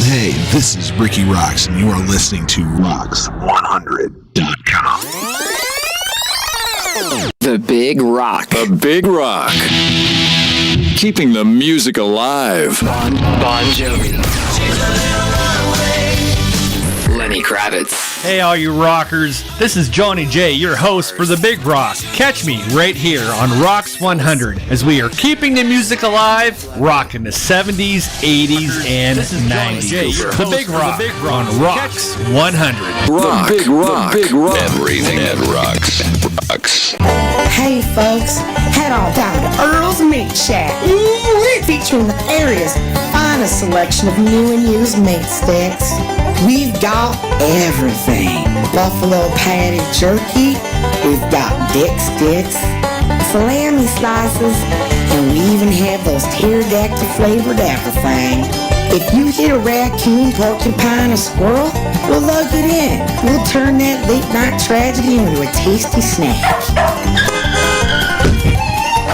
Hey, this is Rikki Roxx, and you are listening to Rox100.com. The Big Rock. The Big Rock. Keeping the music alive. Bon Jovi. Lenny Kravitz. Hey, all you rockers. This is Johnny J, your host for The Big Rock. Catch me right here on Rox 100 as we are keeping the music alive, rocking the 70s, 80s, and 90s. The Big Rock on Rox 100. Rock. The Big Rock. The Big Rock. Everything that rocks. Rocks. Hey, folks. Head on down to Earl's Meat Shack. Featuring the area's finest selection of new and used meat sticks. We've got everything. Buffalo patty jerky, we've got dick sticks, salami slices, and we even have those pterodactyl flavored everything. If you hit a raccoon, porcupine, or squirrel, we'll lug it in. We'll turn that late night tragedy into a tasty snack.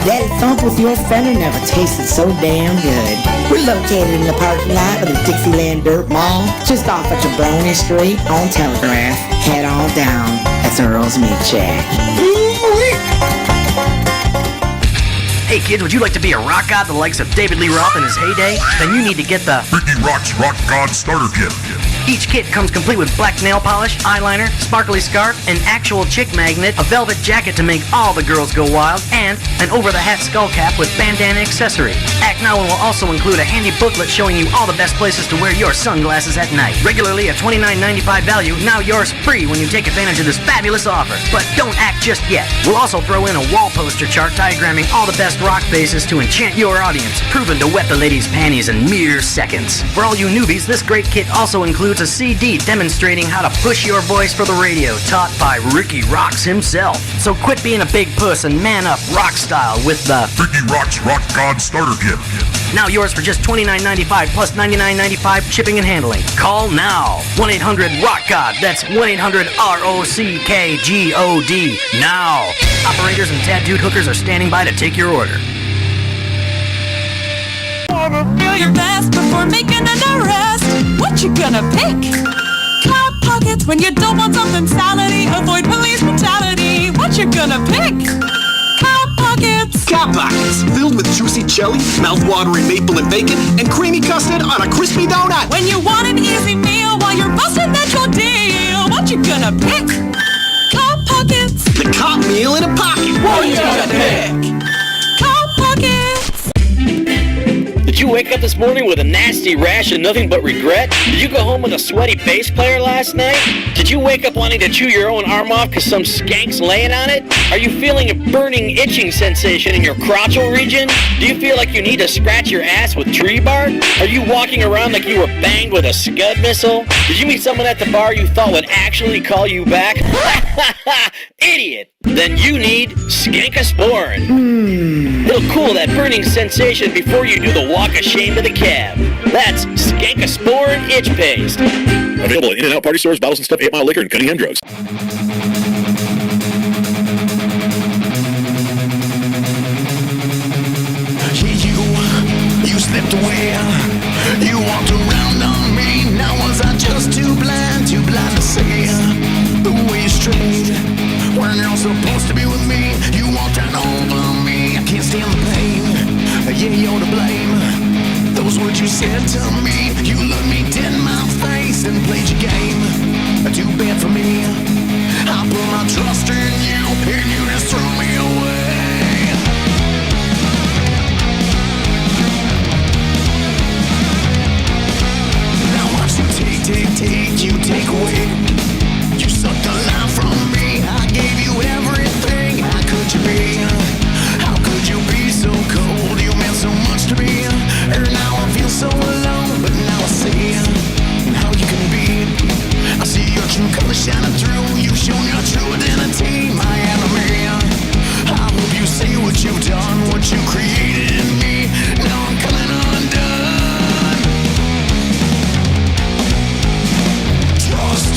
That thump with your fender never tasted so damn good. We're located in the parking lot of the Dixieland Dirt Mall, just off of Jabroni Street on Telegraph. Head on down. That's Earl's Meat Shack. Hey kids, would you like to be a rock god the likes of David Lee Roth in his heyday? Then you need to get the Rikki Roxx Rock God Starter Kit. Each kit comes complete with black nail polish, eyeliner, sparkly scarf, an actual chick magnet, a velvet jacket to make all the girls go wild, and an over-the-hat skull cap with bandana accessory. Act Now will also include a handy booklet showing you all the best places to wear your sunglasses at night. Regularly a $29.95 value, now yours free when you take advantage of this fabulous offer. But don't act just yet. We'll also throw in a wall poster chart diagramming all the best rock faces to enchant your audience, proven to wet the ladies' panties in mere seconds. For all you newbies, this great kit also includes a CD demonstrating how to push your voice for the radio, taught by Rikki Roxx himself. So quit being a big puss and man up rock style with the Rikki Roxx Rock God Starter Kit. Now yours for just $29.95 plus $99.95 shipping and handling. Call now. 1-800-ROCK-GOD. That's 1-800-ROCKGOD. Now. Operators and tattooed hookers are standing by to take your order. Feel your best before making an arrest. What you gonna pick? Cop pockets when you don't want something salady. Avoid police brutality. What you gonna pick? Cop pockets. Cop pockets, filled with juicy jelly, mouth-watering maple and bacon, and creamy custard on a crispy donut. When you want an easy meal while you're busting that your deal. What you gonna pick? Cop pockets. The cop meal in a pocket. What you gonna pick? Cop pockets. Did you wake up this morning with a nasty rash and nothing but regret? Did you go home with a sweaty bass player last night? Did you wake up wanting to chew your own arm off because some skank's laying on it? Are you feeling a burning, itching sensation in your crotchal region? Do you feel like you need to scratch your ass with tree bark? Are you walking around like you were banged with a Scud missile? Did you meet someone at the bar you thought would actually call you back? Idiot! Then you need Skankosporin. It'll cool that burning sensation before you do the walk of shame to the cab. That's Skankosporin Itch Paste. Available at In-N-Out Party Stores, Bottles and Stuff, 8 Mile Liquor, and Cunningham Drugs. You slipped away. You walked around on me. Now was I just too blind to see the way you strayed? When you're supposed to be with me, you walked out over me. I can't stand the pain. Yeah, you're to blame. Those words you said to me, you looked me dead in my face and played your game. Too bad for me. I put my trust in you, and you just threw me away. Now watch you take, you take away. You sucked the life from me. I gave you everything. How could you be? How could you be so cold? You meant so much to me. And now I feel so alone. But now I see how you can be. I see your true colors shining through. You show your true identity, my enemy. I hope you see what you've done, what you created in me. Now I'm coming undone. Trust.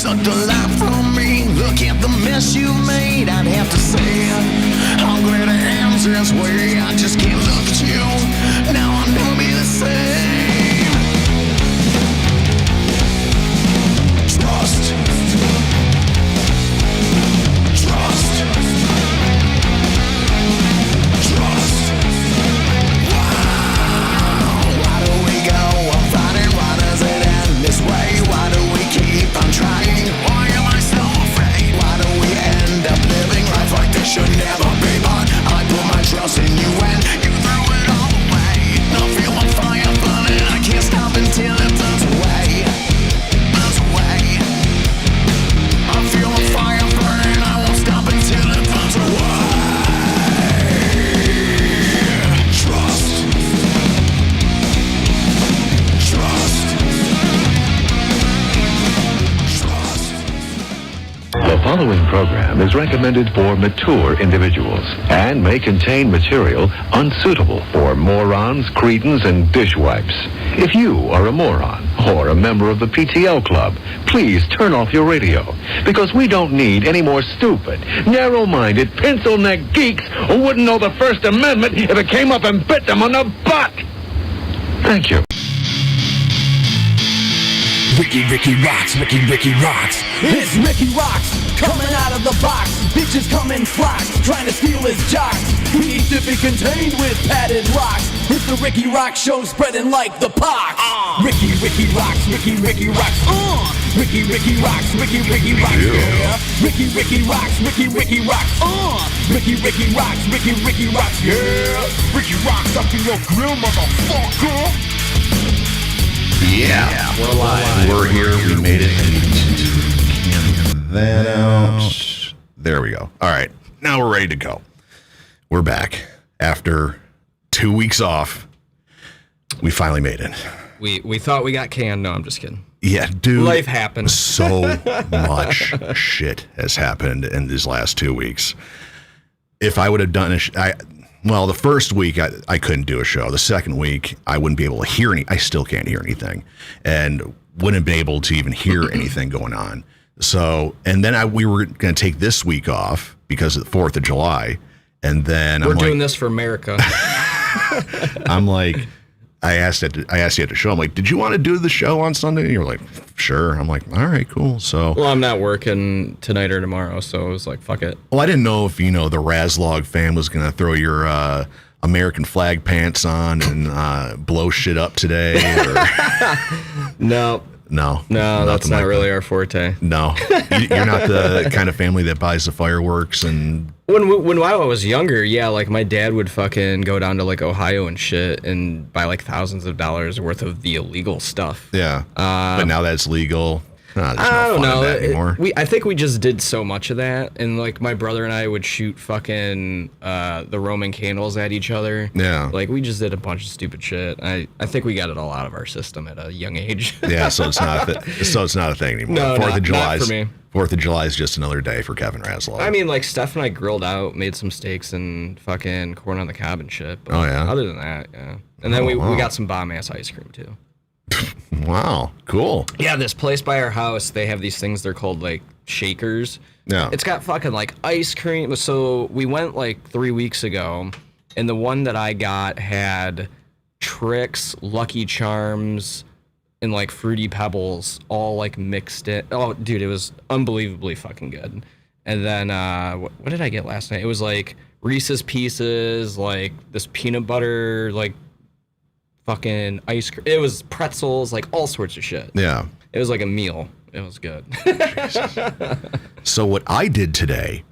sucked the life from me. Look at the mess you made. I'd have to say, I'm glad it ends this way. I just can't look at you. Now I'll never be the same. Trust. Trust. Trust. Wow. Why do we go on fighting? Why does it end this way? Why do we keep on trying? Why am I so afraid? Why do we end up living life like this should never be? But I put my trust in you and you threw it all away. I feel a fire burning. I can't stop until it burns away. Burns away. I feel a fire burning. I won't stop until it burns away. Trust. Trust. The following program is recommended for mature individuals and may contain material unsuitable for morons, cretins, and dishwipes. If you are a moron or a member of the PTL Club, please turn off your radio, because we don't need any more stupid, narrow-minded, pencil-neck geeks who wouldn't know the First Amendment if it came up and bit them on the butt. Thank you. Rikki Roxx, Rikki Roxx. It's Rikki Roxx, coming out of the box. Bitches come in flocks, trying to steal his jocks. He needs to be contained with padded rocks. It's the Rikki Roxx Show, spreading like the pox. Rikki Roxx, Rikki Roxx. Rikki Roxx, Rikki Roxx. Yeah. Rikki Roxx, Rikki Roxx. Rikki Roxx, Rikki Roxx. Yeah. Rikki Roxx up in your grill, motherfucker. Yeah, we're live. We're here. We made it. Can that out. There we go. All right, now we're ready to go. We're back after 2 weeks off. We finally made it. We thought we got canned. No, I'm just kidding. Yeah, dude. Life happens. So much shit has happened in these last 2 weeks. If I would have done well, the first week I couldn't do a show. The second week I wouldn't be able to hear I still can't hear anything, and wouldn't have been able to even hear anything going on. So, and then we were going to take this week off because of the 4th of July, and then we're doing this for America. I'm like, I asked you at the show. I'm like, did you want to do the show on Sunday? And you're like, sure. I'm like, all right, cool. So, well, I'm not working tonight or tomorrow, so it was like, fuck it. Well, I didn't know if the Razlog fan was gonna throw your American flag pants on and blow shit up today. Or... No, that's not really our forte. No, you're not the kind of family that buys the fireworks and. When I was younger, yeah, like my dad would fucking go down to like Ohio and shit and buy like thousands of dollars worth of the illegal stuff. Yeah, but now that it's legal, there's no I don't fun know in that anymore. I think we just did so much of that, and like my brother and I would shoot fucking the Roman candles at each other. Yeah, like we just did a bunch of stupid shit. I think we got it all out of our system at a young age. Yeah, so it's not a thing anymore. No, 4th of July not for me. 4th of July is just another day for Kevin Raslov. I mean, like, Steph and I grilled out, made some steaks and fucking corn on the cob and shit. But oh, yeah? Other than that, yeah. And then we got some bomb-ass ice cream, too. Wow, cool. Yeah, this place by our house, they have these things, they're called, like, shakers. Yeah. It's got fucking, like, ice cream. So we went, like, 3 weeks ago, and the one that I got had Trix, Lucky Charms, and like Fruity Pebbles all like mixed in. Oh, dude, it was unbelievably fucking good. And then what did I get last night? It was like Reese's Pieces, like this peanut butter, like fucking ice cream. It was pretzels, like all sorts of shit. Yeah. It was like a meal. It was good. So what I did today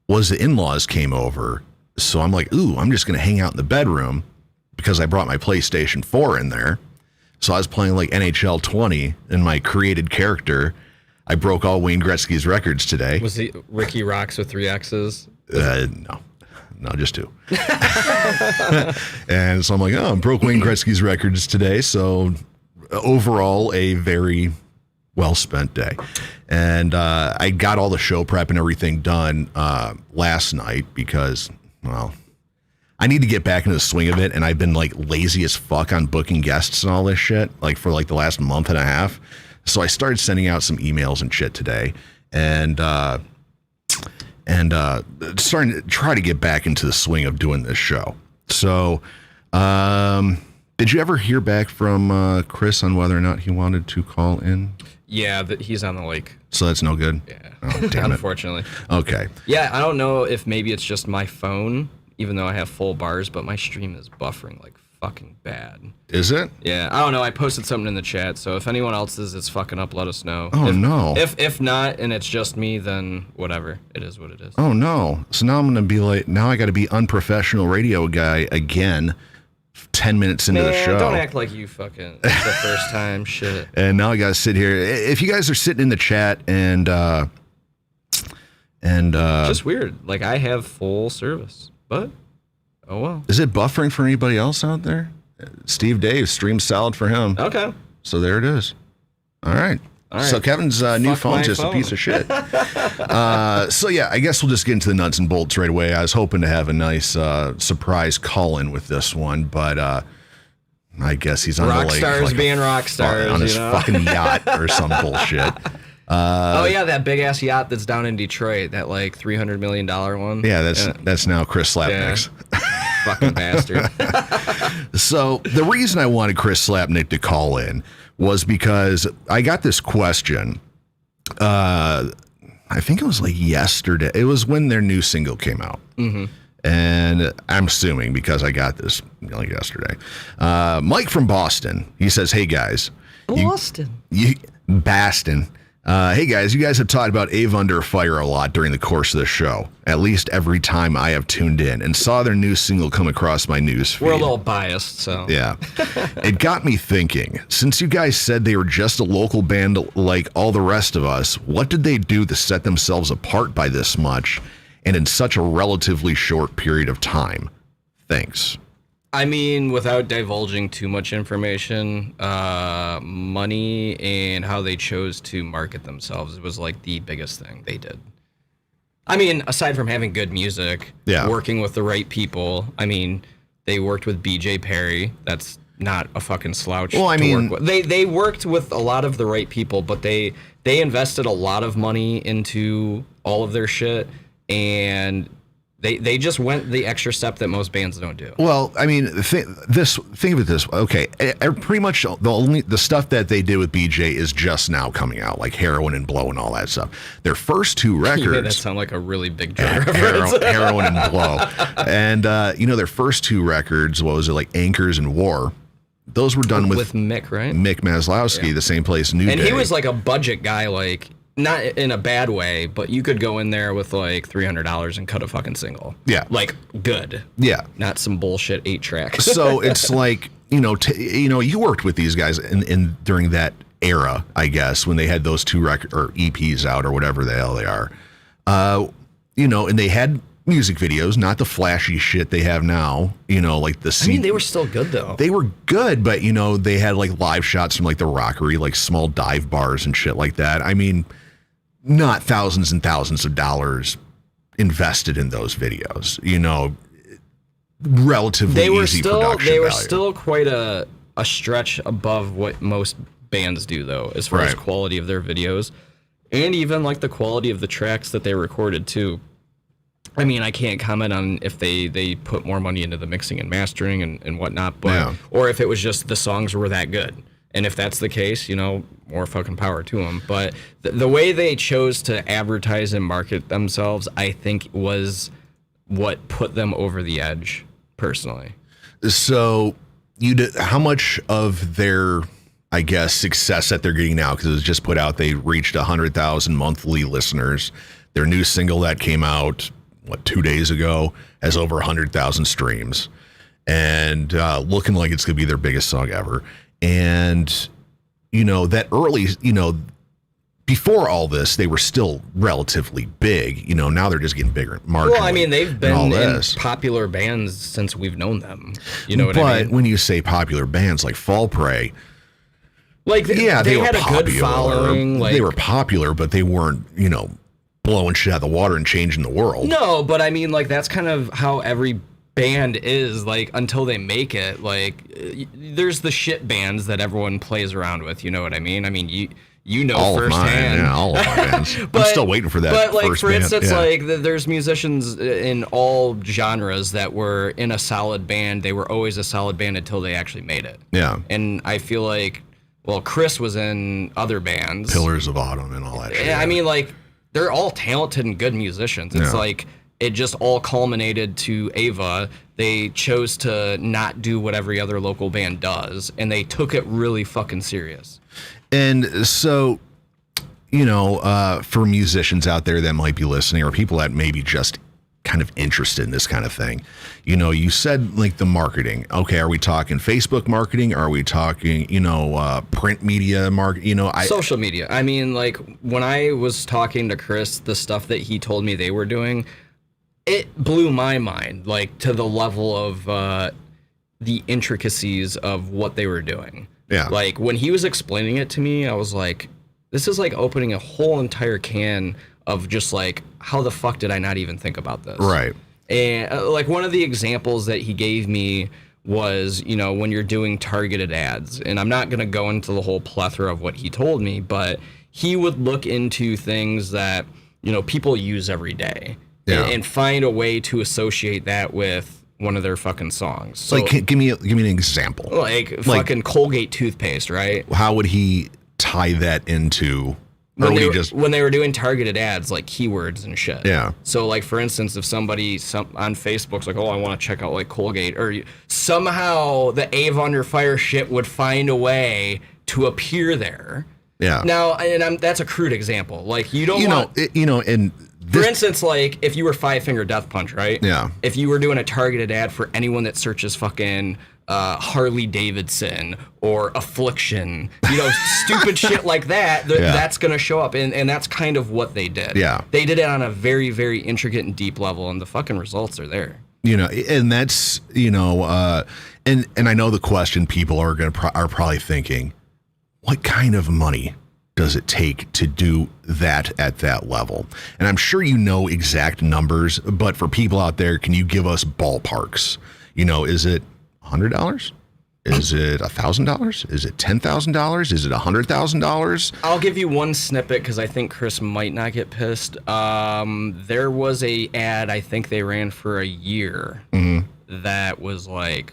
was the in-laws came over. So I'm like, ooh, I'm just going to hang out in the bedroom because I brought my PlayStation 4 in there. So I was playing like NHL 20 in my created character. I broke all Wayne Gretzky's records today. Was he Rikki Roxx with 3 X's? No, just 2. And so I'm like, I broke Wayne Gretzky's records today. So overall, a very well-spent day. And I got all the show prep and everything done last night because, well, I need to get back into the swing of it, and I've been like lazy as fuck on booking guests and all this shit, like for like the last month and a half. So I started sending out some emails and shit today, and starting to try to get back into the swing of doing this show. So, did you ever hear back from Chris on whether or not he wanted to call in? Yeah, he's on the lake. So that's no good? Yeah. Oh, damn it. Unfortunately. Okay. Yeah, I don't know if maybe it's just my phone, even though I have full bars, but my stream is buffering like fucking bad. Is it? Yeah, I don't know. I posted something in the chat, so if anyone else's is fucking up, let us know. Oh, no. If not, and it's just me, then whatever. It is what it is. Oh, no. So now I'm going to be like, now I got to be unprofessional radio guy again 10 minutes into the show. Don't act like you fucking, it's the first time, shit. And now I got to sit here. If you guys are sitting in the chat and just weird. Like, I have full service, but oh well. Is it buffering for anybody else out there? Steve Dave, stream salad for him. Okay. So there it is. All right. So Kevin's new phone's just a piece of shit. So yeah, I guess we'll just get into the nuts and bolts right away. I was hoping to have a nice surprise call-in with this one, but I guess he's on rock the lake. Stars like being rock stars. On his fucking yacht or some bullshit. Oh yeah, that big ass yacht that's down in Detroit, that like $300 million one. Yeah, that's now Chris Slapnick's. Yeah. Fucking bastard. So the reason I wanted Chris Slapnick to call in was because I got this question. I think it was like yesterday. It was when their new single came out. Mm-hmm. And I'm assuming because I got this like yesterday. Mike from Boston, he says, "Hey guys." Baston. Hey guys, you guys have talked about EVA Under Fire a lot during the course of the show. At least every time I have tuned in and saw their new single come across my news feed. We're a little biased, so. Yeah. It got me thinking, since you guys said they were just a local band like all the rest of us, what did they do to set themselves apart by this much and in such a relatively short period of time? Thanks. I mean, without divulging too much information, money and how they chose to market themselves was like the biggest thing they did. I mean, aside from having good music, working with the right people. I mean, they worked with BJ Perry. That's not a fucking slouch. Well, I mean, they worked with a lot of the right people, but they invested a lot of money into all of their shit, and They just went the extra step that most bands don't do. Well, I mean, think of it this way. Okay, pretty much the stuff that they did with BJ is just now coming out, like Heroin and Blow and all that stuff. Their first two records. You made that sound like a really big drug reference. Heroin and Blow, and their first two records, what was it, like Anchors and War? Those were done with Mick, right? Mick Maslowski, the same place, New Day. And he was like a budget guy, like. Not in a bad way, but you could go in there with like $300 and cut a fucking single. Yeah. Like good. Yeah. Not some bullshit 8-track. So it's like, you worked with these guys in during that era, I guess, when they had those two record or EPs out or whatever the hell they are. And they had music videos, not the flashy shit they have now, like the I mean, they were still good though. They were good, but they had like live shots from like the Rockery, like small dive bars and shit like that. I mean, not thousands and thousands of dollars invested in those videos, relatively easy production They were value. still quite a stretch above what most bands do, though, as far as quality of their videos, and even like the quality of the tracks that they recorded too. I mean, I can't comment on if they put more money into the mixing and mastering and whatnot, but or if it was just the songs were that good. And if that's the case, more fucking power to them. But the way they chose to advertise and market themselves, I think, was what put them over the edge, personally. So, how much of their, I guess, success that they're getting now, because it was just put out, they reached 100,000 monthly listeners. Their new single that came out, 2 days ago, has over 100,000 streams. And looking like it's going to be their biggest song ever. And, that early, before all this, they were still relatively big. Now they're just getting bigger marginally. Well, I mean, they've been in popular bands since we've known them. You know what I mean? But when you say popular bands like Fall Prey, like they were had a good following. They were popular, but they weren't, blowing shit out of the water and changing the world. No, but I mean, like, that's kind of how every band is, like, until they make it. Like, there's the shit bands that everyone plays around with, you know what I mean? I mean, you know all firsthand. Of mine, yeah, all of my bands. But, I'm still waiting for that. But like first for band. instance, Yeah. like there's musicians in all genres that were in a solid band. They were always a solid band until they actually made it. Yeah. And I feel like, well, Chris was in other bands, Pillars of Autumn and all that shit. I mean, like they're all talented and good musicians. It's like it just all culminated to EVA. They chose to not do what every other local band does, and they took it really fucking serious. And so, you know, for musicians out there that might be listening, or people that may be just kind of interested in this kind of thing, you know, you said like the marketing. Okay, are we talking Facebook marketing? Are we talking, you know, print media market? You know, Social media. I mean, like when I was talking to Chris, the stuff that he told me they were doing, it blew my mind, like to the level of the intricacies of what they were doing. Yeah. Like when he was explaining it to me, I was like, this is like opening a whole entire can of just like, how the fuck did I not even think about this? Right. And like one of the examples that he gave me was, you know, when you're doing targeted ads, and I'm not going to go into the whole plethora of what he told me, but he would look into things that, you know, people use every day and find a way to associate that with one of their fucking songs. So, like, give me an example. Like fucking Colgate toothpaste, right? How would he tie that into? When they were doing targeted ads, like keywords and shit. Yeah. So, like, for instance, if somebody on Facebook's like, oh, I want to check out, like, Colgate, or somehow the EVA Under Fire shit would find a way to appear there. Yeah. Now, and that's a crude example. Like, you don't for instance, like, if you were Five Finger Death Punch, right? Yeah. If you were doing a targeted ad for anyone that searches fucking Harley Davidson or Affliction, you know, stupid shit like that, that's going to show up. And that's kind of what they did. Yeah. They did it on a very, very intricate and deep level, and the fucking results are there. You know, and that's, you know, and I know the question people are are probably thinking, what kind of money does it take to do that at that level? And I'm sure you know exact numbers, but for people out there, can you give us ballparks? You know, is it $100? Is it $1,000? Is it $10,000? Is it $100,000? I'll give you one snippet because I think Chris might not get pissed. There was a ad I think they ran for a year that was like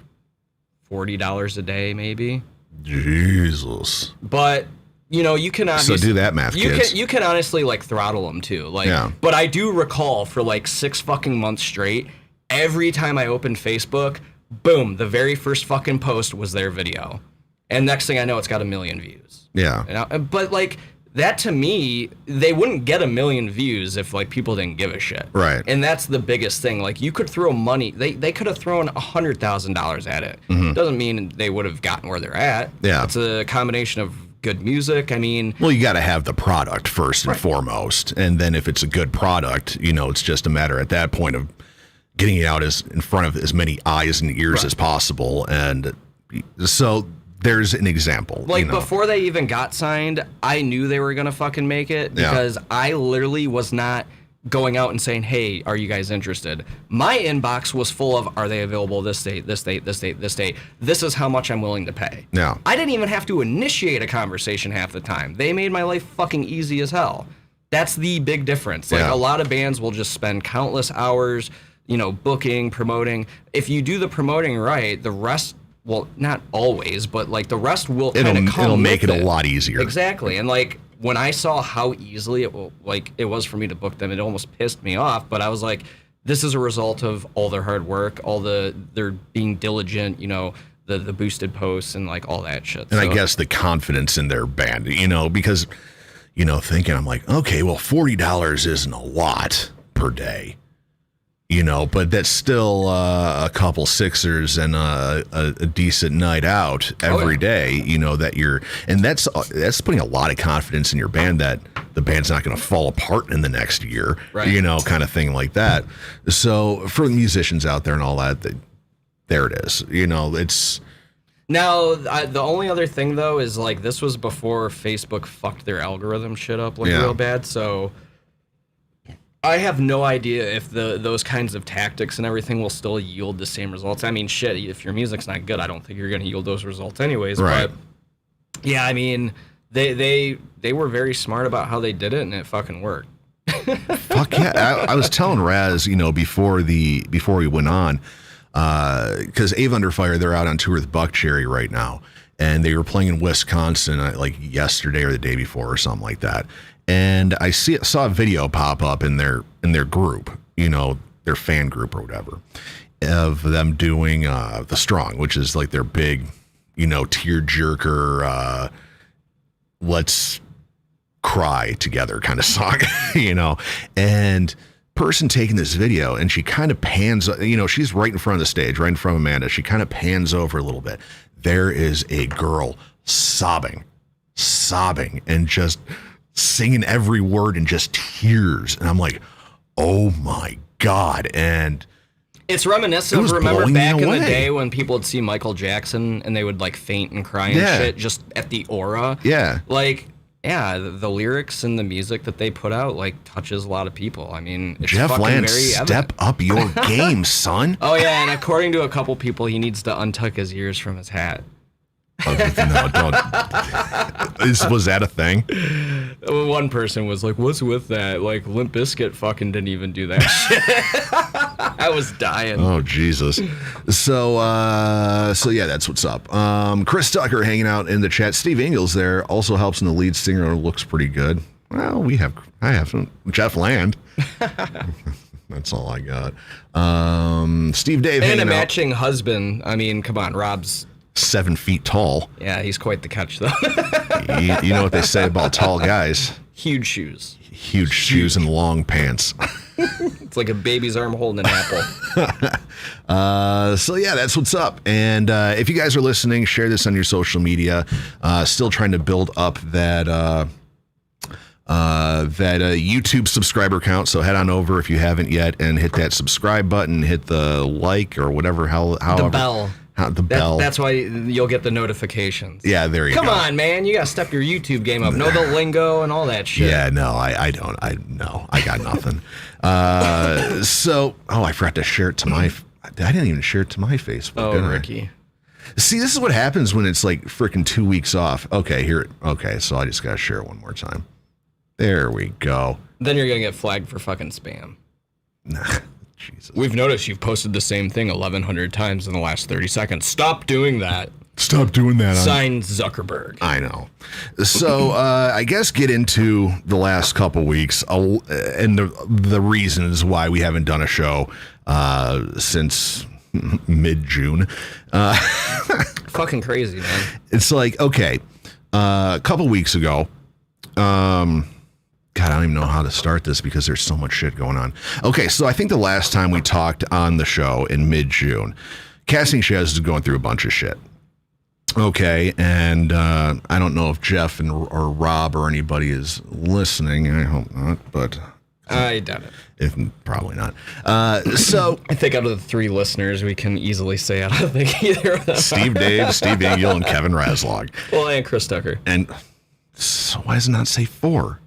$40 a day, maybe. Jesus. But you know, you can obviously do that math, kids. You can honestly like throttle them too. Like, but I do recall for like 6 fucking months straight, every time I opened Facebook, boom, the very first fucking post was their video, and next thing I know, it's got 1 million views. Yeah. But like that to me, they wouldn't get 1 million views if like people didn't give a shit. Right. And that's the biggest thing. Like you could throw money. They could have thrown $100,000 at it. Doesn't mean they would have gotten where they're at. Yeah. It's a combination of good music. I mean, well, you got to have the product first and foremost, and then if it's a good product, you know, it's just a matter at that point of getting it out in front of as many eyes and ears as possible. And so there's an example. Like before they even got signed, I knew they were gonna fucking make it because I literally was not going out and saying, hey, are you guys interested? My inbox was full of, are they available this date, this date, this date, this date? This is how much I'm willing to pay. Yeah. I didn't even have to initiate a conversation half the time. They made my life fucking easy as hell. That's the big difference. Like a lot of bands will just spend countless hours, you know, booking, promoting. If you do the promoting right, the rest, well, not always, but like the rest will kind of come. It'll make it a lot easier. Exactly. And like, when I saw how easily it was for me to book them, it almost pissed me off. But I was like, this is a result of all their hard work, they're being diligent, you know, the boosted posts and like all that shit. And I guess the confidence in their band, you know, because, you know, thinking I'm like, okay, well, $40 isn't a lot per day. You know, but that's still a couple sixers and a decent night out every day. You know that that's putting a lot of confidence in your band that the band's not going to fall apart in the next year. Right. You know, kind of thing like that. So for the musicians out there and all that, there it is. You know, it's. Now, the only other thing though is like this was before Facebook fucked their algorithm shit up like real bad. So. I have no idea if those kinds of tactics and everything will still yield the same results. I mean, shit, if your music's not good, I don't think you're going to yield those results anyways. Right. But, yeah, I mean, They were very smart about how they did it, and it fucking worked. Fuck yeah! I was telling Raz, before we went on, because EVA Under Fire, they're out on tour with Buckcherry right now, and they were playing in Wisconsin like yesterday or the day before or something like that. And I saw a video pop up in their group, their fan group or whatever, of them doing The Strong, which is like their big, tear jerker, let's cry together kind of song, and person taking this video, and she kind of pans, she's right in front of the stage, right in front of Amanda. She kind of pans over a little bit. There is a girl sobbing, and just singing every word and just tears. And I'm like, oh my God. And it's reminiscent of, remember back in the day when people would see Michael Jackson and they would like faint and cry and shit just at the aura. Yeah. Like, yeah, the lyrics and the music that they put out like touches a lot of people. I mean, it's Jeff fucking Land, very step evident. up your game, son. Oh yeah, and according to a couple people, he needs to untuck his ears from his hat. No, don't. Was that a thing? One person was like, "What's with that?" Like Limp Bizkit fucking didn't even do that shit. I was dying. Oh Jesus. So yeah, that's what's up. Chris Tucker hanging out in the chat. Steve Ingles there also helps in the lead singer. Looks pretty good. Well, I have some Jeff Land. That's all I got. Steve Dave and hanging a out. matching husband. I mean, come on, Rob's 7 feet tall. Yeah, he's quite the catch, though. you know what they say about tall guys? Huge shoes. Huge shoes and long pants. It's like a baby's arm holding an apple. So yeah, that's what's up. And if you guys are listening, share this on your social media. Still trying to build up that YouTube subscriber count. So head on over if you haven't yet and hit that subscribe button, hit the like or whatever. The bell. The bell. That's why you'll get the notifications. Yeah, there you go. Come on, man. You got to step your YouTube game up. Know the lingo and all that shit. Yeah, no, I don't. I got nothing. I forgot to share it to my... I didn't even share it to my Facebook. Oh, Rikki. See, this is what happens when it's like freaking 2 weeks off. Okay, so I just got to share it one more time. There we go. Then you're going to get flagged for fucking spam. Nah. Jesus. We've noticed you've posted the same thing 1,100 times in the last 30 seconds. Stop doing that. Stop doing that. Signed Zuckerberg. I know. So I guess get into the last couple weeks and the reasons why we haven't done a show since mid-June. Fucking crazy, man. It's like, okay, a couple weeks ago, God, I don't even know how to start this because there's so much shit going on. Okay, so I think the last time we talked on the show in mid-June, Casting Shadows is going through a bunch of shit. Okay, and I don't know if Jeff or Rob or anybody is listening. I hope not, but... I doubt it. Probably not. So I think out of the 3 listeners, we can easily say I don't think either of them. Steve Dave, Steve Engel, and Kevin Raslog. Well, and Chris Tucker. And so why does it not say 4?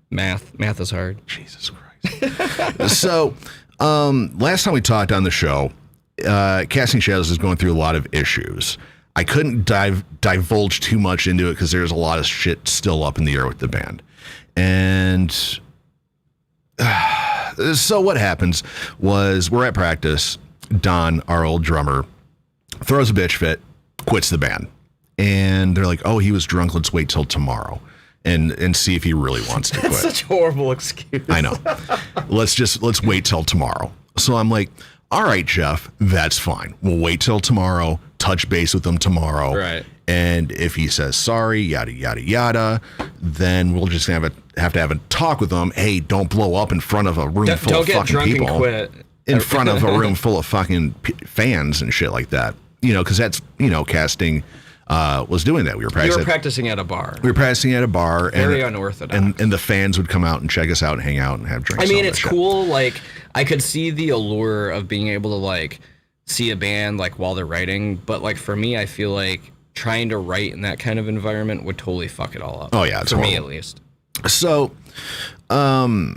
Math is hard. Jesus Christ. So, last time we talked on the show, Casting Shadows is going through a lot of issues. I couldn't divulge too much into it because there's a lot of shit still up in the air with the band. And so what happens was we're at practice. Don, our old drummer, throws a bitch fit, quits the band. And they're like, oh, he was drunk. Let's wait till tomorrow. And see if he really wants to quit. That's such a horrible excuse. I know. Let's wait till tomorrow. So I'm like, all right, Jeff, that's fine. We'll wait till tomorrow, touch base with him tomorrow. Right. And if he says sorry, yada, yada, yada, then we'll just have to have a talk with him. Hey, don't blow up in front of a room full of fucking people. And quit. In front of a room full of fucking fans and shit like that. Because that's, casting... was doing that. We were practicing at a bar. We were practicing at a bar. Very unorthodox. And the fans would come out and check us out and hang out and have drinks. I mean, it's cool. Like, I could see the allure of being able to, like, see a band, like, while they're writing. But, like, for me, I feel like trying to write in that kind of environment would totally fuck it all up. Oh, yeah. For me, at least. So long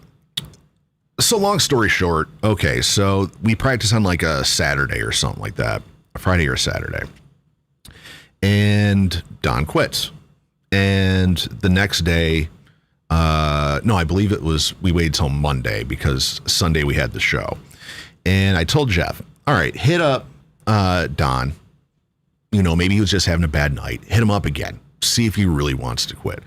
story short, okay, so we practice on, like, a Saturday or something like that. A Friday or Saturday. And Don quits. And the next day, no, I believe we waited till Monday because Sunday we had the show. And I told Jeff, all right, hit up Don. You know, maybe he was just having a bad night. Hit him up again. See if he really wants to quit.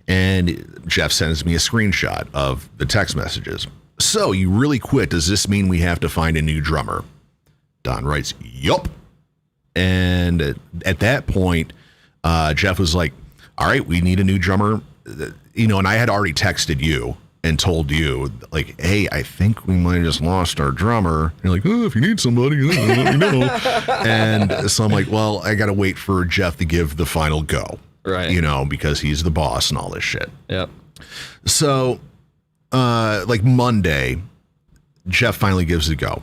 And Jeff sends me a screenshot of the text messages. So you really quit. Does this mean we have to find a new drummer? Don writes, yup. And at that point, Jeff was like, all right, we need a new drummer. You know, and I had already texted you and told you, like, hey, I think we might have just lost our drummer. And you're like, oh, if you need somebody, let me know. And so I'm like, well, I got to wait for Jeff to give the final go. Right. You know, because he's the boss and all this shit. Yep. So, like Monday, Jeff finally gives it a go.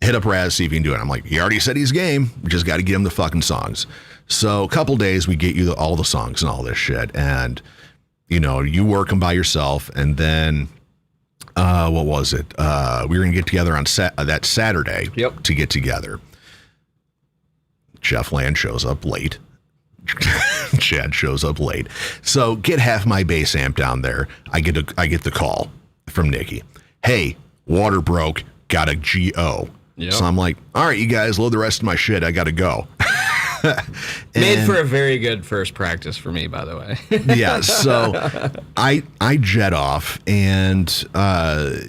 Hit up Raz, see if he can do it. I'm like, he already said he's game. We just got to get him the fucking songs. So a couple days, we get you all the songs and all this shit. And, you know, you work them by yourself. And then, what was it? We were going to get together on that Saturday to get together. Jeff Land shows up late. Chad shows up late. So get half my bass amp down there. I get the call from Nikki. Hey, water broke. Got a GO. Yep. So I'm like, all right, you guys, load the rest of my shit. I got to go. Made for a very good first practice for me, by the way. Yeah. So I jet off and, God,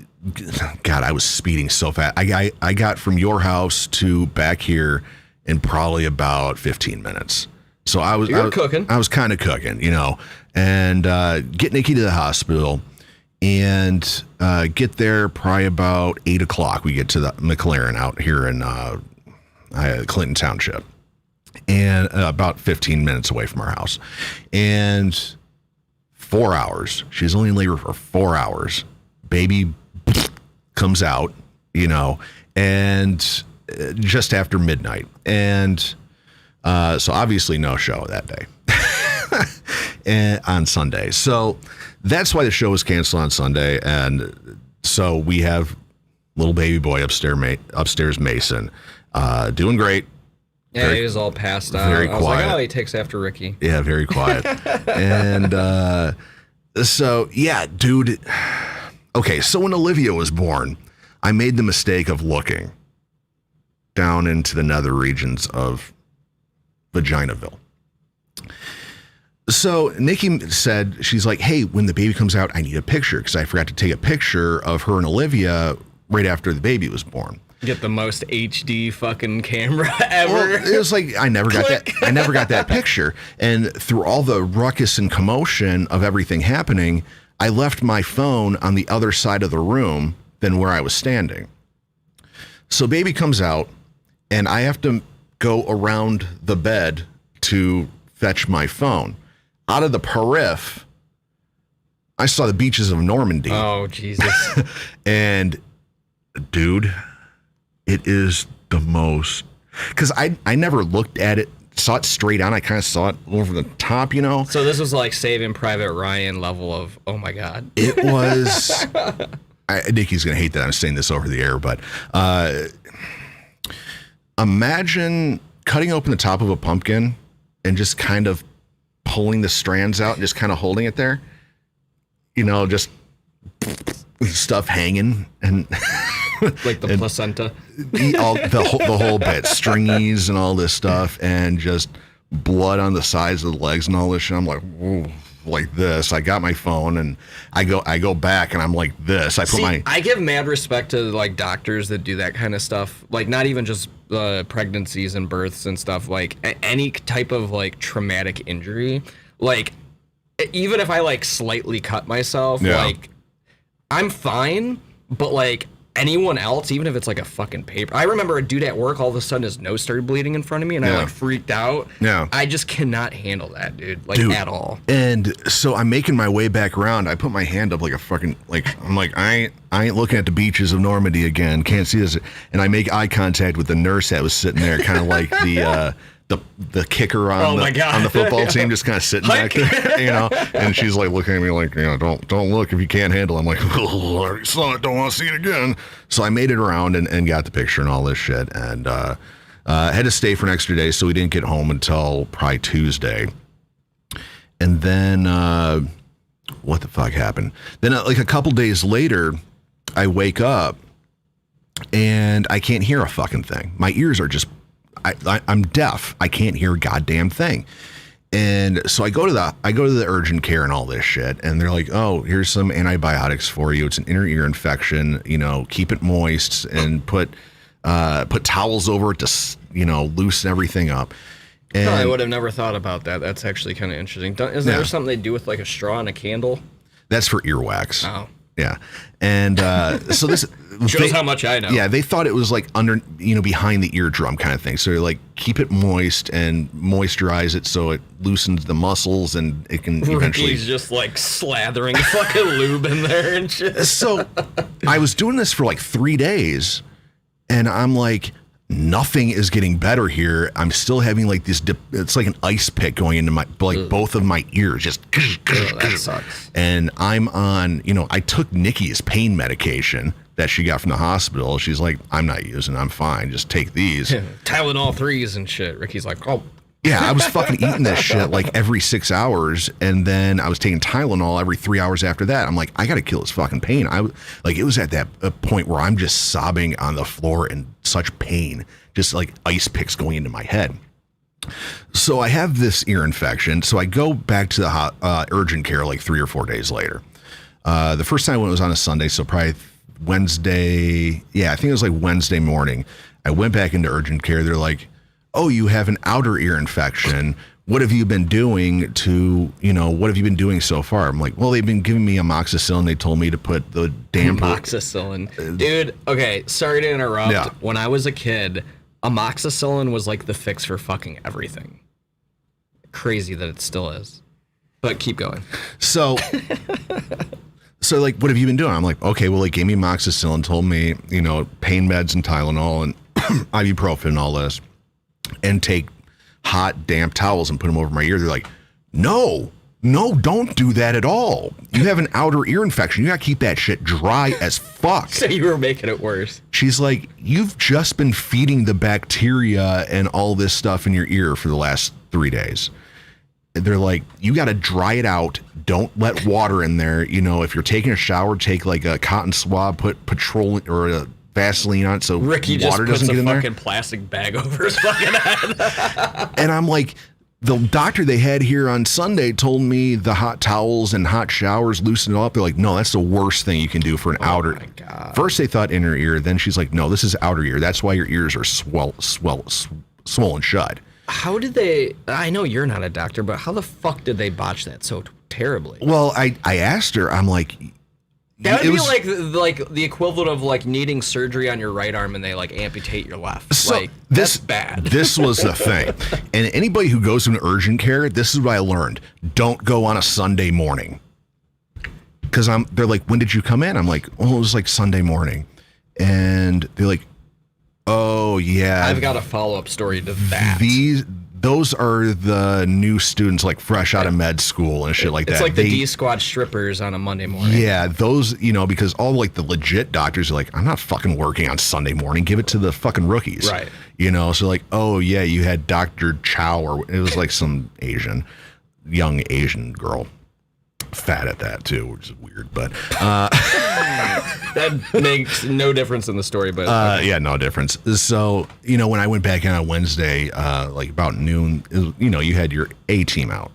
I was speeding so fast. I got from your house to back here in probably about 15 minutes. So I was cooking. I was kind of cooking, you know, and get Nikki to the hospital and get there probably about 8 o'clock. We get to the McLaren out here in Clinton Township, and about 15 minutes away from our house. And 4 hours. She's only in labor for 4 hours. Baby comes out, you know, and just after midnight. And so obviously no show that day and on Sunday. So that's why the show was canceled on Sunday. And so we have little baby boy upstairs Mason, doing great. Yeah, he was all passed out. Very quiet. I was like, oh, he takes after Rikki. Yeah, very quiet. And so, yeah, dude. Okay, so when Olivia was born, I made the mistake of looking down into the nether regions of Vaginaville. So Nikki said, she's like, hey, when the baby comes out, I need a picture because I forgot to take a picture of her and Olivia right after the baby was born. Get the most HD fucking camera ever. Well, it was like I never got that picture. And through all the ruckus and commotion of everything happening, I left my phone on the other side of the room than where I was standing. So baby comes out, and I have to go around the bed to fetch my phone. Out of the periph, I saw the beaches of Normandy. Oh, Jesus. And, dude, it is the most... Because I never looked at it, saw it straight on. I kind of saw it over the top, you know? So this was like Saving Private Ryan level of, oh, my God. It was... Nikki's going to hate that I'm saying this over the air, but imagine cutting open the top of a pumpkin and just kind of pulling the strands out and just kind of holding it there. You know, just stuff hanging and... like the placenta. The whole bit. Stringies and all this stuff and just blood on the sides of the legs and all this shit. I'm like, whoa. Like this. I got my phone and I go back and I'm like this. I give mad respect to like doctors that do that kind of stuff. Like not even just pregnancies and births and stuff. Like any type of like traumatic injury. Like even if I like slightly cut myself, like I'm fine. But like anyone else, even if it's like a fucking paper. I remember a dude at work, all of a sudden his nose started bleeding in front of me and I like freaked out. Yeah. I just cannot handle that, dude. Like at all. And so I'm making my way back around. I put my hand up like a fucking, like, I'm like, I ain't looking at the beaches of Normandy again. Can't see this. And I make eye contact with the nurse that was sitting there, kind of like the kicker on the football team, just kind of sitting back there, you know. And she's like looking at me like, you know, don't look if you can't handle it. I'm like, oh, I already saw it, don't want to see it again. So I made it around and got the picture and all this shit, and had to stay for an extra day, so we didn't get home until probably Tuesday. And then, what the fuck happened? Then like a couple days later, I wake up and I can't hear a fucking thing. My ears are just, I'm deaf. I can't hear a goddamn thing. And so I go to the urgent care and all this shit, and they're like, "Oh, here's some antibiotics for you. It's an inner ear infection. You know, keep it moist and put towels over it to loosen everything up." And I would have never thought about that. That's actually kind of interesting. Isn't there something they do with like a straw and a candle? That's for earwax. Oh. Yeah. And so this shows how much I know. Yeah, they thought it was like under, behind the eardrum kind of thing. So you're like, keep it moist and moisturize it so it loosens the muscles and it can eventually. He's just like slathering fucking lube in there and shit. So I was doing this for like 3 days and I'm like, nothing is getting better here. I'm still having like this it's like an ice pick going into my both of my ears, just that sucks. And I'm on, I took Nikki's pain medication that she got from the hospital. She's like, I'm not using, I'm fine, just take these. Tylenol 3s and shit. Ricky's like, oh. Yeah, I was fucking eating that shit like every 6 hours, and then I was taking Tylenol every 3 hours after that. I'm like, I gotta kill this fucking pain. It was at that point where I'm just sobbing on the floor in such pain, just like ice picks going into my head. So I have this ear infection. So I go back to the urgent care like 3 or 4 days later. The first time I went was on a Sunday, so probably Wednesday. Yeah, I think it was like Wednesday morning. I went back into urgent care. They're like, "Oh, you have an outer ear infection. What have you been doing what have you been doing so far?" I'm like, "Well, they've been giving me amoxicillin. They told me to put the damn amoxicillin." Dude, okay, sorry to interrupt. Yeah. When I was a kid, amoxicillin was like the fix for fucking everything. Crazy that it still is. But keep going. So like, what have you been doing? I'm like, okay, well, they gave me amoxicillin, told me, pain meds and Tylenol and ibuprofen and all this, and take hot, damp towels and put them over my ear. They're like, no, don't do that at all. You have an outer ear infection. You got to keep that shit dry as fuck. So you were making it worse. She's like, you've just been feeding the bacteria and all this stuff in your ear for the last 3 days. They're like, you got to dry it out. Don't let water in there. If you're taking a shower, take like a cotton swab, put petroleum or a Vaseline on it so Ricky water doesn't get in there. Ricky just puts a fucking plastic bag over his fucking head. And I'm like, the doctor they had here on Sunday told me the hot towels and hot showers loosen it up. They're like, no, that's the worst thing you can do for an outer. My God. First they thought inner ear. Then she's like, no, this is outer ear. That's why your ears are swollen shut. How did they? I know you're not a doctor, but how the fuck did they botch that so terribly? Well, I asked her. I'm like, that would be like the equivalent of like needing surgery on your right arm and they like amputate your left. So like that's bad. This was the thing. And anybody who goes to an urgent care, this is what I learned. Don't go on a Sunday morning. Because they're like, when did you come in? I'm like, oh, it was like Sunday morning. And they're like, oh yeah. I've got a follow-up story to that. Those are the new students like fresh out of med school and shit like that. It's like the D-squad strippers on a Monday morning. Yeah, those, because all like the legit doctors are like, I'm not fucking working on Sunday morning. Give it to the fucking rookies. Right. So like, oh yeah, you had Dr. Chow, or it was like some young Asian girl. Fat at that too, which is weird, but that makes no difference in the story, but okay. Yeah, no difference. So when I went back in on Wednesday, like about noon, you had your A team out,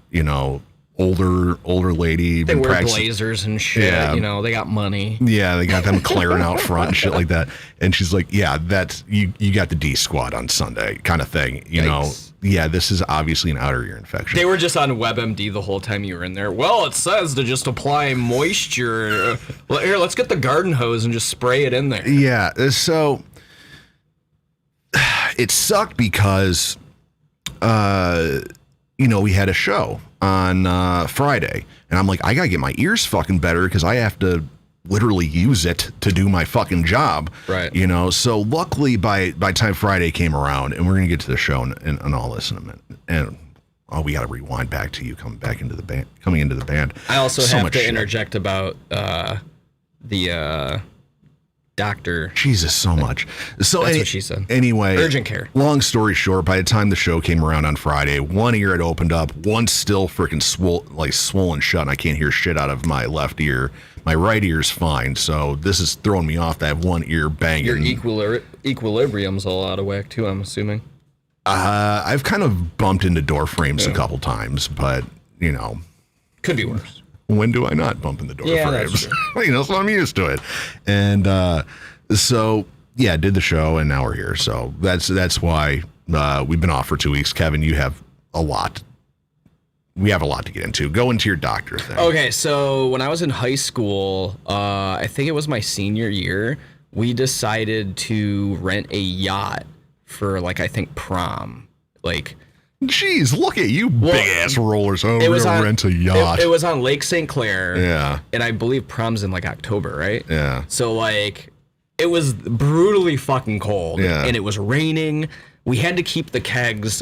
older lady. They wear blazers and shit. Yeah. They got money. Yeah, they got them McLaren out front and shit like that. And she's like, yeah, that's you got the D squad on Sunday kind of thing. Yikes. Yeah, this is obviously an outer ear infection. They were just on WebMD the whole time you were in there. Well, it says to just apply moisture. Well, here, let's get the garden hose and just spray it in there. Yeah, so it sucked because, we had a show on Friday, and I'm like, I gotta get my ears fucking better because I have to literally use it to do my fucking job. Right. So luckily by time Friday came around, and we're going to get to the show and all this in a minute. And we got to rewind back to you coming into the band. I also have to interject about the doctor. Jesus, so much. So That's what she said. Anyway, urgent care. Long story short, by the time the show came around on Friday, one ear had opened up, one still freaking swollen shut, and I can't hear shit out of my left ear. My right ear's fine, so this is throwing me off to have one ear banging. Your equilibrium's all out of whack too, I'm assuming. I've kind of bumped into door frames a couple times, but you know, could be worse. When do I not bump in the door frames? That's true. You know, so I'm used to it. And so yeah, did the show, and now we're here. So that's why we've been off for 2 weeks. Kevin, you have a lot. We have a lot to get into. Go into your doctor thing. Okay, so when I was in high school, I think it was my senior year, we decided to rent a yacht for, like, I think prom. Like, jeez, look at you, big ass rollers. Oh, we're gonna rent a yacht. It was on Lake St. Clair. Yeah. And I believe prom's in, like, October, right? Yeah. So, like, it was brutally fucking cold. Yeah. And it was raining. We had to keep the kegs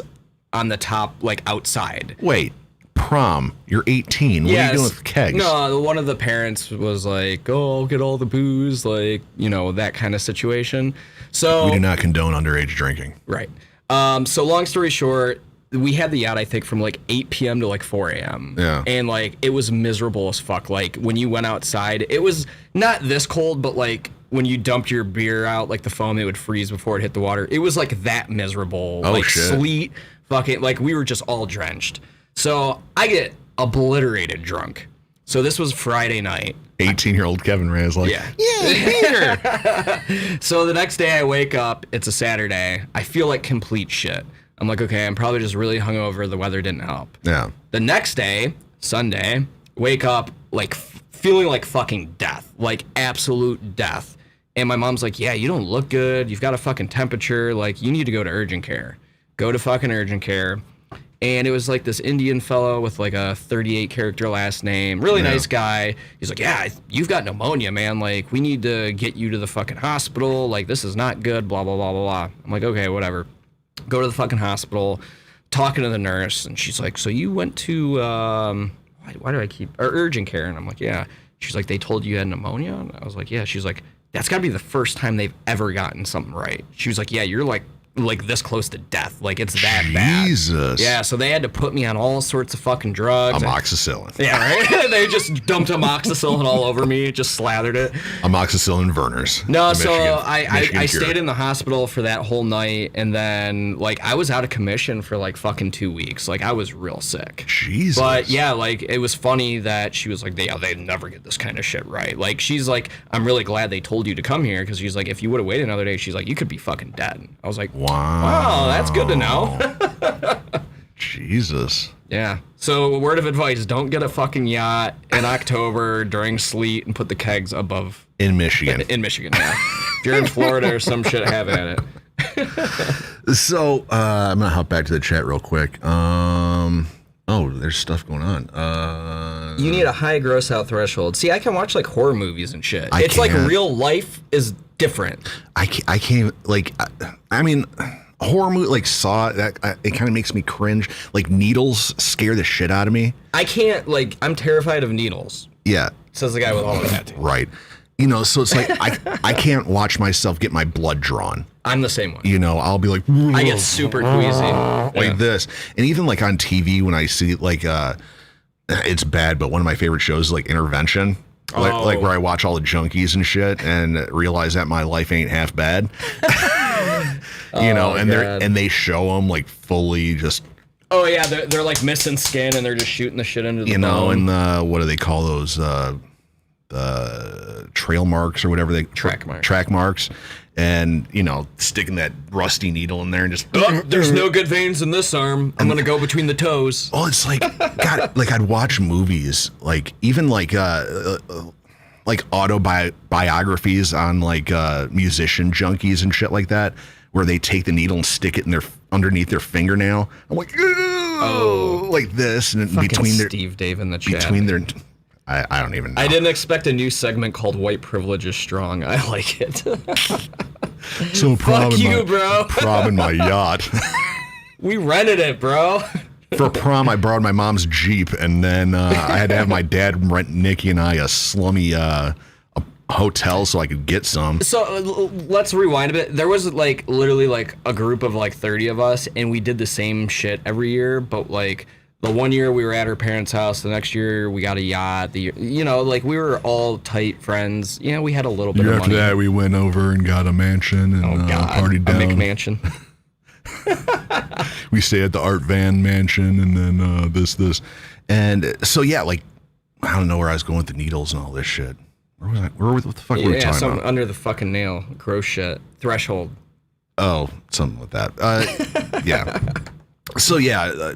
on the top, like, outside. Wait. Prom, you're 18. What are you doing with kegs? No, one of the parents was like, "Oh, I'll get all the booze," like, you know, that kind of situation. So we do not condone underage drinking. Right. So long story short, we had the yacht, I think, from like 8 p.m. to like 4 a.m. Yeah. And like it was miserable as fuck. Like when you went outside, it was not this cold, but like when you dumped your beer out, like the foam, it would freeze before it hit the water. It was like that miserable. Oh, like shit. Sleet, fucking, like we were just all drenched. So I get obliterated drunk. So this was Friday night. 18-year-old Kevin Ray is like, yeah, beer. So the next day I wake up, it's a Saturday. I feel like complete shit. I'm like, okay, I'm probably just really hungover. The weather didn't help. Yeah. The next day, Sunday, wake up like feeling like fucking death, like absolute death. And my mom's like, yeah, you don't look good. You've got a fucking temperature. Like, you need to go to urgent care. Go to fucking urgent care. And it was like this Indian fellow with like a 38 character last name. Really nice guy. He's like, yeah, you've got pneumonia, man. Like, we need to get you to the fucking hospital. Like, this is not good, blah, blah, blah, blah, blah. I'm like, okay, whatever. Go to the fucking hospital, talking to the nurse. And she's like, so you went to, why do I keep, or urgent care? And I'm like, yeah. She's like, they told you had pneumonia? And I was like, yeah. She's like, that's got to be the first time they've ever gotten something right. She was like, yeah, you're like this close to death. Like, it's that bad. Jesus. Yeah, so they had to put me on all sorts of fucking drugs. Amoxicillin. Yeah, right? They just dumped amoxicillin all over me, just slathered it. Amoxicillin Vernors. No, so I stayed in the hospital for that whole night, and then, like, I was out of commission for, like, fucking 2 weeks. Like, I was real sick. Jesus. But, yeah, like, it was funny that she was like, they never get this kind of shit right. Like, she's like, I'm really glad they told you to come here, because she's like, if you would have waited another day, she's like, you could be fucking dead. I was like, wow, that's good to know. Jesus. Yeah. So, a word of advice, don't get a fucking yacht in October during sleet and put the kegs above. In Michigan. In Michigan, yeah. If you're in Florida or some shit, have at it. So, I'm going to hop back to the chat real quick. Oh, there's stuff going on. You need a high gross out threshold. See, I can watch like horror movies and shit. I It's like can't. real life is different. I can't, like, I mean, horror movie, like Saw, that it kind of makes me cringe. Like, needles scare the shit out of me. I can't, like, I'm terrified of needles. Yeah. Says the guy with all the tattoos. Right. You know, so it's like, I can't watch myself get my blood drawn. I'm the same one. You know, I'll be like, I get super queasy. Like this. And even like on TV when I see like, it's bad, but one of my favorite shows is like Intervention. Like where I watch all the junkies and shit and realize that my life ain't half bad. You know, and they show them like fully just. Oh yeah, they're like missing skin and they're just shooting the shit into the bone. And what do they call those? Trail marks or whatever track marks, and you know, sticking that rusty needle in there and just there's no good veins in this arm. I'm gonna go between the toes. Oh, it's like God, like I'd watch movies, like even like autobiographies on like musician junkies and shit like that, where they take the needle and stick it in underneath their fingernail. I'm like, like this, and between their Steve Dave in the chat. Between their I don't even know. I didn't expect a new segment called White Privilege is Strong. I like it. So fuck you, bro. Prom in my yacht. We rented it, bro. For prom, I borrowed my mom's Jeep, and then I had to have my dad rent Nikki and I a slummy hotel so I could get some. So let's rewind a bit. There was like literally like a group of like 30 of us, and we did the same shit every year. But like the one year we were at her parents' house, the next year we got a yacht. Like we were all tight friends. Yeah, we had a little bit of money. After that, we went over and got a mansion and partied down. A McMansion. We stayed at the Art Van Mansion, and then this, and so yeah, like I don't know where I was going with the needles and all this shit. What the fuck were we talking about? Under the fucking nail. Gross shit. Threshold. Oh, something like that. Yeah. So yeah,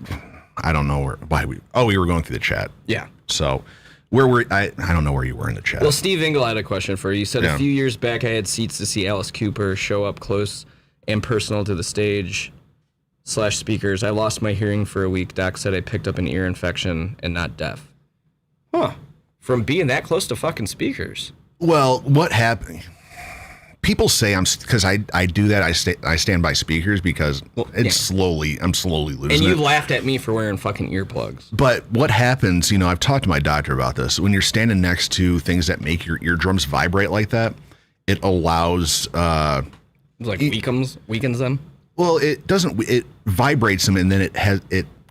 I don't know why we were going through the chat. Yeah. So I don't know where you were in the chat. Well, Steve Engel had a question for you. You said a few years back I had seats to see Alice Cooper show up close and personal to the stage / speakers. I lost my hearing for a week. Doc said I picked up an ear infection and not deaf. Huh. From being that close to fucking speakers. Well, what happened? People say because I do that. I stand by speakers because I'm slowly losing it. And you laughed at me for wearing fucking earplugs. But what happens, I've talked to my doctor about this. When you're standing next to things that make your eardrums vibrate like that, it allows weakens them. Well, it doesn't. It vibrates them, and then it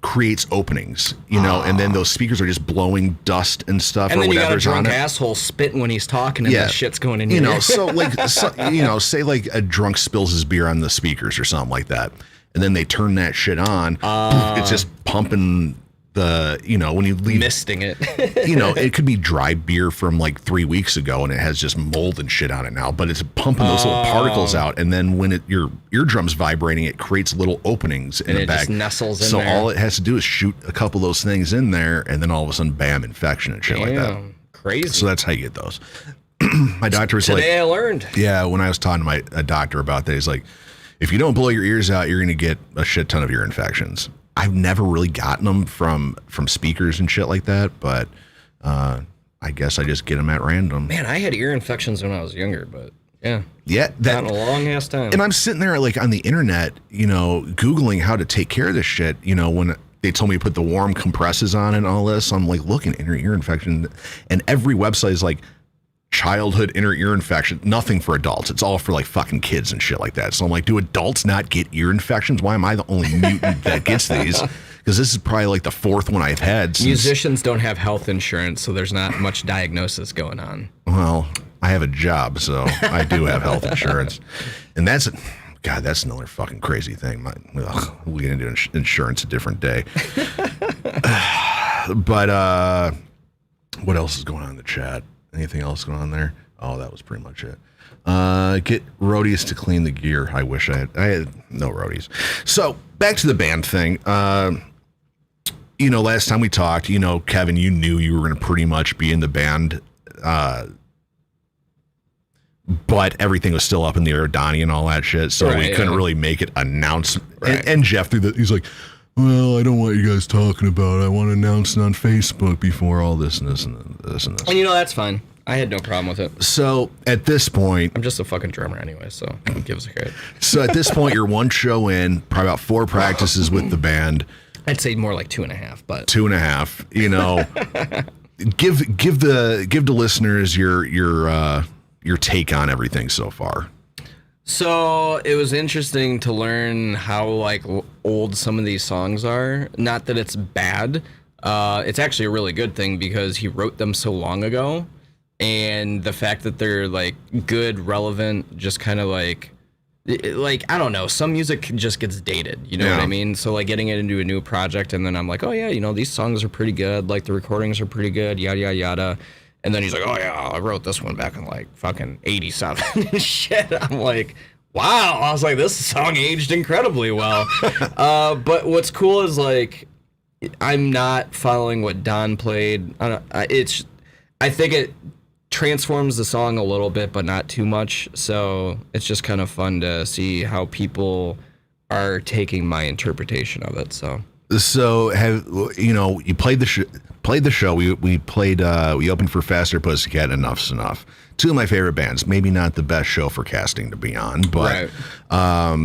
creates openings, and then those speakers are just blowing dust and stuff. And or then you got a whatever's drunk on it. asshole spitting when he's talking, and that shit's going in your ear. Say like a drunk spills his beer on the speakers or something like that, and then they turn that shit on. It's just pumping when you leave, misting it. It could be dry beer from like 3 weeks ago, and it has just mold and shit on it now. But it's pumping those little particles out, and then when your eardrum's vibrating, it creates little openings in the back. Just nestles in so there. all it has to do is shoot a couple of those things in there, and then all of a sudden, bam, infection and shit like that. Crazy. So that's how you get those. My doctor was Today I learned. Yeah, when I was talking to a doctor about that, he's like, if you don't blow your ears out, you're going to get a shit ton of ear infections. I've never really gotten them from speakers and shit like that, but I guess I just get them at random. Man, I had ear infections when I was younger, but yeah. Yeah. Not in a long ass time. And I'm sitting there like on the internet, Googling how to take care of this shit, when they told me to put the warm compresses on and all this. I'm like looking at ear infection, and every website is like childhood inner ear infection, nothing for adults. It's all for like fucking kids and shit like that. So I'm like, do adults not get ear infections? Why am I the only mutant that gets these? Because this is probably like the fourth one I've had. Musicians don't have health insurance, so there's not much diagnosis going on. Well, I have a job, so I do have health insurance. And that's another fucking crazy thing. We'll get into insurance a different day. But what else is going on in the chat? Anything else going on there? Oh, that was pretty much it. Get roadies to clean the gear. I wish I had no roadies. So back to the band thing. Last time we talked, Kevin, you knew you were going to pretty much be in the band, but everything was still up in the air, Donnie and all that shit. So we couldn't really make it announce. Right. And Jeff he's like, well, I don't want you guys talking about it. I want to announce it on Facebook before all this and this and this and this. And that's fine. I had no problem with it. So at this point, I'm just a fucking drummer anyway, so give us a credit. So at this point, you're one show in, probably about 4 practices with the band. I'd say more like 2.5, but 2.5. Give the listeners your take on everything so far. So it was interesting to learn how old some of these songs are. Not that it's bad. It's actually a really good thing because he wrote them so long ago, and the fact that they're good, relevant, just kind of I don't know. Some music just gets dated. You know what I mean? So getting it into a new project, and then I'm like, oh yeah, these songs are pretty good. The recordings are pretty good. Yada yada yada. And then he's like, oh, yeah, I wrote this one back in, fucking 87 and shit. I'm like, wow. I was like, this song aged incredibly well. But what's cool is, I'm not following what Don played. I think it transforms the song a little bit, but not too much. So it's just kind of fun to see how people are taking my interpretation of it, So you played the show. We played. We opened for Faster Pussycat. Enough's Enough. 2 of my favorite bands. Maybe not the best show for casting to be on, but a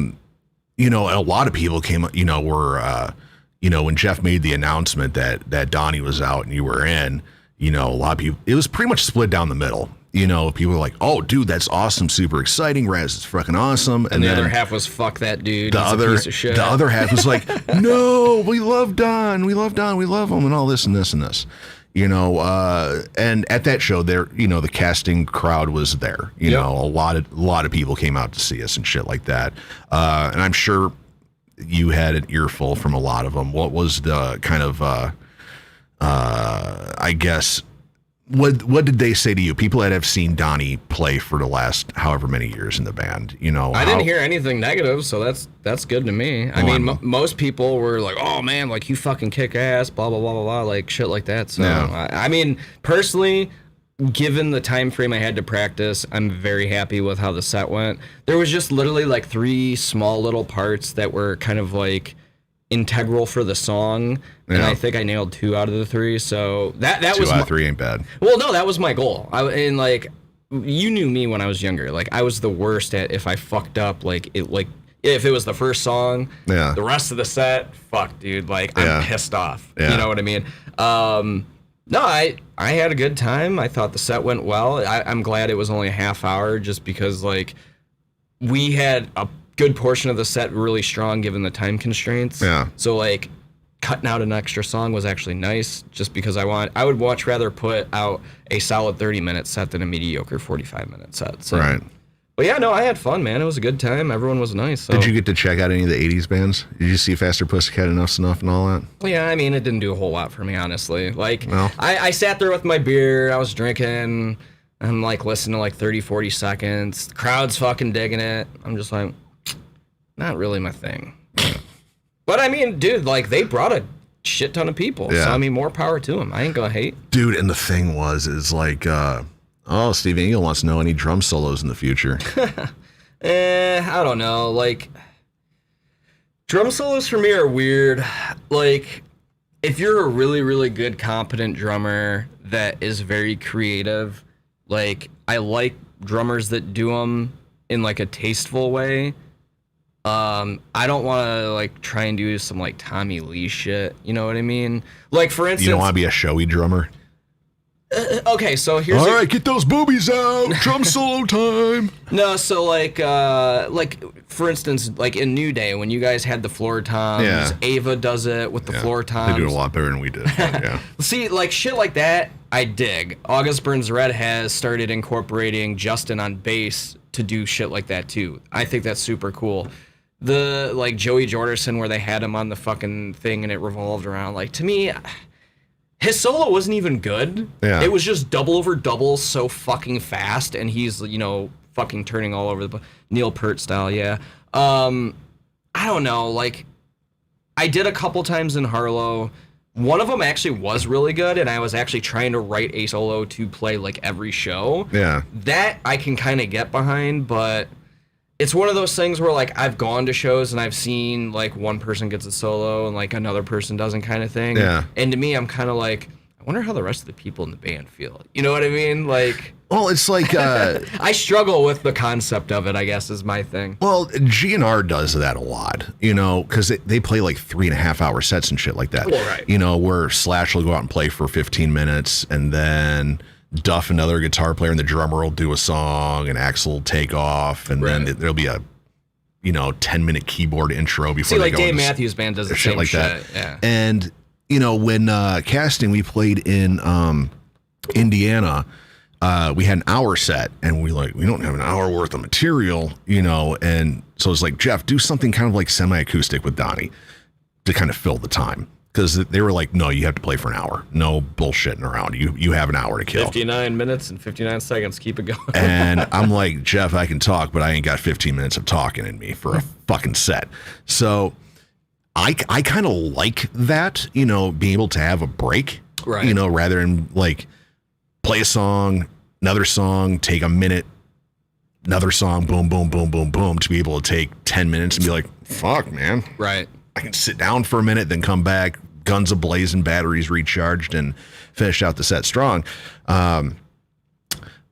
lot of people came. Were when Jeff made the announcement that Donnie was out and you were in. A lot of people. It was pretty much split down the middle. You know, people were like, "Oh, dude, that's awesome, super exciting, Raz is fucking awesome," And the then other half was "fuck that dude." The He's a piece of shit. The other half was like, "No, we love Don, we love him, and all this and this and this." You know, and at that show, there, you know, the casting crowd was there. You know, a lot of people came out to see us and shit like that. And I'm sure you had an earful from a lot of them. What was the kind of, I guess, what did they say to you? People that have seen Donnie play for the last however many years in the band, you know. I didn't hear anything negative, so that's good to me. I mean, most people were like, "Oh man, like you fucking kick ass," blah blah blah blah blah, like shit like that. So I mean, personally, given the time frame I had to practice, I'm very happy with how the set went. There was just literally like 3 small little parts that were kind of like integral for the song, and I think I nailed 2 out of the 3. So that 2 was out of 3 ain't bad. Well, no, that was my goal. And like, you knew me when I was younger. Like, I was the worst at if I fucked up. Like if it was the first song, the rest of the set, fuck, dude. Like, I'm pissed off. You know what I mean? No, I had a good time. I thought the set went well. I'm glad it was only a half hour, just because like we had a good portion of the set really strong given the time constraints. Yeah. So like cutting out an extra song was actually nice, just because I would much rather put out a solid 30-minute set than a mediocre 45-minute set. So. Right. But yeah, no, I had fun, man. It was a good time. Everyone was nice. So. Did you get to check out any of the 80s bands? Did you see Faster Pussycat, Enough's Enough, and all that? Well, yeah, I mean, it didn't do a whole lot for me, honestly. Like, I sat there with my beer, I was drinking, I'm like listening to like 30, 40 seconds. The crowd's fucking digging it. I'm just like, not really my thing. But I mean, dude, like they brought a shit ton of people. Yeah. So I mean, more power to them. I ain't gonna hate. Dude, and the thing is like, Steve Eagle wants to know any drum solos in the future. I don't know. Like, drum solos for me are weird. Like, if you're a really, really good, competent drummer that is very creative, like, I like drummers that do them in like a tasteful way. I don't want to like try and do some like Tommy Lee shit. You know what I mean? Like, for instance, you don't want to be a showy drummer. Okay, so here's all right. Get those boobies out. Drum solo time. No, so like for instance, like in New Day when you guys had the floor toms, Ava does it with the floor toms. They do it a lot better than we did. Yeah. See, like shit like that, I dig. August Burns Red has started incorporating Justin on bass to do shit like that too. I think that's super cool. The like Joey Jordison where they had him on the fucking thing and it revolved around. Like, to me, his solo wasn't even good. Yeah. It was just double over double so fucking fast, and he's, you know, fucking turning all over the Neil Peart style, yeah. I don't know, like, I did a couple times in Harlow. One of them actually was really good, and I was actually trying to write a solo to play like every show. Yeah. That I can kind of get behind, but it's one of those things where like I've gone to shows and I've seen like one person gets a solo and like another person doesn't, kind of thing. Yeah. And to me, I'm kind of like, I wonder how the rest of the people in the band feel. You know what I mean? Like, well, it's like I struggle with the concept of it, I guess, is my thing. Well, GNR does that a lot, you know, because they play like 3.5-hour sets and shit like that. Well, right. You know, where Slash will go out and play for 15 minutes, and then Duff, another guitar player, and the drummer will do a song, and Axl will take off, and then there'll be a, you know, 10-minute keyboard intro before they like go. Dave Matthews Band does the shit same like shit. that. Yeah. And you know, when casting, we played in Indiana. We had an hour set, and we don't have an hour worth of material, you know, and so it's like, Jeff, do something kind of like semi-acoustic with Donnie to kind of fill the time. Because they were like, no, you have to play for an hour. No bullshitting around. You have an hour to kill. 59 minutes and 59 seconds. Keep it going. And I'm like, Jeff, I can talk, but I ain't got 15 minutes of talking in me for a fucking set. So I kind of like that, you know, being able to have a break, right? You know, rather than like play a song, another song, take a minute, another song, boom, boom, boom, boom, boom, to be able to take 10 minutes and be like, fuck, man. Right. I can sit down for a minute, then come back, guns ablazing, batteries recharged, and finish out the set strong. I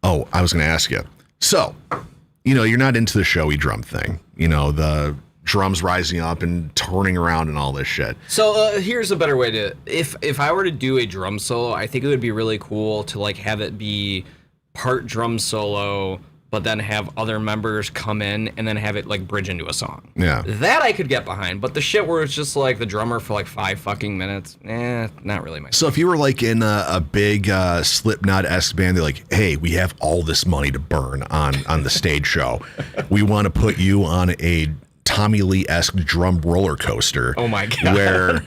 was going to ask you. So, you know, you're not into the showy drum thing. You know, the drums rising up and turning around and all this shit. So here's a better way to... If I were to do a drum solo, I think it would be really cool to, like, have it be part drum solo, but then have other members come in and then have it like bridge into a song. Yeah. That I could get behind, but the shit where it's just like the drummer for like 5 fucking minutes, not really my. So if you were like in a big Slipknot-esque band, they're like, hey, we have all this money to burn on the stage show. We want to put you on a Tommy Lee-esque drum roller coaster. Oh my God. Where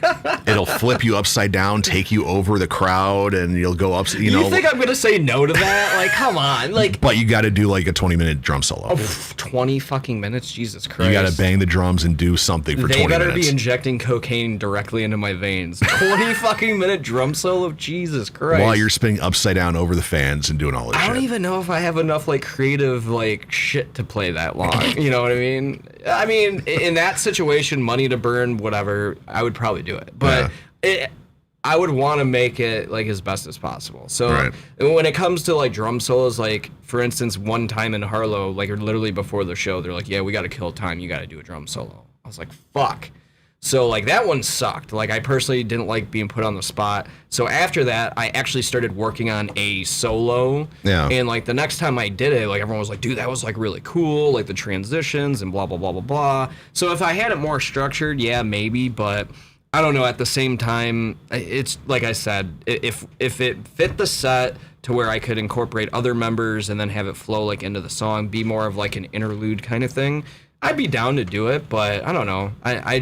it'll flip you upside down, take you over the crowd, and you'll go up, you know. You think I'm going to say no to that? Like, come on. Like, but you got to do like a 20-minute drum solo. 20 fucking minutes? Jesus Christ. You got to bang the drums and do something for 20 minutes. They better be injecting cocaine directly into my veins. 20 fucking minute drum solo? Jesus Christ. While you're spinning upside down over the fans and doing all this shit. I don't even know if I have enough like creative like shit to play that long. You know what I mean? I mean, in that situation, money to burn, whatever, I would probably do it. But I would want to make it like as best as possible. So when it comes to like drum solos, like for instance, one time in Harlow, like literally before the show, they're like, yeah, we got to kill time. You got to do a drum solo. I was like, fuck. So like that one sucked. Like I personally didn't like being put on the spot. So after that, I actually started working on a solo. Yeah. And like the next time I did it, like everyone was like, dude, that was like really cool. Like the transitions and blah, blah, blah, blah, blah. So if I had it more structured, yeah, maybe. But I don't know. At the same time, it's like I said, if it fit the set to where I could incorporate other members and then have it flow like into the song, be more of like an interlude kind of thing, I'd be down to do it, but I don't know. I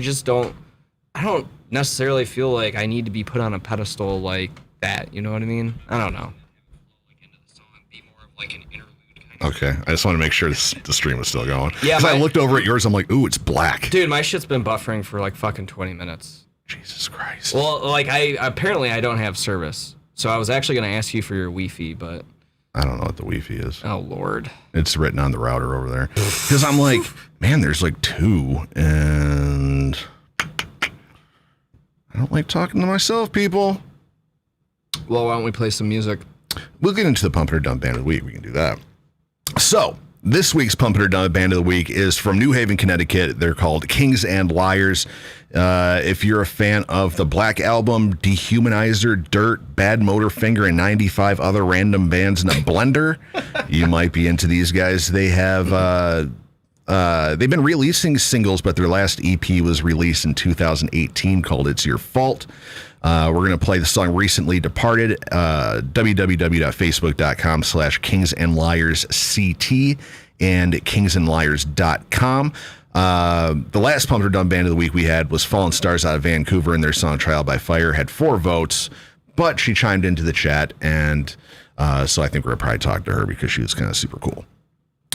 don't necessarily feel like I need to be put on a pedestal like that. You know what I mean? I don't know. Okay, I just want to make sure the stream was still going. Yeah, because I looked over at yours, I'm like, ooh, it's black. Dude, my shit's been buffering for like fucking 20 minutes. Jesus Christ. Well, like apparently I don't have service, so I was actually gonna ask you for your Wi-Fi, but I don't know what the Wi-Fi is. Oh, Lord. It's written on the router over there. Because I'm like, man, there's like 2, and I don't like talking to myself, people. Well, why don't we play some music? We'll get into the Pump It or Dump Band of the Week. We can do that. So, this week's Pump It or Dump Band of the Week is from New Haven, Connecticut. They're called Kings and Liars. If you're a fan of the Black Album, Dehumanizer, Dirt, Bad Motorfinger, and 95 other random bands in a blender, you might be into these guys. They have they've been releasing singles, but their last EP was released in 2018 called It's Your Fault. We're going to play the song Recently Departed, www.facebook.com/kingsandliarsct and kingsandliars.com. The last Pump It or Dump Band of the Week we had was Fallen Stars out of Vancouver, and their song Trial by Fire had 4 votes, but she chimed into the chat, and so I think we're going to probably talk to her because she was kind of super cool.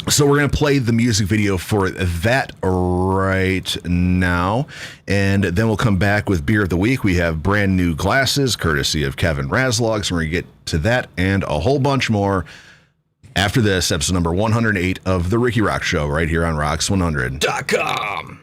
So we're going to play the music video for that right now, and then we'll come back with Beer of the Week. We have brand new glasses, courtesy of Kevin Razlog, so we're going to get to that and a whole bunch more after this, episode number 108 of The Rikki Roxx Show, right here on Rox100.com.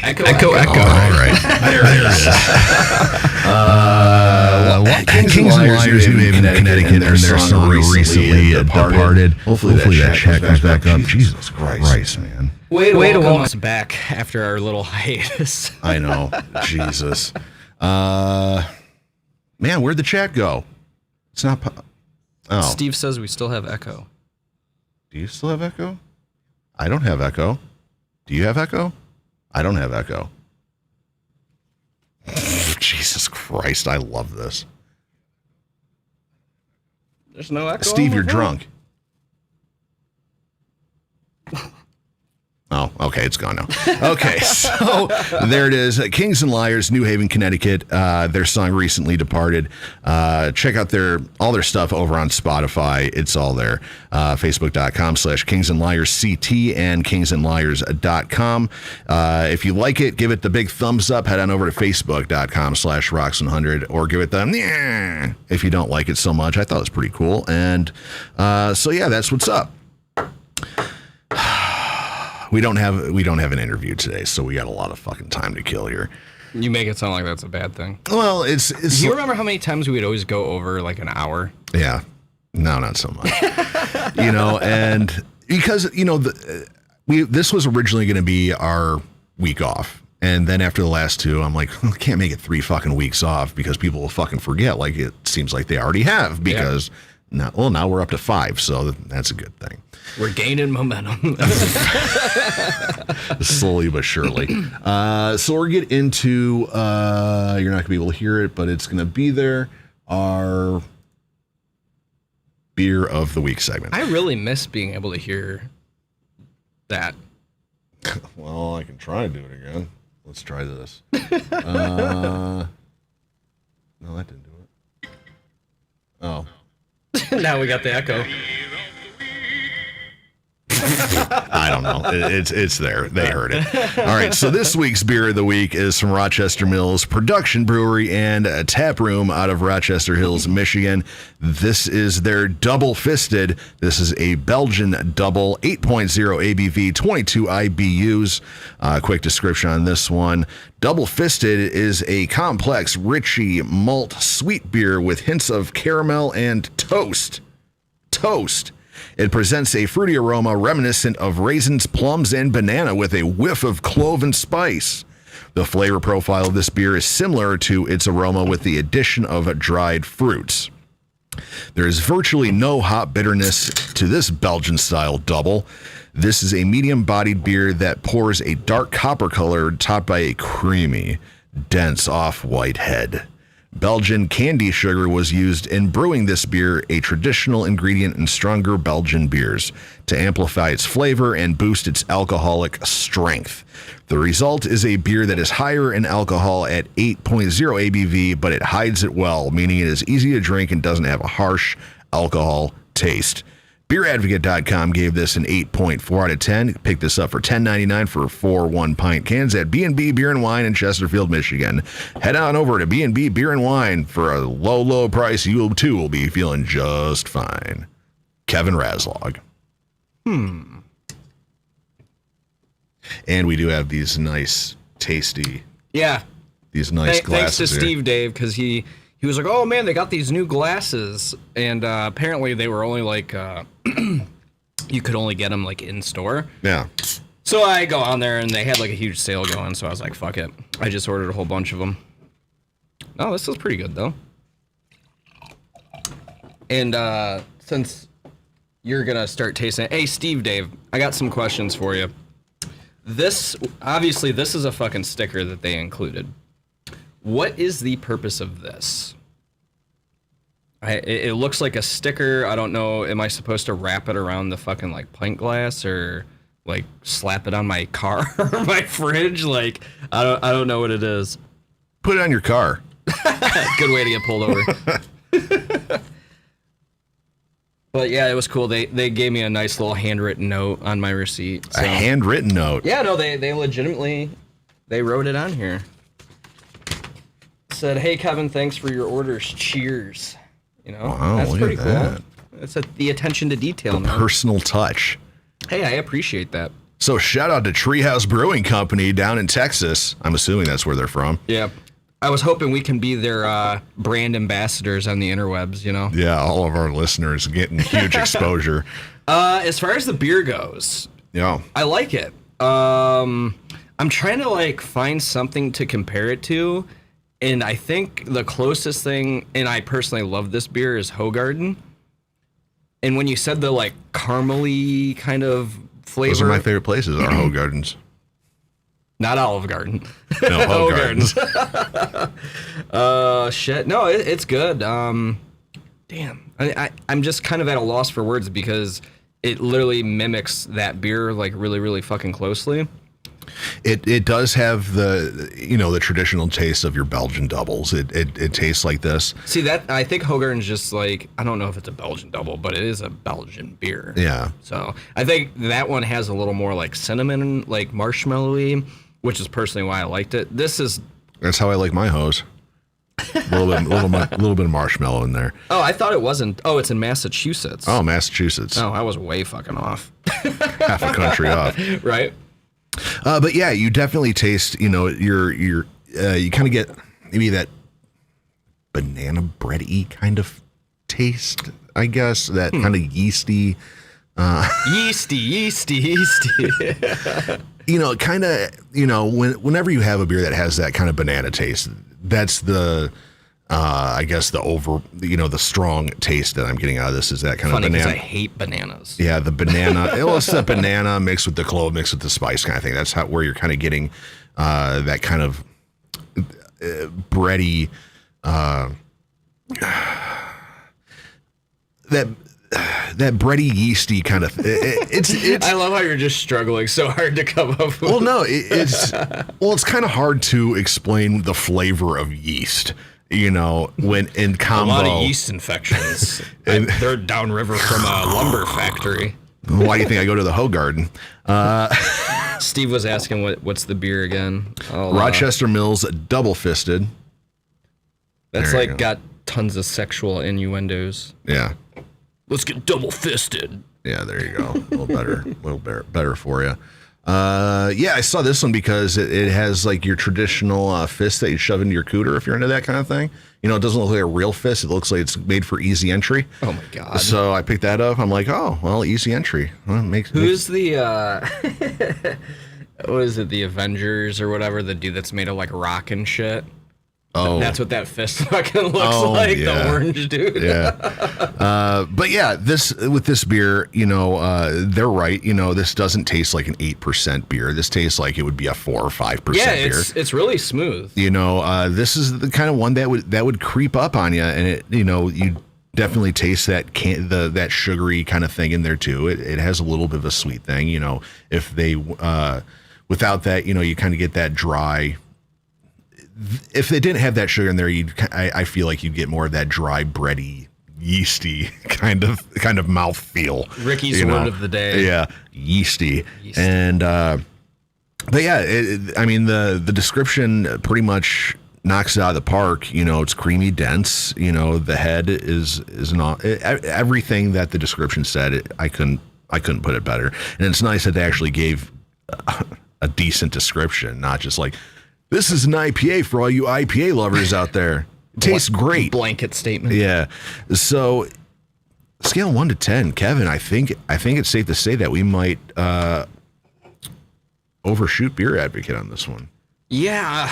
Echo. All right. There it is. Kings and Liars, New Haven, Connecticut, and their song recently departed. Hopefully that chat comes back up. Jesus Christ, man. Way to welcome us back after our little hiatus. I know. Jesus. Man, where'd the chat go? It's not... Steve says we still have echo. Do you still have echo? I don't have echo. Do you have echo? I don't have echo. Jesus Christ, I love this. There's no echo. Steve, you're drunk. Oh, okay, it's gone now. Okay, so there it is. Kings and Liars, New Haven, Connecticut. Their song recently departed. Check out all their stuff over on Spotify. It's all there. Facebook.com/Kings and Liars CT and kingsandliars.com. If you like it, give it the big thumbs up. Head on over to Facebook.com/Rocks100 or give it the yeah if you don't like it so much. I thought it was pretty cool. And so yeah, that's what's up. We don't have an interview today, so we got a lot of fucking time to kill here. You make it sound like that's a bad thing. Well, it's. Do you remember how many times we would always go over like an hour? Yeah, no, not so much. And because this was originally going to be our week off, and then after the last two, I'm like, I can't make it 3 fucking weeks off because people will fucking forget. Like it seems like they already have because now we're up to 5, so that's a good thing. We're gaining momentum. Slowly but surely. So we're getting into, you're not going to be able to hear it, but it's going to be there, our Beer of the Week segment. I really miss being able to hear that. Well, I can try to do it again. Let's try this. No, that didn't do it. Oh. Now we got the echo. I don't know. It's there. They heard it. All right. So this week's Beer of the Week is from Rochester Mills Production Brewery and a tap room out of Rochester Hills, Michigan. This is their Double Fisted. This is a Belgian Dubbel, 8.0 ABV, 22 IBUs. Quick description on this one. Double Fisted is a complex, richy malt sweet beer with hints of caramel and toast. It presents a fruity aroma reminiscent of raisins, plums, and banana with a whiff of clove and spice. The flavor profile of this beer is similar to its aroma with the addition of dried fruits. There is virtually no hop bitterness to this Belgian-style double. This is a medium-bodied beer that pours a dark copper color topped by a creamy, dense off-white head. Belgian candy sugar was used in brewing this beer, a traditional ingredient in stronger Belgian beers, to amplify its flavor and boost its alcoholic strength. The result is a beer that is higher in alcohol at 8.0 ABV, but it hides it well, meaning it is easy to drink and doesn't have a harsh alcohol taste. BeerAdvocate.com gave this an 8.4 out of 10. Picked this up for $10.99 for 4 1-pint cans at B&B Beer and Wine in Chesterfield, Michigan. Head on over to B&B Beer and Wine for a low, low price. You too will be feeling just fine. Kevin Raslog. And we do have these nice, tasty. Yeah. These nice glasses. Thanks to Steve Dave, because he was like, oh man, they got these new glasses, and apparently they were only like you could only get them like in store. Yeah. So I go on there and they had like a huge sale going, so I was like, fuck it. I just ordered a whole bunch of them. Oh, this is pretty good though. And since you're gonna start tasting it, hey Steve Dave, I got some questions for you. This is a fucking sticker that they included. What is the purpose of this? It looks like a sticker. I don't know. Am I supposed to wrap it around the fucking like pint glass or like slap it on my car or my fridge? Like I don't know what it is. Put it on your car. Good way to get pulled over. But yeah, it was cool. They gave me a nice little handwritten note on my receipt. So. A handwritten note? Yeah, no, they legitimately wrote it on here. Said, hey Kevin, thanks for your orders. Cheers. You know, wow, that's pretty cool. That. That's the attention to detail. The personal touch. Hey, I appreciate that. So shout out to Treehouse Brewing Company down in Texas. I'm assuming that's where they're from. Yeah. I was hoping we can be their brand ambassadors on the interwebs, you know? Yeah, all of our listeners getting huge exposure. As far as the beer goes, yeah, I like it. I'm trying to like find something to compare it to, and I think the closest thing, and I personally love this beer, is Hoegaarden. And when you said the like caramely kind of flavor, those are my favorite places. Are Hoegaardens. Not Olive Garden. No, Hoegaardens. Shit. No, it's good. Damn. I'm just kind of at a loss for words because it literally mimics that beer like really, really fucking closely. It does have the traditional taste of your Belgian doubles. It tastes like this. See that I think Hoegaarden's just like, I don't know if it's a Belgian double, but it is a Belgian beer. Yeah. So I think that one has a little more like cinnamon, like marshmallowy, which is personally why I liked it. That's how I like my hose. A little bit of marshmallow in there. Oh, I thought it wasn't. Oh, it's in Massachusetts. Oh, Massachusetts. Oh, I was way fucking off. Half a country off. Right. But yeah, you definitely taste, you kind of get maybe that banana bread-y kind of taste, I guess, that kind of yeasty. Yeasty. Kind of, whenever you have a beer that has that kind of banana taste, that's the, I guess the strong taste that I'm getting out of this is that kind of banana. Funny, because I hate bananas. Yeah, the banana. It's the banana mixed with the clove, mixed with the spice kind of thing. That's where you're kind of getting that kind of bready, that bready yeasty kind of it's I love how you're just struggling so hard to come up with. Well, no, it's kind of hard to explain the flavor of yeast, when in combo. A lot of yeast infections. They're downriver from a lumber factory. Why do you think I go to the Hoegaarden? Steve was asking what's the beer again? Rochester Mills Double Fisted. That's got tons of sexual innuendos. Yeah. Let's get double fisted. Yeah, there you go. A little better for you. Yeah, I saw this one because it has like your traditional fist that you shove into your cooter if you're into that kind of thing. It doesn't look like a real fist. It looks like it's made for easy entry. Oh my god! So I picked that up. I'm like, oh well, easy entry. Well, Who's the? What is it? The Avengers or whatever? The dude that's made of like rock and shit. Oh, that's what that fist fucking looks like. Yeah. The orange dude. Yeah. But yeah, with this beer, they're right. This doesn't taste like an 8% beer. This tastes like it would be a 4 or 5% beer. Yeah, it's really smooth. This is the kind of one that would creep up on you, and you definitely taste that sugary kind of thing in there too. It has a little bit of a sweet thing. If they without that, you kind of get that dry. If they didn't have that sugar in there, I feel like you'd get more of that dry, bready, yeasty kind of mouth feel. Ricky's word of the day. Yeah, yeasty. And but yeah, the description pretty much knocks it out of the park. It's creamy, dense. The head is not everything that the description said. I couldn't put it better. And it's nice that they actually gave a decent description, not just like, this is an IPA for all you IPA lovers out there. It tastes great. Blanket statement. Yeah. So, scale 1 to 10, Kevin. I think it's safe to say that we might overshoot Beer Advocate on this one. Yeah.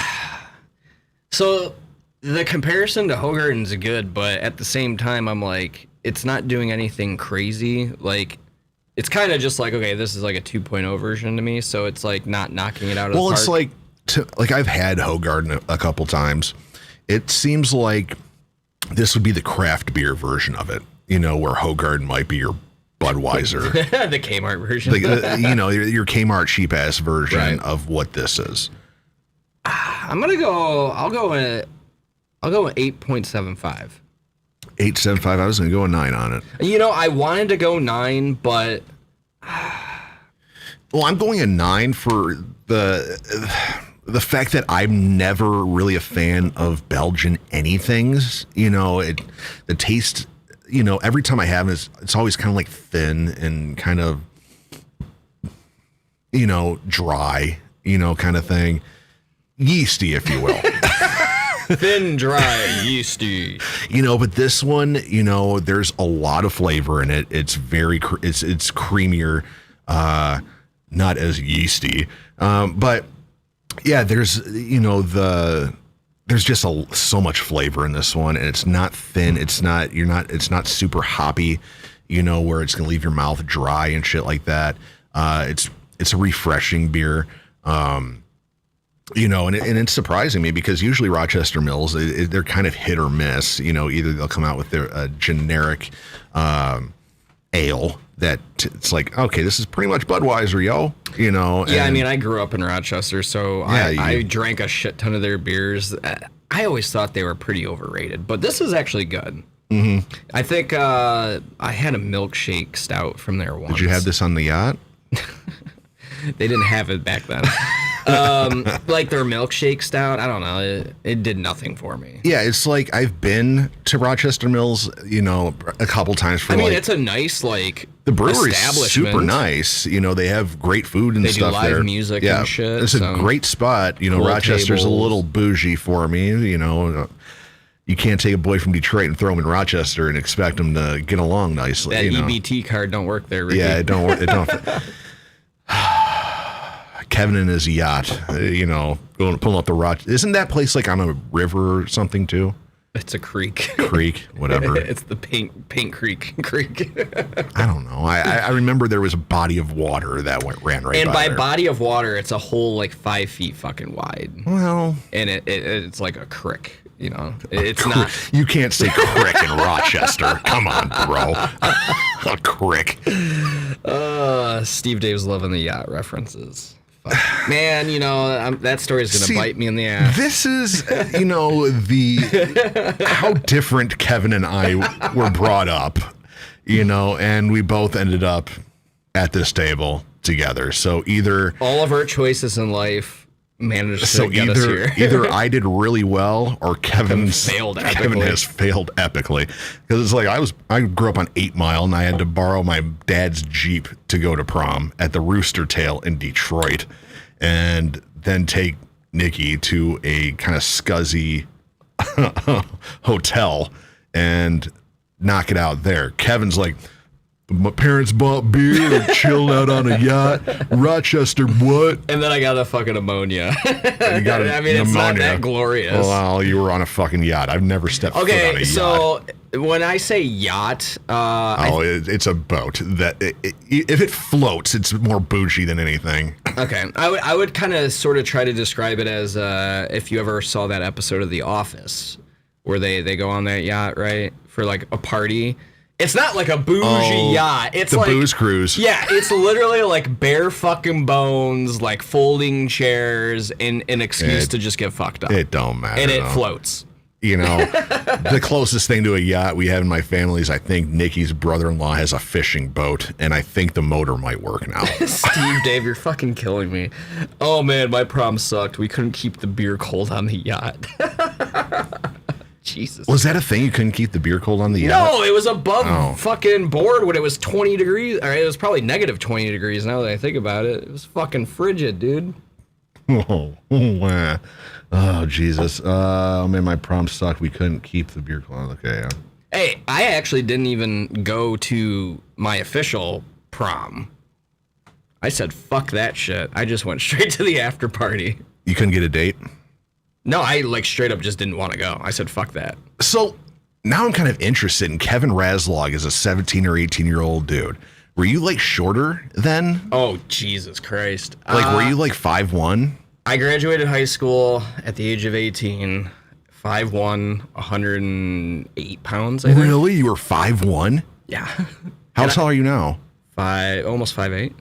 So the comparison to Hoegaarden's good, but at the same time, I'm like, it's not doing anything crazy. Like, it's kind of just like, okay, this is like a 2.0 version to me. So it's like not knocking it out of the park. Well, it's like I've had Hoegaarden a couple times. It seems like this would be the craft beer version of it, where Hoegaarden might be your Budweiser. The Kmart version. Your Kmart cheap ass version of what this is. I'll go with 8.75. 8.75. I was going to go a 9 on it. I wanted to go 9, but well, I'm going a 9 for the fact that I'm never really a fan of Belgian anythings. The taste, every time I have it, it's always kind of like thin and kind of, dry, kind of thing. Yeasty, if you will. Thin, dry, yeasty. But this one, there's a lot of flavor in it. It's very, it's creamier, not as yeasty. But yeah, there's, there's just so much flavor in this one, and it's not thin. It's not super hoppy, where it's going to leave your mouth dry and shit like that. It's a refreshing beer. And it's surprising me because usually Rochester Mills, they're kind of hit or miss. Either they'll come out with their generic ale that it's like, okay, this is pretty much Budweiser, yo. Yeah, I grew up in Rochester, so I drank a shit ton of their beers. I always thought they were pretty overrated, but this is actually good. Mm-hmm. I think I had a milkshake stout from there once. Did you have this on the yacht? They didn't have it back then. Like their milkshake stout, I don't know. It did nothing for me. Yeah, it's like I've been to Rochester Mills, a couple times for it's a nice the brewery's super nice. They have great food and stuff there. They do live music and shit. It's a great spot. Rochester's a little bougie for me. You can't take a boy from Detroit and throw him in Rochester and expect him to get along nicely. That EBT card don't work there, Ricky. Yeah, it don't work. It don't. Kevin and his yacht, pulling up the Rochester. Isn't that place like on a river or something too? It's a creek. Whatever. It's the Paint Creek. I don't know. I remember there was a body of water that ran right and by there. body of water, it's a whole 5 feet fucking wide. Well, and it's like a creek. It's not. You can't say crick in Rochester. Come on, bro. A crick. Steve Dave's loving the yacht references. Man, that story is going to bite me in the ass. This is, how different Kevin and I were brought up, and we both ended up at this table together. So either all of our choices in life managed to get us here. Either I did really well or Kevin has failed epically. Because it's like I grew up on 8 Mile and I had to borrow my dad's Jeep to go to prom at the Rooster Tail in Detroit, and then take Nikki to a kind of scuzzy hotel and knock it out there. Kevin's like, my parents bought beer and chilled out on a yacht. Rochester, what? And then I got a fucking ammonia. You got it's not that glorious. Well, you were on a fucking yacht. I've never stepped foot on a yacht. So when I say yacht, it's a boat that if it floats, it's more bougie than anything. Okay, I would kind of sort of try to describe it as if you ever saw that episode of The Office where they go on that yacht, right, for a party. It's not like a bougie yacht. It's the booze cruise. Yeah, it's literally bare fucking bones, folding chairs, and an excuse to just get fucked up. It don't matter. And it floats. The closest thing to a yacht we have in my family is I think Nikki's brother-in-law has a fishing boat, and I think the motor might work now. Steve, Dave, you're fucking killing me. Oh man, my prom sucked. We couldn't keep the beer cold on the yacht. Jesus. Was that a thing? You couldn't keep the beer cold on the yacht? No, it was above fucking board when it was 20 degrees. Or it was probably negative 20 degrees now that I think about it. It was fucking frigid, dude. Oh, Jesus. Oh, man, my prom sucked. We couldn't keep the beer cold. Okay. Hey, I actually didn't even go to my official prom. I said, fuck that shit. I just went straight to the after party. You couldn't get a date? No, I straight up just didn't want to go. I said, fuck that. So now I'm kind of interested in Kevin Raslog as a 17 or 18-year-old dude. Were you shorter then? Oh, Jesus Christ. Were you 5'1"? I graduated high school at the age of 18, 5'1", 108 pounds, I think. Really? You were 5'1"? Yeah. How tall are you now? Almost 5'8".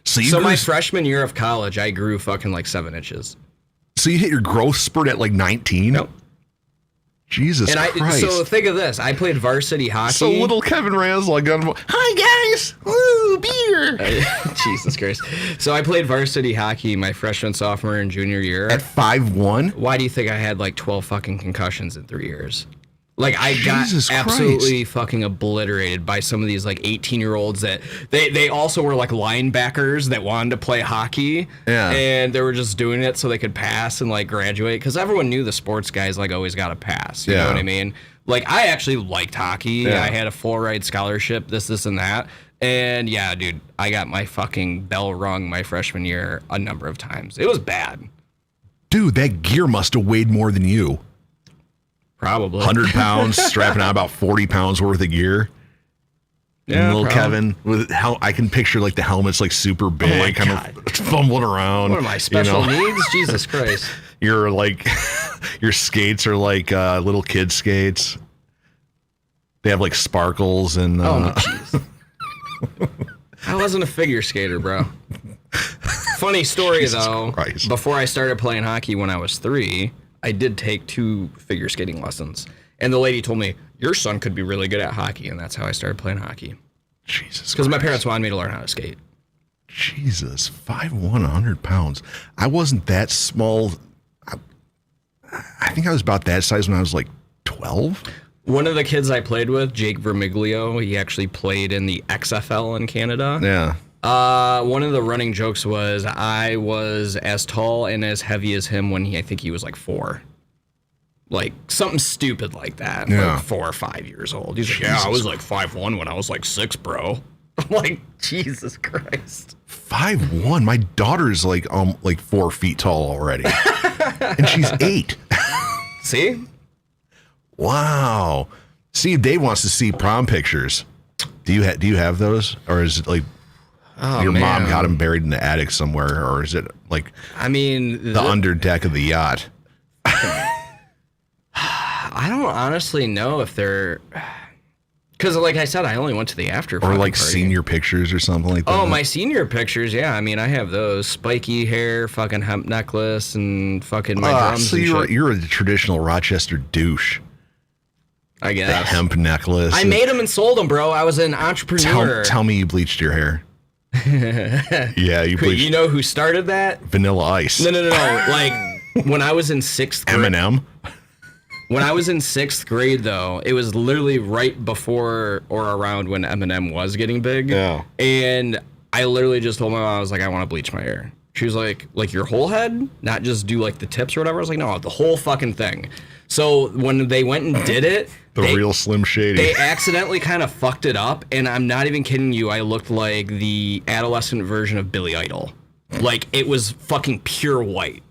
So my freshman year of college, I grew fucking 7 inches. So you hit your growth spurt at 19? Nope. Jesus Christ. So think of this. I played varsity hockey. So little Kevin Raslog got him. Hi, guys. Woo, beer. Jesus Christ. So I played varsity hockey my freshman, sophomore, and junior year. At 5'1"? Why do you think I had 12 fucking concussions in 3 years? Like, I Jesus got absolutely fucking obliterated by some of these, like, 18-year-olds that they also were, like, linebackers that wanted to play hockey. Yeah. And they were just doing it so they could pass and, like, graduate. Because everyone knew the sports guys, like, always got to pass. You know what I mean? Like, I actually liked hockey. Yeah. I had a full-ride scholarship, this, and that. And, yeah, dude, I got my fucking bell rung my freshman year a number of times. It was bad. Dude, that gear must have weighed more than you. Probably. 100 pounds, strapping on about 40 pounds worth of gear. Yeah, and little probably. Kevin, with I can picture like the helmet's like super big, kind of fumbling around. What am I, special needs? Jesus Christ. You're like, your skates are like little kid skates. They have like sparkles and. Oh, jeez. I wasn't a figure skater, bro. Funny story, Jesus though. Christ. Before I started playing hockey when I was 3, I did take 2 figure skating lessons. And the lady told me, your son could be really good at hockey. And that's how I started playing hockey. Jesus. Because my parents wanted me to learn how to skate. Jesus. 5'1", 100 pounds. I wasn't that small. I think I was about that size when I was like 12. One of the kids I played with, Jake Vermiglio, he actually played in the XFL in Canada. Yeah. One of the running jokes was I was as tall and as heavy as him when I think he was like 4. Like something stupid like that. Yeah. Like 4 or 5 years old. He's like, yeah, I was like 5'1" when I was like 6, bro. I'm like, Jesus Christ. 5'1". My daughter's like 4 feet tall already. And she's 8. See? Wow. See, Dave wants to see prom pictures. Do you have those? Or is it like your mom got them buried in the attic somewhere? Or is it like the under deck of the yacht? I don't honestly know if they're... Because like I said, I only went to the after Or like party. senior pictures or something like that? Oh, my senior pictures, yeah. I mean, I have those. Spiky hair, fucking hemp necklace, and fucking my drums So and shit. you're a traditional Rochester douche. I guess. The hemp necklace. I made them and sold them, bro. I was an entrepreneur. Tell me you bleached your hair. Yeah, you bleached. You know who started that? Vanilla Ice. No. Like, when I was in 6th grade. Eminem? When I was in 6th grade, though, it was literally right before or around when Eminem was getting big. Yeah. And I literally just told my mom, I was like, I want to bleach my hair. She was like your whole head? Not just do like the tips or whatever? I was like, no, the whole fucking thing. So when they went and did it, real Slim Shady. They accidentally kind of fucked it up, and I'm not even kidding you. I looked like the adolescent version of Billy Idol. Like, it was fucking pure white.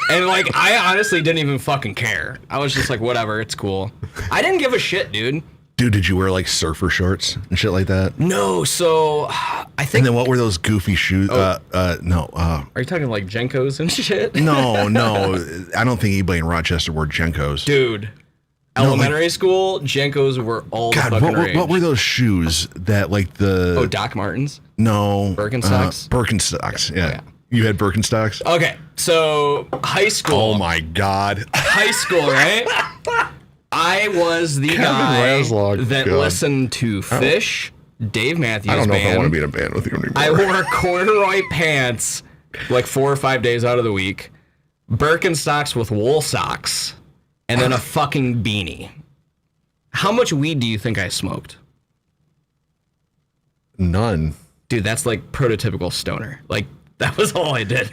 And, like, I honestly didn't even fucking care. I was just like, whatever, it's cool. I didn't give a shit, dude. Dude, did you wear, like, surfer shorts and shit like that? No, so I think... And then what were those goofy shoes? Are Are you talking, like, Jenkos and shit? No. I don't think anybody in Rochester wore Jenkos. Dude, elementary school, Jenkos were all the fucking rage. What were those shoes that, like, the... Oh, Doc Martens? No. Birkenstocks? Birkenstocks, yeah. You had Birkenstocks? Okay, so high school. Oh, my God. High school, right? I was the guy that listened to Fish, Dave Matthews Band. I don't know if I want to be in a band with you anymore. I wore corduroy pants like 4 or 5 days out of the week, Birkenstocks with wool socks, and then a fucking beanie. How much weed do you think I smoked? None. Dude, that's like prototypical stoner. Like, that was all I did.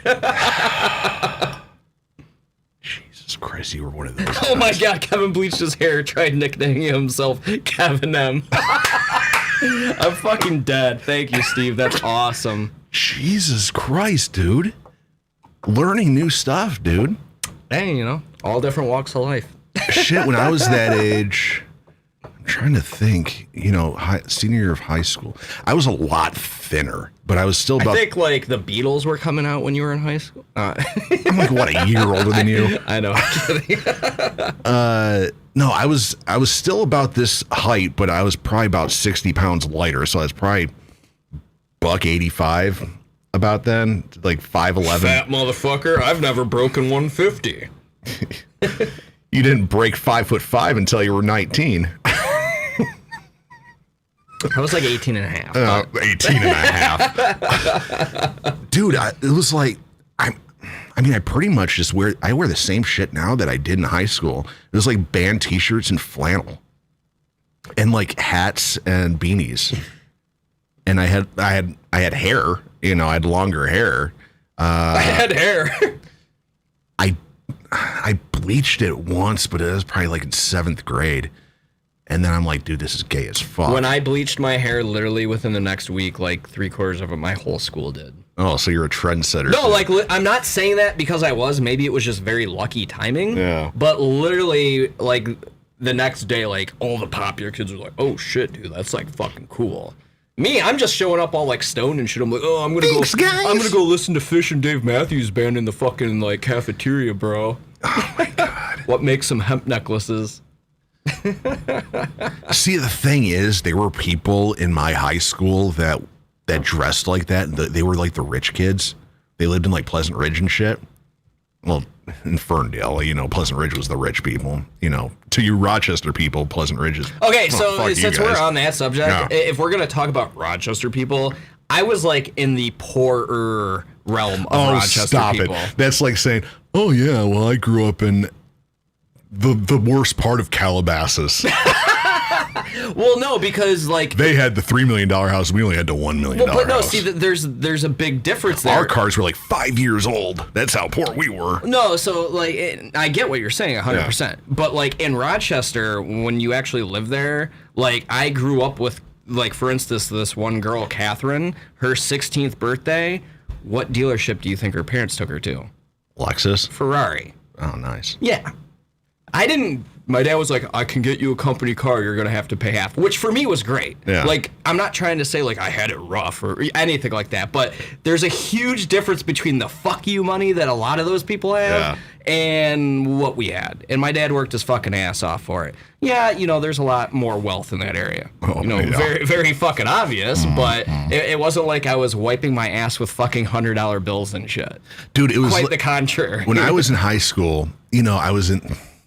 Jesus Christ, you were one of those. Oh my God, Kevin bleached his hair, tried nicknaming himself Kevin M. I'm fucking dead. Thank you, Steve. That's awesome. Jesus Christ, dude. Learning new stuff, dude. Hey, you know, all different walks of life. Shit, when I was that age, I'm trying to think, senior year of high school, I was a lot thinner, but I was still about... I think, like, the Beatles were coming out when you were in high school. I'm like, what, a year older than you? I know, I'm kidding. No, I was still about this height, but I was probably about 60 pounds lighter, so I was probably $185 about then, like 5'11". Fat motherfucker, I've never broken 150. You didn't break 5'5" until you were 19. I was like 18 and a half. 18 and a half. Dude, it was like, I mean, I pretty much just wear the same shit now that I did in high school. It was like band t-shirts and flannel and like hats and beanies. And I had hair, I had longer hair. I had hair. I bleached it once, but it was probably like in 7th grade. And then I'm like, dude, this is gay as fuck. When I bleached my hair, literally within the next week, like 3/4 of it, my whole school did. Oh, so you're a trendsetter. No, like, I'm not saying that because I was. Maybe it was just very lucky timing. Yeah. But literally, like, the next day, like, all the popular kids were like, oh, shit, dude, that's, like, fucking cool. Me, I'm just showing up all, like, stoned and shit. I'm like, oh, I'm gonna go listen to Fish and Dave Matthews Band in the fucking, like, cafeteria, bro. Oh, my God. What makes some hemp necklaces? See, the thing is, there were people in my high school that dressed like that. They were like the rich kids. They lived in like Pleasant Ridge and shit. Well, in Ferndale, Pleasant Ridge was the rich people. To you Rochester people, Pleasant Ridge is. Okay, so since we're on that subject, Yeah. if we're gonna talk about Rochester people, I was like in the poorer realm of Rochester stop people. it. That's like saying, oh yeah, well, I grew up in the worst part of Calabasas. Well, no, because like they had the $3 million house, we only had the $1 million but no, house. see, there's a big difference there. Our cars were like 5 years old. That's how poor we were. No, so like I get what you're saying 100%. But like in Rochester, when you actually live there, like I grew up with, like, for instance, this one girl, Catherine, her 16th birthday. What dealership do you think her parents took her to? Lexus? Ferrari. Oh, nice. Yeah. My dad was like, I can get you a company car, you're going to have to pay half, which for me was great. Yeah. Like, I'm not trying to say, like, I had it rough or anything like that, but there's a huge difference between the fuck you money that a lot of those people have and what we had. And my dad worked his fucking ass off for it. Yeah, there's a lot more wealth in that area. Very, very fucking obvious, but it wasn't like I was wiping my ass with fucking $100 bills and shit. Dude, it was quite the contrary. When I was in high school, I was in...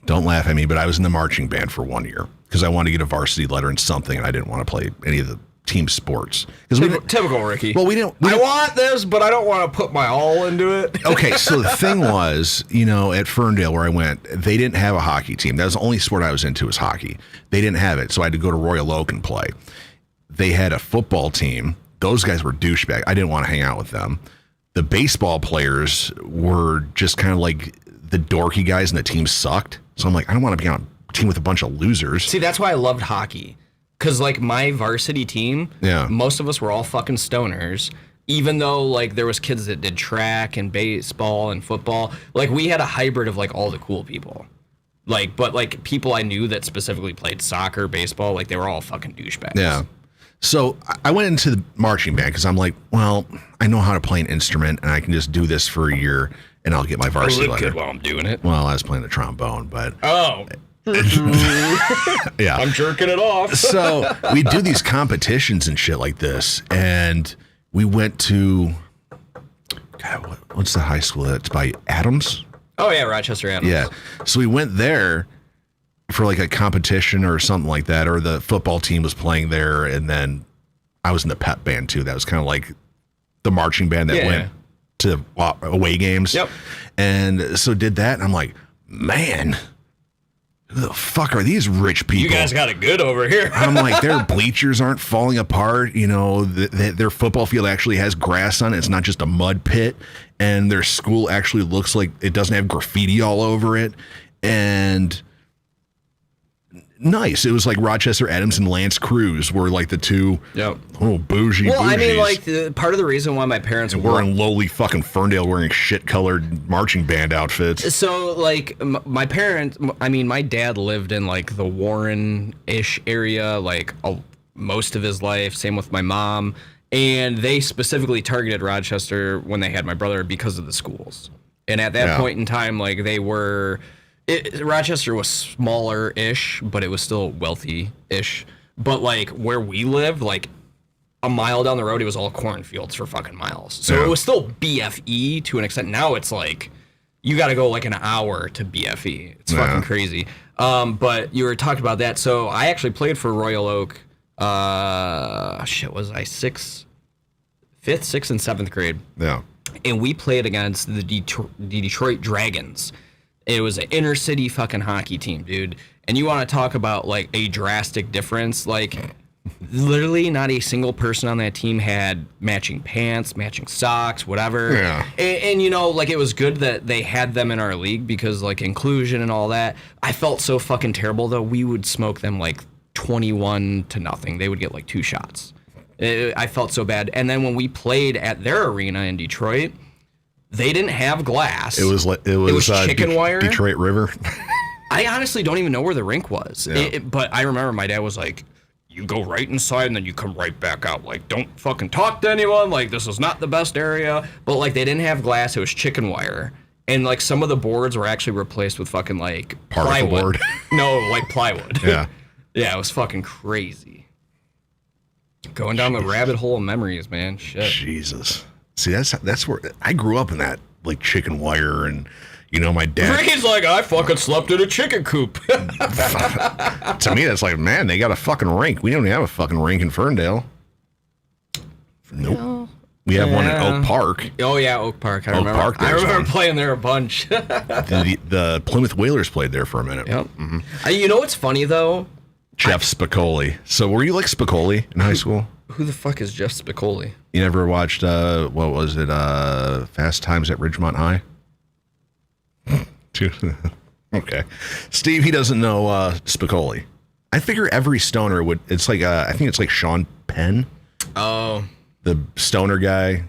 Don't laugh at me, but I was in the marching band for 1 year because I wanted to get a varsity letter in something, and I didn't want to play any of the team sports. Typical Ricky. Well, we didn't. I want this, but I don't want to put my all into it. Okay, so the thing was, at Ferndale where I went, they didn't have a hockey team. That was the only sport I was into was hockey. They didn't have it, so I had to go to Royal Oak and play. They had a football team. Those guys were douchebags. I didn't want to hang out with them. The baseball players were just kind of like the dorky guys, and the team sucked. So I'm like, I don't want to be on a team with a bunch of losers. See, that's why I loved hockey. Because, like, my varsity team, most of us were all fucking stoners. Even though, like, there was kids that did track and baseball and football. Like, we had a hybrid of, like, all the cool people. Like, but, like, people I knew that specifically played soccer, baseball, like, they were all fucking douchebags. Yeah. So I went into the marching band because I'm like, well, I know how to play an instrument, and I can just do this for a year, and I'll get my varsity letter. Good while I'm doing it. Well, I was playing the trombone, but... Oh. Yeah. I'm jerking it off. So we do these competitions and shit like this, and we went to... God, what's the high school that's by Adams? Oh, yeah, Rochester Adams. Yeah. So we went there for like a competition or something like that, or the football team was playing there, and then I was in the pep band too. That was kind of like the marching band that went to away games. Yep. And so did that, and I'm like, man, who the fuck are these rich people? You guys got it good over here. I'm like, their bleachers aren't falling apart. Their football field actually has grass on it. It's not just a mud pit. And their school actually looks like it doesn't have graffiti all over it. And nice. It was like Rochester Adams and Lance Cruz were like the two bougie Well, bougies. I mean, like, part of the reason why my parents were in lowly fucking Ferndale wearing shit-colored marching band outfits. So, like, my parents, my dad lived in, like, the Warren-ish area, like, most of his life. Same with my mom. And they specifically targeted Rochester when they had my brother because of the schools. And at that point in time, like, they were... Rochester was smaller-ish, but it was still wealthy-ish. But, like, where we lived, like, a mile down the road, it was all cornfields for fucking miles. So it was still BFE to an extent. Now it's, like, you got to go, like, an hour to BFE. It's fucking crazy. But you were talking about that. So I actually played for Royal Oak, was I 5th, 6th, and 7th grade? Yeah. and we played against the Detroit Dragons. It was an inner city fucking hockey team, dude. And you want to talk about like a drastic difference? Like, literally not a single person on that team had matching pants, matching socks, whatever. Yeah. And you know, like, it was good that they had them in our league because, like, inclusion and all that. I felt so fucking terrible, though. We would smoke them, like, 21-0. They would get, like, 2 shots. I felt so bad. And then when we played at their arena in Detroit, they didn't have glass. It was chicken wire. Detroit River. I honestly don't even know where the rink was. Yeah. But I remember my dad was like, you go right inside and then you come right back out. Like, don't fucking talk to anyone. Like, this is not the best area. But, like, they didn't have glass. It was chicken wire. And, like, some of the boards were actually replaced with fucking, like, particle plywood. board. No, like plywood. Yeah. Yeah, it was fucking crazy. Going down the rabbit hole of memories, man. Shit. Jesus. See, that's where I grew up in, that, like, chicken wire, and, you know, my dad. Ricky's like, I fucking slept in a chicken coop. To me, that's like, man, they got a fucking rink. We don't even have a fucking rink in Ferndale. Nope. No. We have one at Oak Park. Oh, yeah, Oak Park. I remember. Park, I there's remember one. playing there a bunch. The Plymouth Whalers played there for a minute. Yep. You know what's funny, though? Jeff Spicoli. So were you like Spicoli in high school? Who the fuck is Jeff Spicoli? You never watched, what was it, Fast Times at Ridgemont High? Okay. Steve, he doesn't know Spicoli. I figure every stoner would, it's like, I think it's like Sean Penn. Oh. The stoner guy.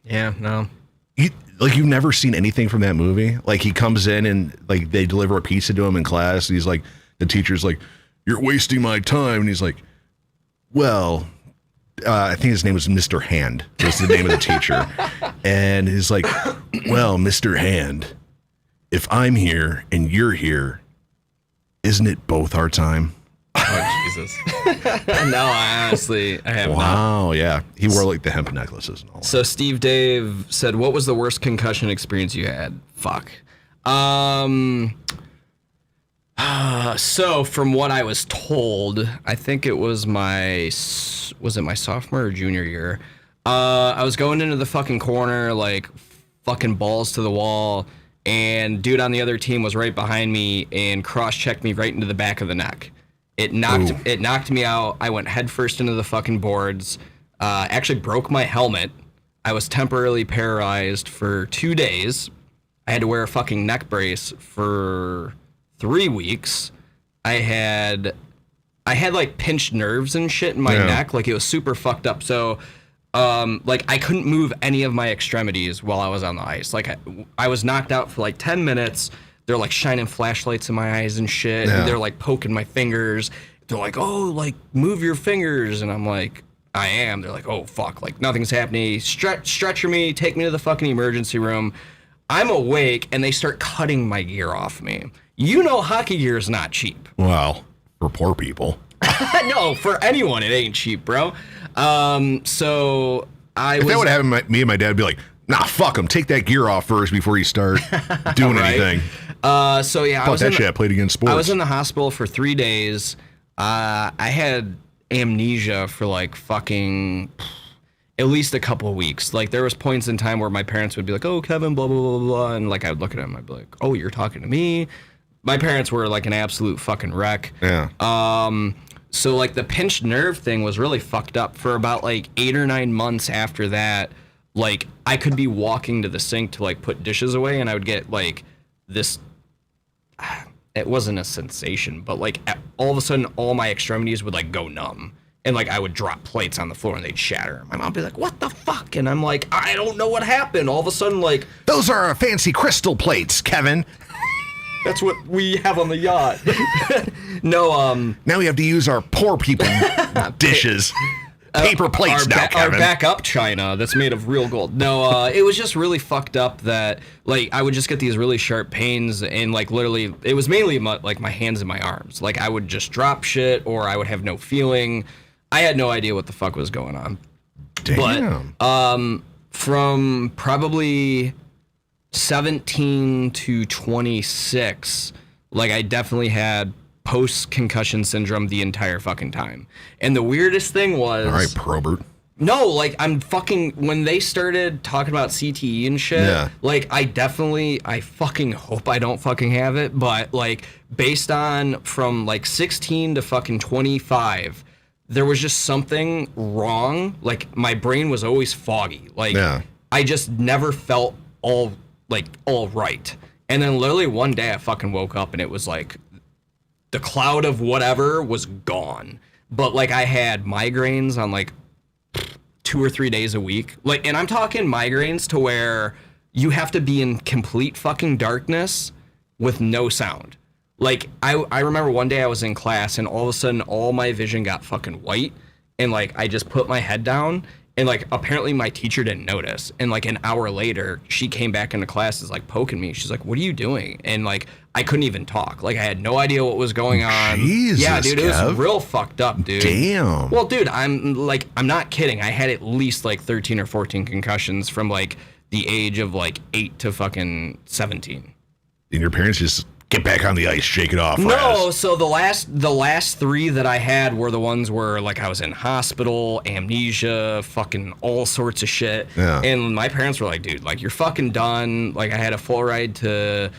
Yeah, no. You've never seen anything from that movie? Like, he comes in and, like, they deliver a pizza to him in class, and he's like, the teacher's like, you're wasting my time. And he's like, well, I think his name was Mr. Hand, was the name of the teacher. And he's like, well, Mr. Hand, if I'm here and you're here, isn't it both our time? Oh, Jesus. No, I have not. Wow, yeah. He wore, like, the hemp necklaces and all that. So Steve Dave said, what was the worst concussion experience you had? Fuck. So from what I was told, I think it was my sophomore or junior year? I was going into the fucking corner, like, fucking balls to the wall, and dude on the other team was right behind me and cross-checked me right into the back of the neck. It knocked me out. I went headfirst into the fucking boards. Actually broke my helmet. I was temporarily paralyzed for 2 days. I had to wear a fucking neck brace for 3 weeks. I had like pinched nerves and shit in my neck. Like, it was super fucked up. So, like, I couldn't move any of my extremities while I was on the ice. Like, I was knocked out for like 10 minutes. They're like shining flashlights in my eyes and shit. Yeah. And they're like poking my fingers. They're like, oh, like, move your fingers. And I'm like, I am. They're like, oh, fuck. Like, nothing's happening. Stretcher me. Take me to the fucking emergency room. I'm awake, and they start cutting my gear off me. You know hockey gear is not cheap. Well, for poor people. No, for anyone, it ain't cheap, bro. So If that would happen, me and my dad would be like, nah, fuck him. Take that gear off first before you start doing anything. So yeah, I played against sports. I was in the hospital for 3 days. I had amnesia for like fucking at least a couple of weeks. Like, there was points in time where my parents would be like, oh, Kevin, blah, blah, blah, blah. And like, I would look at him, I'd be like, oh, you're talking to me? My parents were like an absolute fucking wreck. Yeah. So like the pinched nerve thing was really fucked up for about like 8 or 9 months after that. Like, I could be walking to the sink to like put dishes away, and I would get like this, it wasn't a sensation, but like all of a sudden all my extremities would like go numb. And like, I would drop plates on the floor and they'd shatter. My mom would be like, what the fuck? And I'm like, I don't know what happened. All of a sudden, like, those are fancy crystal plates, Kevin. That's what we have on the yacht. No, now we have to use our poor people dishes. Paper plates now, Kevin. Our backup china that's made of real gold. No, it was just really fucked up that, like, I would just get these really sharp pains, and, like, literally, it was mainly, like, my hands and my arms. Like, I would just drop shit, or I would have no feeling. I had no idea what the fuck was going on. Damn. But, from probably 17 to 26, like, I definitely had post-concussion syndrome the entire fucking time. And the weirdest thing was... All right, Probert. No, like, I'm fucking, when they started talking about CTE and shit, like, I fucking hope I don't fucking have it, but, like, based on from, like, 16 to fucking 25, there was just something wrong. Like, my brain was always foggy. Like, I just never felt all right. And then literally one day I fucking woke up and it was like, the cloud of whatever was gone. But, like, I had migraines on, like, 2 or 3 days a week. Like, and I'm talking migraines to where you have to be in complete fucking darkness with no sound. Like, I remember one day I was in class and all of a sudden all my vision got fucking white. And, like, I just put my head down and, like, apparently my teacher didn't notice. And, like, an hour later, she came back into class, is like poking me. She's like, "What are you doing?" And, like, I couldn't even talk. Like, I had no idea what was going on. Jesus, yeah, dude, it was Kev. real fucked up, dude. Damn. Well, dude, I'm not kidding. I had at least, like, 13 or 14 concussions from, like, the age of, like, 8 to fucking 17. And your parents just get back on the ice, shake it off. No, so the last 3 that I had were the ones where, like, I was in hospital, amnesia, fucking all sorts of shit. Yeah. And my parents were like, "Dude, like, you're fucking done." Like, I had a full ride to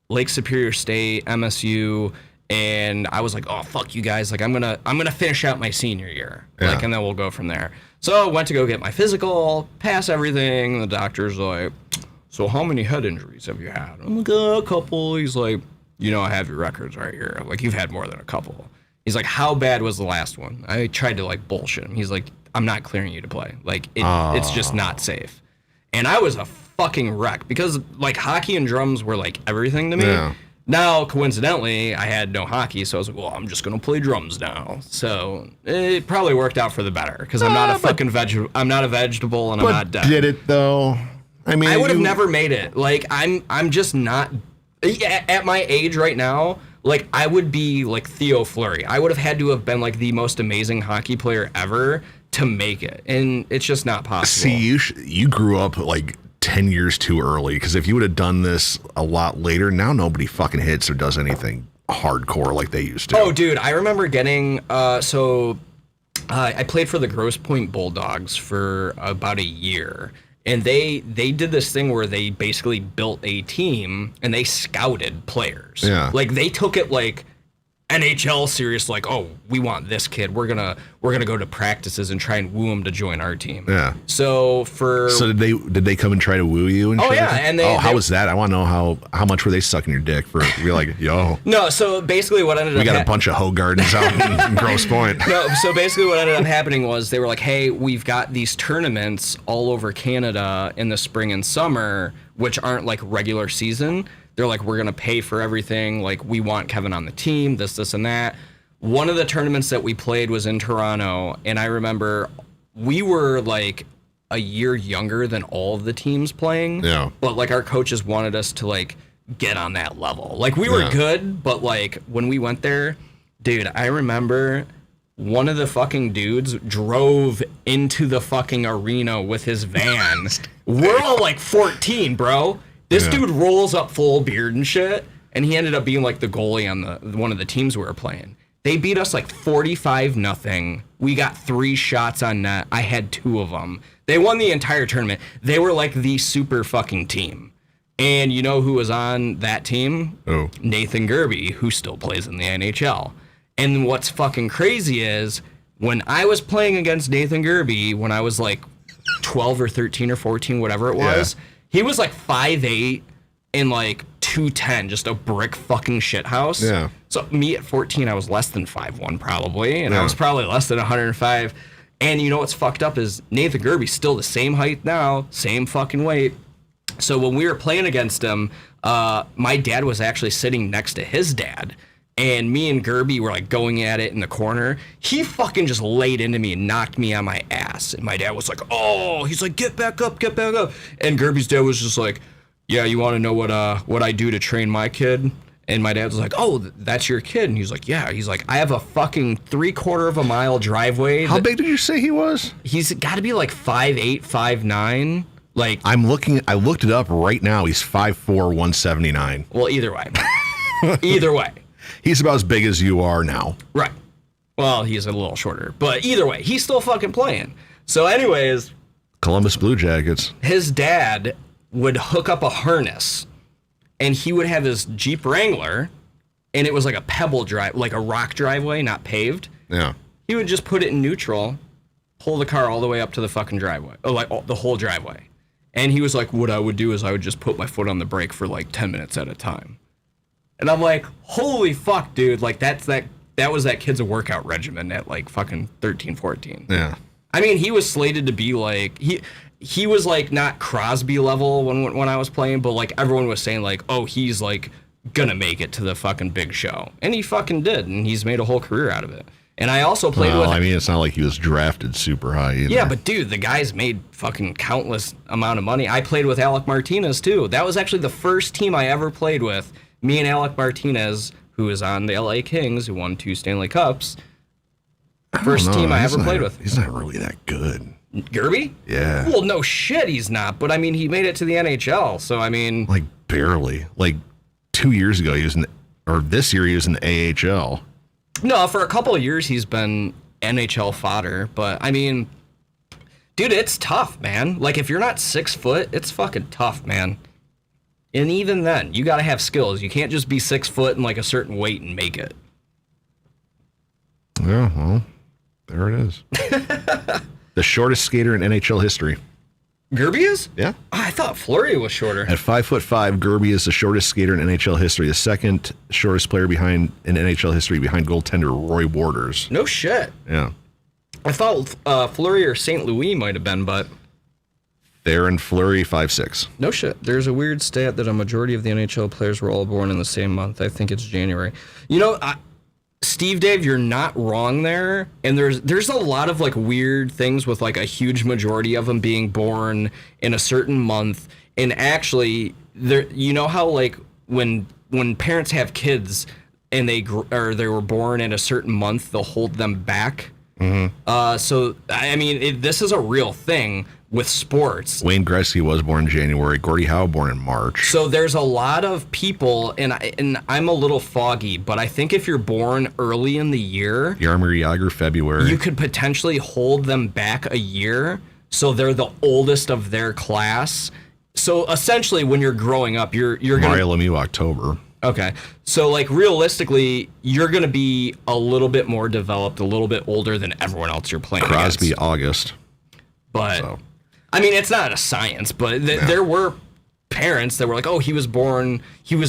Lake Superior State, MSU, and I was like, "Oh, fuck you guys. Like, I'm gonna finish out my senior year. Like, and then we'll go from there." So I went to go get my physical, pass everything. The doctor's like, "So how many head injuries have you had?" I'm like, "A couple." He's like, "You know, I have your records right here. Like, you've had more than a couple." He's like, "How bad was the last one?" I tried to, like, bullshit him. He's like, "I'm not clearing you to play. Like, it's just not safe." And I was a fucking wreck because, like, hockey and drums were, like, everything to me. Yeah. Now, coincidentally, I had no hockey, so I was like, "Well, I'm just gonna play drums now." So it probably worked out for the better because I'm not a fucking I'm not a vegetable, and I'm not dead. Did it though? I mean, I would have never made it. Like, I'm just not at my age right now. Like, I would be like Theo Fleury. I would have had to have been like the most amazing hockey player ever to make it, and it's just not possible. See, you grew up like 10 years too early, because if you would have done this a lot later, now nobody fucking hits or does anything hardcore like they used to. Oh, dude, I remember getting I played for the Grosse Pointe Bulldogs for about a year. And they did this thing where they basically built a team and they scouted players. Yeah. Like, they took it like NHL serious, like, "Oh, we want this kid. We're gonna go to practices and try and woo him to join our team." Yeah. So did they come and try to woo you and shit? Yeah, and how was that? I want to know how much were they sucking your dick for? Be like, "Yo." No, so basically what ended up we got a bunch of Hogardens out in Grosse Pointe. No, so basically what ended up happening was they were like, "Hey, we've got these tournaments all over Canada in the spring and summer, which aren't like regular season." They're like, "We're going to pay for everything. Like, we want Kevin on the team, this, and that." One of the tournaments that we played was in Toronto, and I remember we were like a year younger than all of the teams playing. Yeah. But like, our coaches wanted us to like get on that level. Like, we were good, but like when we went there, dude, I remember one of the fucking dudes drove into the fucking arena with his van. We're all like 14, bro. This dude rolls up full beard and shit, and he ended up being like the goalie on one of the teams we were playing. They beat us like 45-0. We got 3 shots on net. I had 2 of them. They won the entire tournament. They were like the super fucking team. And you know who was on that team? Oh. Nathan Gerby, who still plays in the NHL. And what's fucking crazy is when I was playing against Nathan Gerby, when I was like 12 or 13 or 14, whatever it was, he was like 5'8" and like 210, just a brick fucking shit house. Yeah. So me at 14, I was less than 5'1" probably, and I was probably less than 105. And you know what's fucked up is Nathan Gerby's still the same height now, same fucking weight. So when we were playing against him, my dad was actually sitting next to his dad. And me and Gerby were like going at it in the corner. He fucking just laid into me and knocked me on my ass. And my dad was like, "Oh," he's like, "Get back up, get back up." And Gerby's dad was just like, "Yeah, you want to know what I do to train my kid?" And my dad was like, "Oh, that's your kid?" And he's like, "Yeah." He's like, "I have a fucking 3/4 of a mile driveway." How big did you say he was? He's got to be like 5'8", 5'9". Like, I looked it up right now. He's 5'4", 179. Well, either way. Either way. He's about as big as you are now. Right. Well, he's a little shorter. But either way, he's still fucking playing. So anyways, Columbus Blue Jackets. His dad would hook up a harness, and he would have his Jeep Wrangler, and it was like a pebble drive, like a rock driveway, not paved. Yeah. He would just put it in neutral, pull the car all the way up to the fucking driveway, the whole driveway. And he was like, what I would do is I would just put my foot on the brake for like 10 minutes at a time. And I'm like, holy fuck, dude. Like, that was that kid's workout regimen at like fucking 13, 14. Yeah. I mean, he was slated to be like, he was like not Crosby level when I was playing, but like everyone was saying like, oh, he's like gonna make it to the fucking big show. And he fucking did, and he's made a whole career out of it. And I also played with... I mean, it's not like he was drafted super high either. Yeah, but dude, the guy's made fucking countless amount of money. I played with Alec Martinez too. That was actually the first team I ever played with. Me and Alec Martinez, who is on the LA Kings, who won 2 Stanley Cups. First team I ever played with. He's not really that good. Gerby? Yeah. Well, no shit, he's not. But I mean, he made it to the NHL. So I mean, like barely. Like 2 years ago, this year he was in the AHL. No, for a couple of years he's been NHL fodder. But I mean, dude, it's tough, man. Like if you're not 6 foot, it's fucking tough, man. And even then, you got to have skills. You can't just be 6 foot and like a certain weight and make it. Yeah, well, there it is. The shortest skater in NHL history. Gerby is? Yeah. Oh, I thought Fleury was shorter. At 5'5", Gerby is the shortest skater in NHL history, the second shortest player in NHL history behind goaltender Roy Waters. No shit. Yeah. I thought Fleury or St. Louis might have been, but... Theron Fleury, 5'6". No shit. There's a weird stat that a majority of the NHL players were all born in the same month. I think it's January. You know, Steve Dave, you're not wrong there. And there's a lot of like weird things with like a huge majority of them being born in a certain month. And actually, you know how like when parents have kids and they were born in a certain month, they'll hold them back. Mm-hmm. So I mean, this is a real thing with sports. Wayne Gretzky was born in January. Gordie Howe born in March. So there's a lot of people, and I'm a little foggy, but I think if you're born early in the year, Jaromir Jagr, February, you could potentially hold them back a year, so they're the oldest of their class. So essentially, when you're growing up, you're gonna Mario Lemieux, October. Okay, so like realistically, you're gonna be a little bit more developed, a little bit older than everyone else you're playing Crosby, against. August. But so. I mean, it's not a science, but there were parents that were like, oh, he was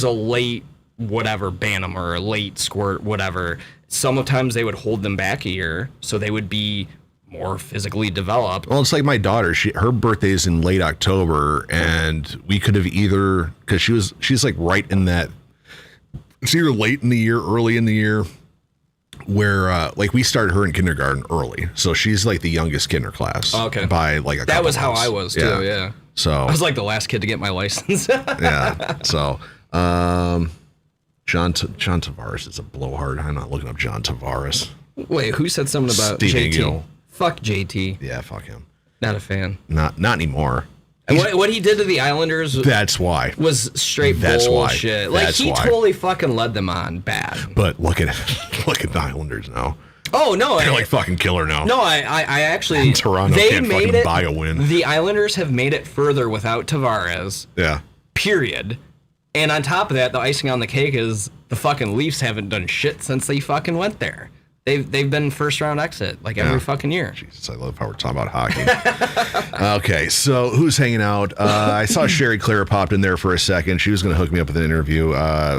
a late whatever Bantam or a late Squirt, whatever. Sometimes they would hold them back a year so they would be more physically developed. Well, it's like my daughter. Her birthday's in late October, and we could have either, because she's like right in that, it's either late in the year, early in the year, where like we started her in kindergarten early, so she's like the youngest kid in her class. Okay. By like a couple that was months. how I was too. Yeah. So I was like the last kid to get my license. Yeah. So John Tavares is a blowhard. I'm not looking up John Tavares. Wait, who said something about Steve JT? Engel. Fuck JT. Yeah, fuck him. Not a fan. Not anymore. And what he did to the Islanders, that's why, was straight bullshit. Like he totally fucking led them on bad. But look at the Islanders now. Oh no, they're like fucking killer now. No, I actually Toronto can't fucking buy a win. The Islanders have made it further without Tavares. Yeah. Period. And on top of that, the icing on the cake is the fucking Leafs haven't done shit since they fucking went there. They've been first round exit like every fucking year. Jesus, I love how we're talking about hockey. Okay, so who's hanging out? I saw Sherry Clara popped in there for a second. She was going to hook me up with an interview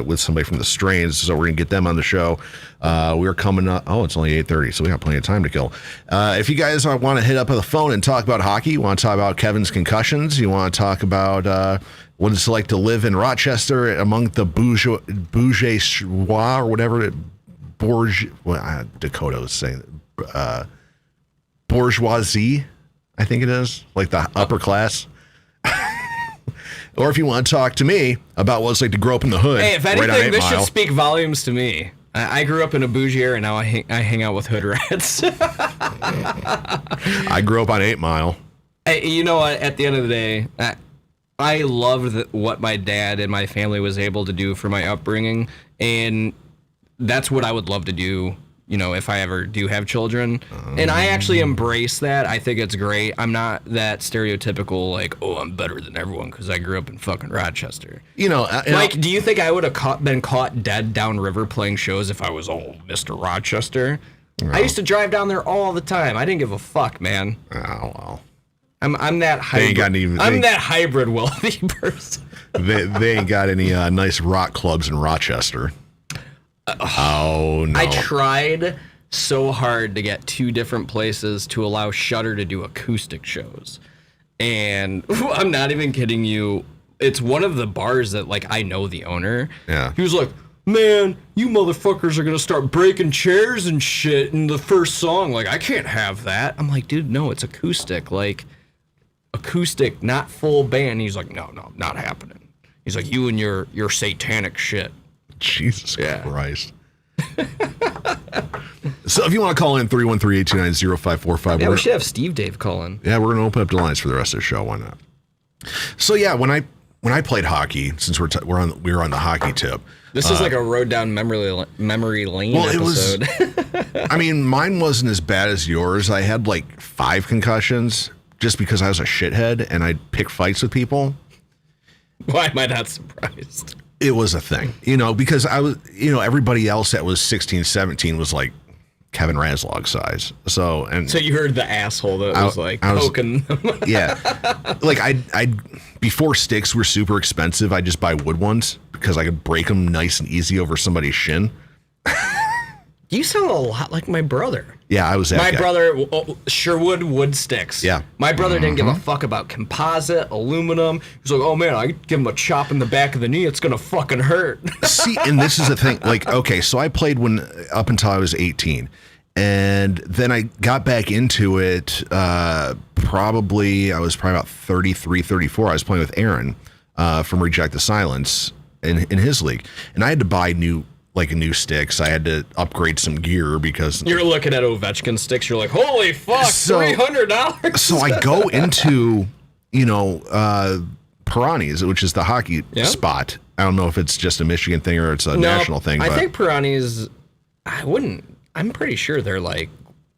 with somebody from the Strains, so we're going to get them on the show. We're coming up. Oh, it's only 8:30, so we got plenty of time to kill. If you guys want to hit up on the phone and talk about hockey, you want to talk about Kevin's concussions, you want to talk about what it's like to live in Rochester among the bourgeois or whatever Dakota was saying bourgeoisie, I think it is, like the upper class. Or if you want to talk to me about what it's like to grow up in the hood. Hey, if anything, right this should speak volumes to me. I grew up in a bougie area, and now I hang out with hood rats. I grew up on 8 Mile. Hey, you know what? At the end of the day, I loved what my dad and my family was able to do for my upbringing, and that's what I would love to do if I ever do have children. And I actually embrace that. I think it's great. I'm not that stereotypical, like, oh, I'm better than everyone because I grew up in fucking Rochester. Do you think I would have been caught dead downriver playing shows if I was Mr. Rochester? No. I used to drive down there all the time. I didn't give a fuck, man. Oh, well. I'm that hybrid. That hybrid wealthy person. They ain't got any nice rock clubs in Rochester. Oh, no. I tried so hard to get 2 different places to allow Shudder to do acoustic shows. And I'm not even kidding you. It's one of the bars that, like, I know the owner. Yeah. He was like, man, you motherfuckers are going to start breaking chairs and shit in the first song. Like, I can't have that. I'm like, dude, no, it's acoustic. Like, acoustic, not full band. He's like, no, not happening. He's like, you and your satanic shit. Jesus Christ. So if you want to call in, 313-829-0545. Yeah, we should have Steve Dave call in. Yeah, we're going to open up the lines for the rest of the show. Why not? So yeah, when I played hockey, since we were on the hockey tip. This is like a road down memory lane episode. I mean, mine wasn't as bad as yours. I had like 5 concussions just because I was a shithead and I'd pick fights with people. Why am I not surprised? It was a thing, because I was, everybody else that was 16, 17 was like Kevin Raslog size. So you heard the asshole that was poking them. Yeah. Like I before sticks were super expensive, I just buy wood ones because I could break them nice and easy over somebody's shin. You sound a lot like my brother. Yeah, I was that My guy. brother, Sherwood wood sticks. Yeah. My brother didn't give a fuck about composite, aluminum. He's like, oh man, I give him a chop in the back of the knee. It's going to fucking hurt. See, and this is the thing. Like, okay, so I played up until I was 18. And then I got back into it I was probably about 33, 34. I was playing with Aaron from Reject the Silence in his league. And I had to buy new sticks. I had to upgrade some gear because you're looking at Ovechkin sticks. You're like, holy fuck, $300. So I go into, Pirani's, which is the hockey spot. I don't know if it's just a Michigan thing or it's a national thing. I think Pirani's, I'm pretty sure they're like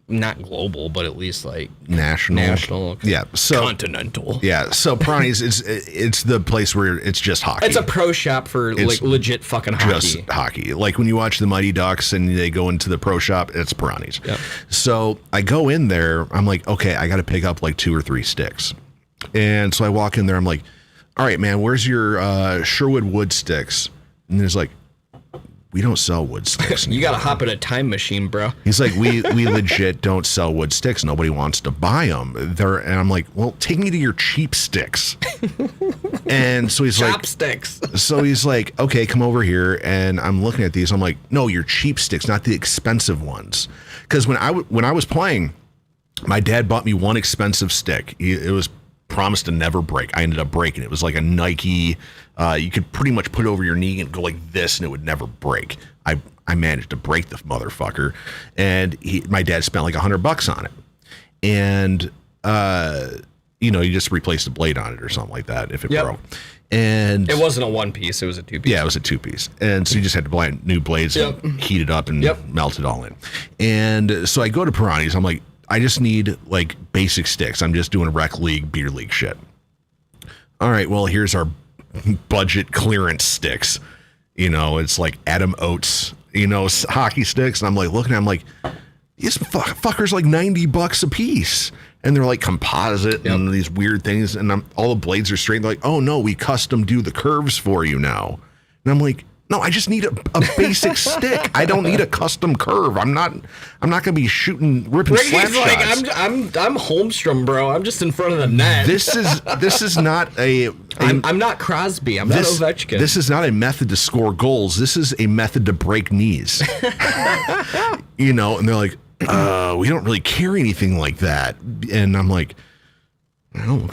not global, but at least like national. Yeah. So continental. Yeah. So Pirani's it's the place where it's just hockey. It's a pro shop for like legit fucking hockey. Just hockey. Like when you watch the Mighty Ducks and they go into the pro shop, it's Pirani's. Yep. So I go in there. I'm like, okay, I got to pick up like 2 or 3 sticks. And so I walk in there. I'm like, all right, man, where's your Sherwood wood sticks? And there's like, we don't sell wood sticks. You got to hop in a time machine, bro. He's like, we legit don't sell wood sticks. Nobody wants to buy them. And I'm like, well, take me to your cheap sticks. And so he's Chopsticks. So he's like, okay, come over here. And I'm looking at these. I'm like, no, your cheap sticks, not the expensive ones. Because when I was playing, my dad bought me one expensive stick. It was promised to never break. I ended up breaking it. It was like a Nike. You could pretty much put it over your knee and go like this, and it would never break. I managed to break the motherfucker, and my dad spent like $100 on it, and you just replaced the blade on it or something like that if it broke. And it wasn't a 1-piece; it was a 2-piece. Yeah, it was a 2-piece, and so you just had to buy new blades and heat it up and melt it all in. And so I go to Pirani's. I'm like, I just need like basic sticks. I'm just doing rec league, beer league shit. All right, well, here's our budget clearance sticks. It's like Adam Oates, hockey sticks. And I'm like looking at them like, these fuckers like $90 a piece. And they're like composite and these weird things. And all the blades are straight. They're like, oh no, we custom do the curves for you now. And I'm like, no, I just need a basic stick. I don't need a custom curve. I'm not gonna be ripping slap shots. Like, I'm Holmstrom, bro. I'm just in front of the net. This is not I'm not Crosby. I'm not Ovechkin. This is not a method to score goals. This is a method to break knees. And they're like, we don't really carry anything like that. And I'm like,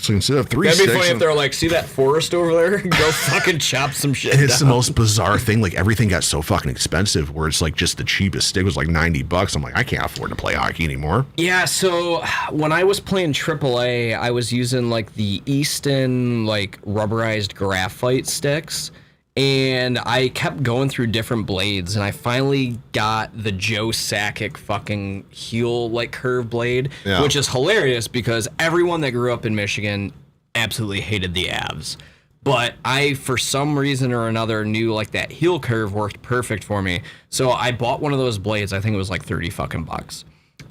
so instead of 3 That'd sticks. be funny if they're like, see that forest over there? Go fucking chop some shit. It's the most bizarre thing. Like everything got so fucking expensive where it's like just the cheapest stick was like $90. I'm like, I can't afford to play hockey anymore. Yeah, so when I was playing AAA, I was using like the Easton like rubberized graphite sticks. And I kept going through different blades, and I finally got the Joe Sakic fucking heel like curve blade, which is hilarious because everyone that grew up in Michigan absolutely hated the Avs. But I, for some reason or another, knew like that heel curve worked perfect for me. So I bought one of those blades. I think it was like $30 fucking bucks.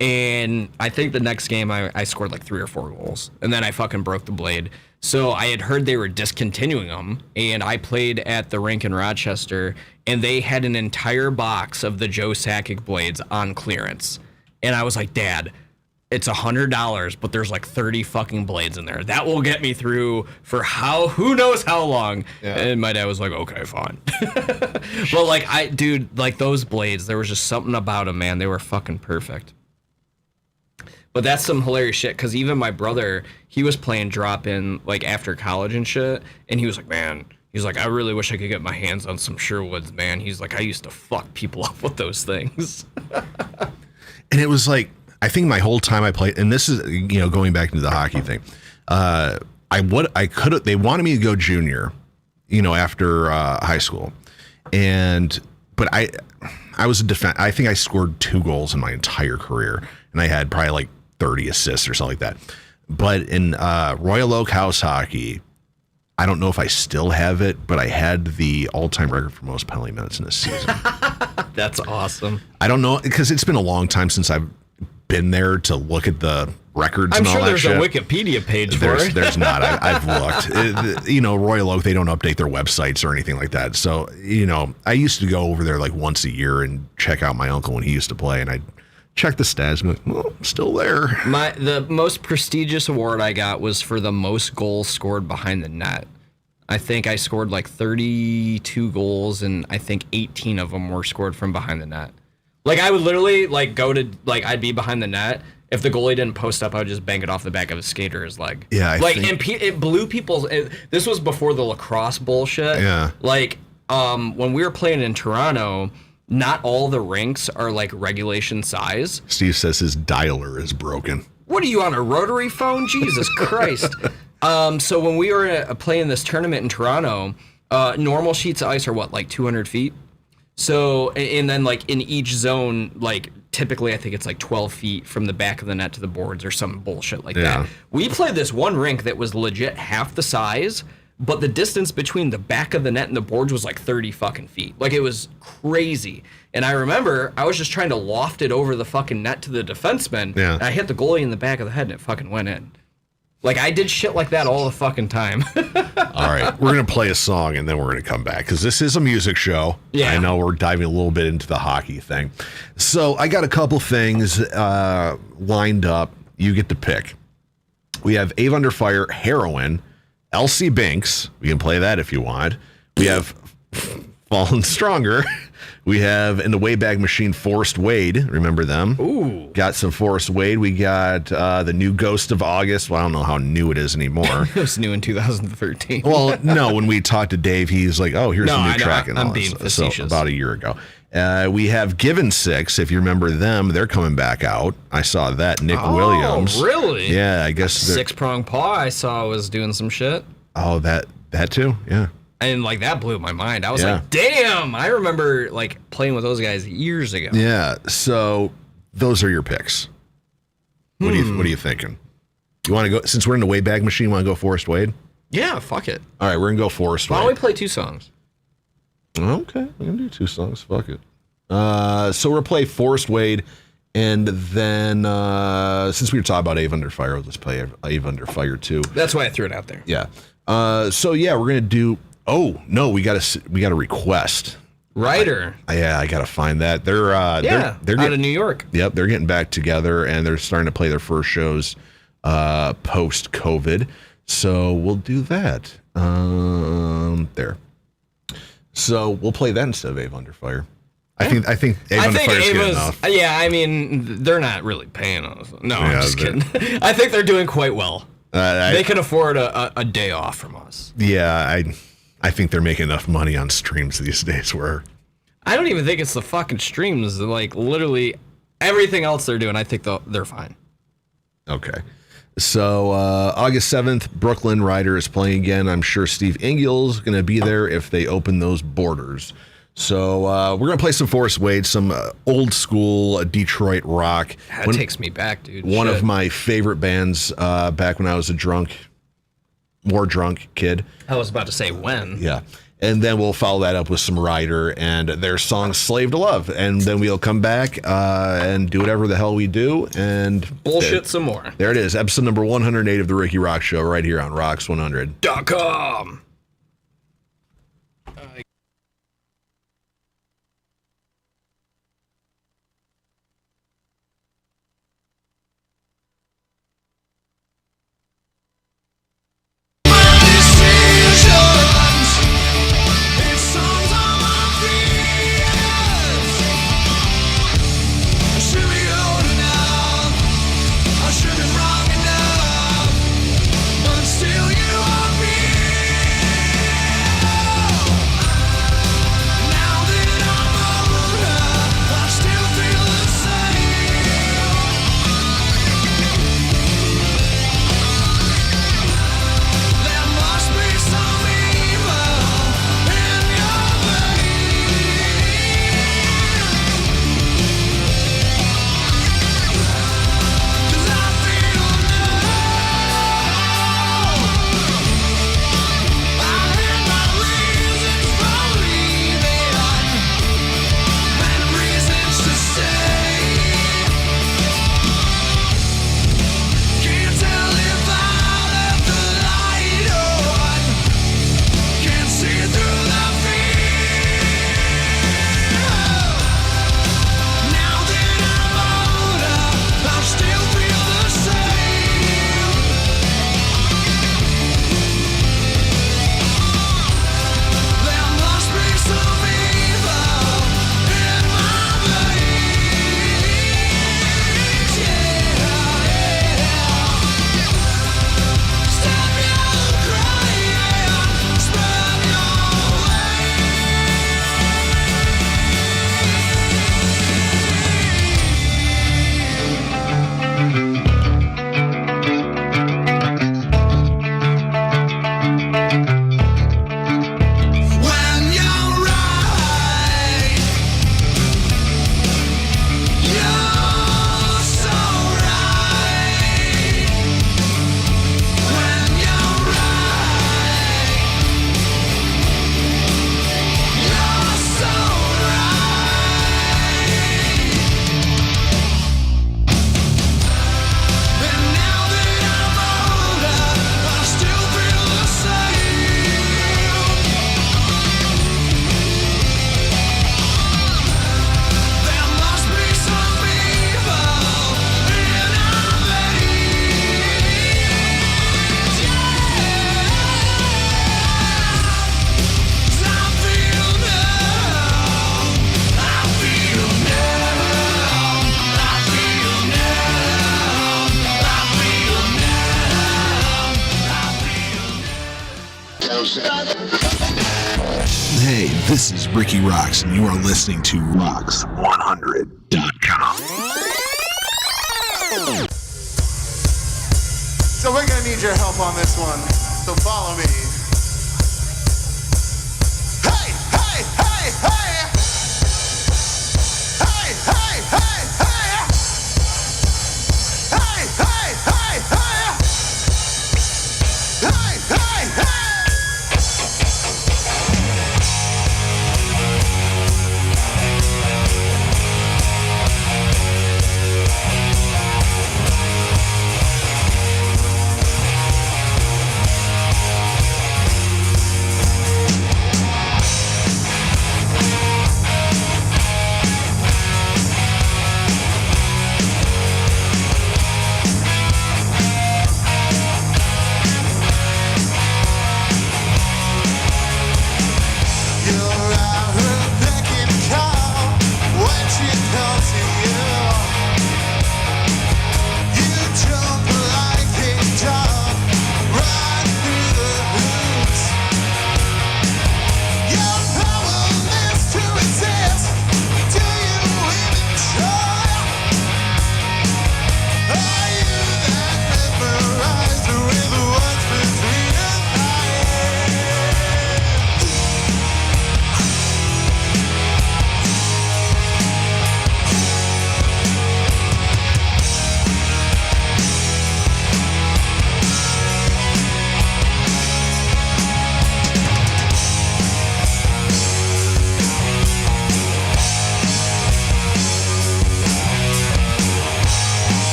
And I think the next game I scored like 3 or 4 goals. And then I fucking broke the blade. So I had heard they were discontinuing them. And I played at the rink in Rochester. And they had an entire box of the Joe Sakic blades on clearance. And I was like, Dad, it's $100, but there's like 30 fucking blades in there. That will get me through for who knows how long. Yeah. And my dad was like, okay, fine. But like, dude, like those blades, there was just something about them, man. They were fucking perfect. But that's some hilarious shit, because even my brother, he was playing drop-in like after college and shit, and he was like, man, he's like, I really wish I could get my hands on some Sherwoods, man. He's like, I used to fuck people up with those things. And it was like, I think my whole time I played, and this is, going back into the hockey thing, they wanted me to go junior, after high school. But I was a defense. I think I scored 2 goals in my entire career, and I had probably like 30 assists or something like that. But in Royal Oak house hockey, I don't know if I still have it, but I had the all-time record for most penalty minutes in a season. That's awesome. I don't know, because it's been a long time since I've been there to look at the records and all that shit. I'm sure there's a Wikipedia page for it. There's not. I've looked. Royal Oak, they don't update their websites or anything like that. So, I used to go over there like once a year and check out my uncle when he used to play, and I'd check the stats and be like, well, I'm still there. The most prestigious award I got was for the most goals scored behind the net. I think I scored like 32 goals, and I think 18 of them were scored from behind the net. Like, I would literally, like, go to, like, I'd be behind the net. If the goalie didn't post up, I would just bang it off the back of his skate or his leg. Yeah, it blew people's... this was before the lacrosse bullshit. Yeah. Like, when we were playing in Toronto, not all the rinks are, like, regulation size. Steve says his dialer is broken. What are you, on a rotary phone? Jesus Christ. So when we were playing this tournament in Toronto, normal sheets of ice are, what, like 200 feet? So, and then like in each zone, like typically I think it's like 12 feet from the back of the net to the boards or some bullshit like that. We played this one rink that was legit half the size, but the distance between the back of the net and the boards was like 30 fucking feet. Like, it was crazy. And I remember I was just trying to loft it over the fucking net to the defenseman. Yeah. And I hit the goalie in the back of the head and it fucking went in. Like, I did shit like that all the fucking time. All right, we're going to play a song, and then we're going to come back, because this is a music show. Yeah. I know we're diving a little bit into the hockey thing. So I got a couple things lined up. You get to pick. We have EVA Under Fire, Heroin, LC Binks. We can play that if you want. We have Fallen Stronger. We have in the Wayback Machine, Forrest Wade. Remember them? Ooh. Got some Forrest Wade. We got the new Ghost of August. Well, I don't know how new it is anymore. It was new in 2013. Well, no, when we talked to Dave, he's like, oh, here's some new track. I'm being facetious. So about a year ago. We have Given Six. If you remember them, they're coming back out. I saw that. Nick Williams. Oh, really? Yeah, I guess. Six Prong Paw I saw was doing some shit. Oh, that too? Yeah. And like that blew my mind. I was like, damn, I remember like playing with those guys years ago. Yeah. So those are your picks. What are you thinking? You want to go, since we're in the Wayback Machine, want to go Forrest Wade? Yeah, fuck it. All right, we're going to go Forrest Wade. Why don't we play 2 songs? Okay, we're going to do 2 songs. Fuck it. So we'll play Forrest Wade, and then since we were talking about EVA Under Fire, we'll just play EVA Under Fire too. That's why I threw it out there. Yeah. So yeah, we're going to do... Oh, no, we got a request. Writer. I got to find that. They're out of New York. Yep, they're getting back together, and they're starting to play their first shows post-COVID. So we'll do that. There. So we'll play that instead of EVA Under Fire. I think EVA Under Fire is good enough. Yeah, I mean, they're not really paying us. No, I'm just kidding. I think they're doing quite well. They can afford a day off from us. Yeah, I think they're making enough money on streams these days where... I don't even think it's the fucking streams. Like, literally, everything else they're doing, I think they're fine. Okay. So August 7th, Brooklyn Rider is playing again. I'm sure Steve Ingill's going to be there if they open those borders. So we're going to play some Forrest Wade, some old school Detroit rock. That takes me back, dude. One Shit. of my favorite bands back when I was a more drunk kid. I was about to say when. Yeah. And then we'll follow that up with some Rider and their song Slave to Love. And then we'll come back and do whatever the hell we do. And bullshit some more. There it is. Episode number 108 of the Rikki Roxx Show right here on Rocks100.com. Hey, this is Rikki Roxx, and you are listening to Rocks100.com. So we're gonna need your help on this one. So follow me. Hey, hey, hey, hey! Hey, hey, hey, hey! Hey, hey, hey, hey! Hey, hey, hey!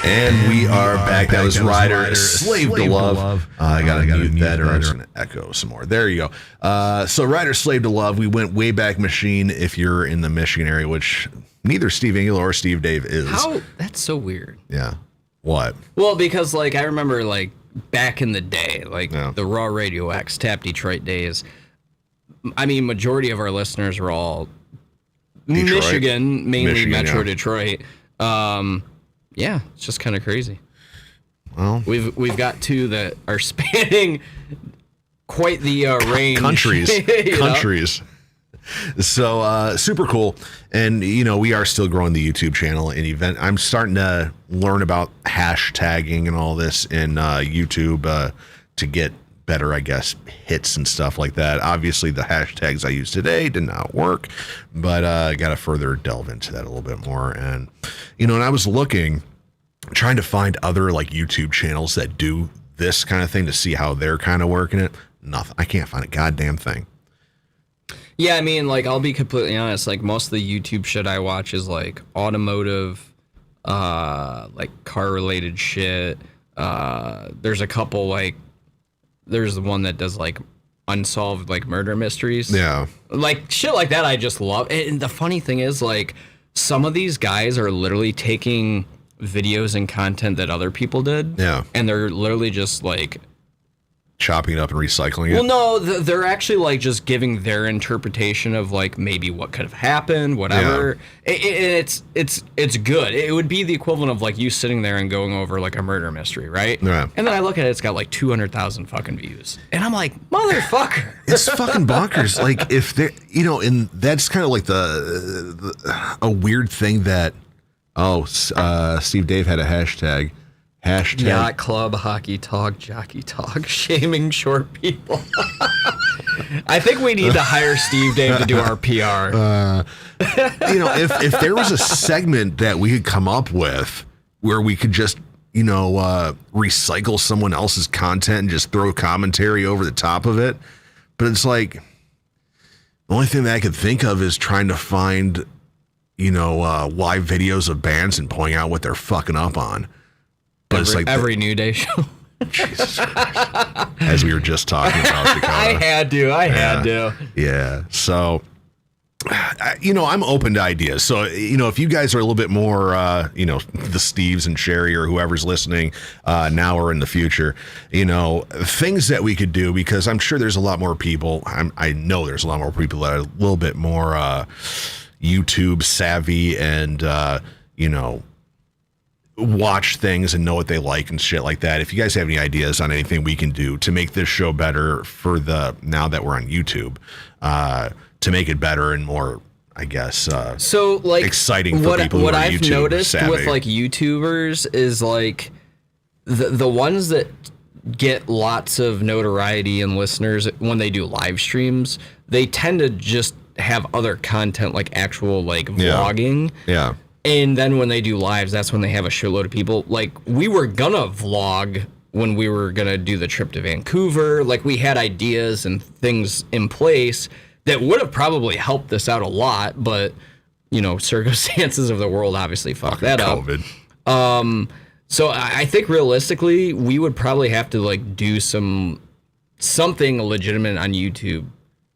And we are back. That was Ryder, Slave to Love. I got to mute that or it's going to echo some more. There you go. So Ryder, Slave to Love. We went way back machine if you're in the Michigan area, which neither Steve Engel or Steve Dave is. How? That's so weird. Yeah. What? Well, because like I remember like back in the day, like the Raw Radio X Tap Detroit days. I mean, majority of our listeners were all Michigan, mainly Metro Detroit. Yeah, it's just kind of crazy. Well, we've got two that are spanning quite the range. Countries. So super cool. And we are still growing the YouTube channel and event. I'm starting to learn about hashtagging and all this in YouTube to get better, I guess, hits and stuff like that. Obviously the hashtags I used today did not work, but I got to further delve into that a little bit more. And and I was trying to find other like YouTube channels that do this kind of thing to see how they're kind of working it. Nothing. I can't find a goddamn thing. Yeah, I mean, like, I'll be completely honest. Like, most of the YouTube shit I watch is like automotive, like car-related shit. There's a couple like, there's the one that does like unsolved like murder mysteries. Yeah, like shit like that. I just love. And the funny thing is, like, some of these guys are literally taking videos and content that other people did. Yeah, and they're literally just like chopping it up and recycling it. Well, no, they're actually like just giving their interpretation of like maybe what could have happened, whatever. Yeah. It's good. It would be the equivalent of like you sitting there and going over like a murder mystery, right? Yeah. And then I look at it, it's got like 200,000 fucking views, and I'm like, motherfucker, it's fucking bonkers. Like if they're, and that's kind of like a weird thing that Steve Dave had a hashtag. Yacht Club Hockey Talk Jockey Talk shaming short people. I think we need to hire Steve Dave to do our PR. If there was a segment that we could come up with where we could just recycle someone else's content and just throw commentary over the top of it, but it's like the only thing that I could think of is trying to find live videos of bands and pointing out what they're fucking up on. But it's like every New Day show. Jesus Christ. As we were just talking about, Dakota. I had to. Yeah. So, I'm open to ideas. So, if you guys are a little bit more, the Steves and Sherry or whoever's listening now or in the future, things that we could do, because I'm sure there's a lot more people. I know there's a lot more people that are a little bit more YouTube savvy and, watch things and know what they like and shit like that. If you guys have any ideas on anything we can do to make this show better for now that we're on YouTube, to make it better and more, I guess, so like exciting for people who are I've YouTube noticed savvy. With like YouTubers is like the ones that get lots of notoriety and listeners when they do live streams, they tend to just have other content like actual like vlogging. Yeah. And then when they do lives, that's when they have a shitload of people. Like, we were gonna vlog when we were gonna do the trip to Vancouver. Like, we had ideas and things in place that would have probably helped this out a lot, but, circumstances of the world obviously fucked that COVID. up. So I think realistically, we would probably have to, like, do something legitimate on YouTube.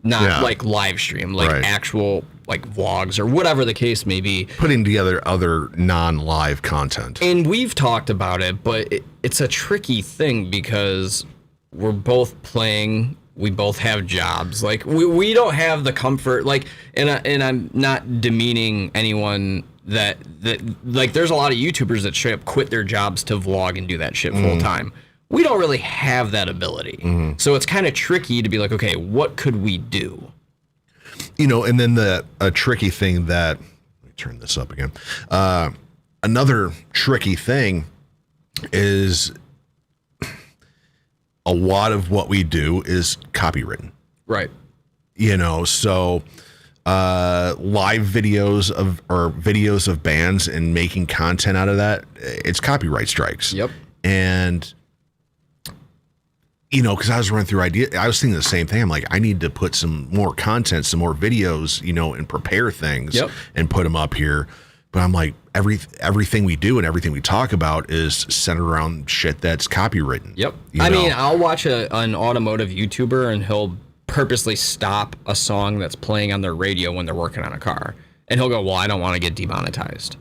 Not like live stream, like actual like vlogs or whatever the case may be. Putting together other non-live content. And we've talked about it, but it's a tricky thing because we're both playing. We both have jobs. Like we don't have the comfort. Like, and I'm not demeaning anyone that like there's a lot of YouTubers that straight up quit their jobs to vlog and do that shit full time. We don't really have that ability. So it's kind of tricky to be like, okay, what could we do? And then a tricky thing that, let me turn this up again. Another tricky thing is a lot of what we do is copywritten. Right. So live videos of bands and making content out of that, it's copyright strikes. Yep. And because I was running through ideas, I was thinking the same thing. I'm like, I need to put some more content, some more videos, and prepare things and put them up here. But I'm like, everything we do and everything we talk about is centered around shit that's copywritten. Yep. You I know? mean, I'll watch an automotive YouTuber and he'll purposely stop a song that's playing on their radio when they're working on a car. And he'll go, well, I don't want to get demonetized.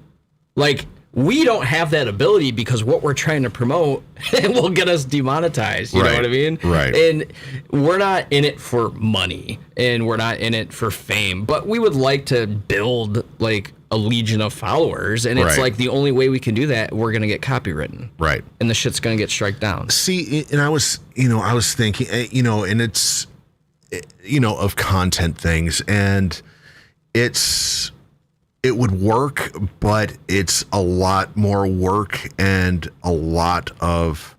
Like, we don't have that ability because what we're trying to promote will get us demonetized. You know what I mean? Right. And we're not in it for money and we're not in it for fame, but we would like to build like a legion of followers. And it's like the only way we can do that, we're going to get copywritten. Right. And the shit's going to get striked down. See, and I was thinking, and it's, of content things, and it would work, but it's a lot more work and a lot of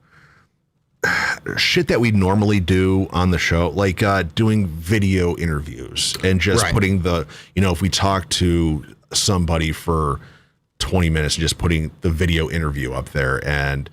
shit that we normally do on the show, like doing video interviews and just putting if we talk to somebody for 20 minutes, just putting the video interview up there and,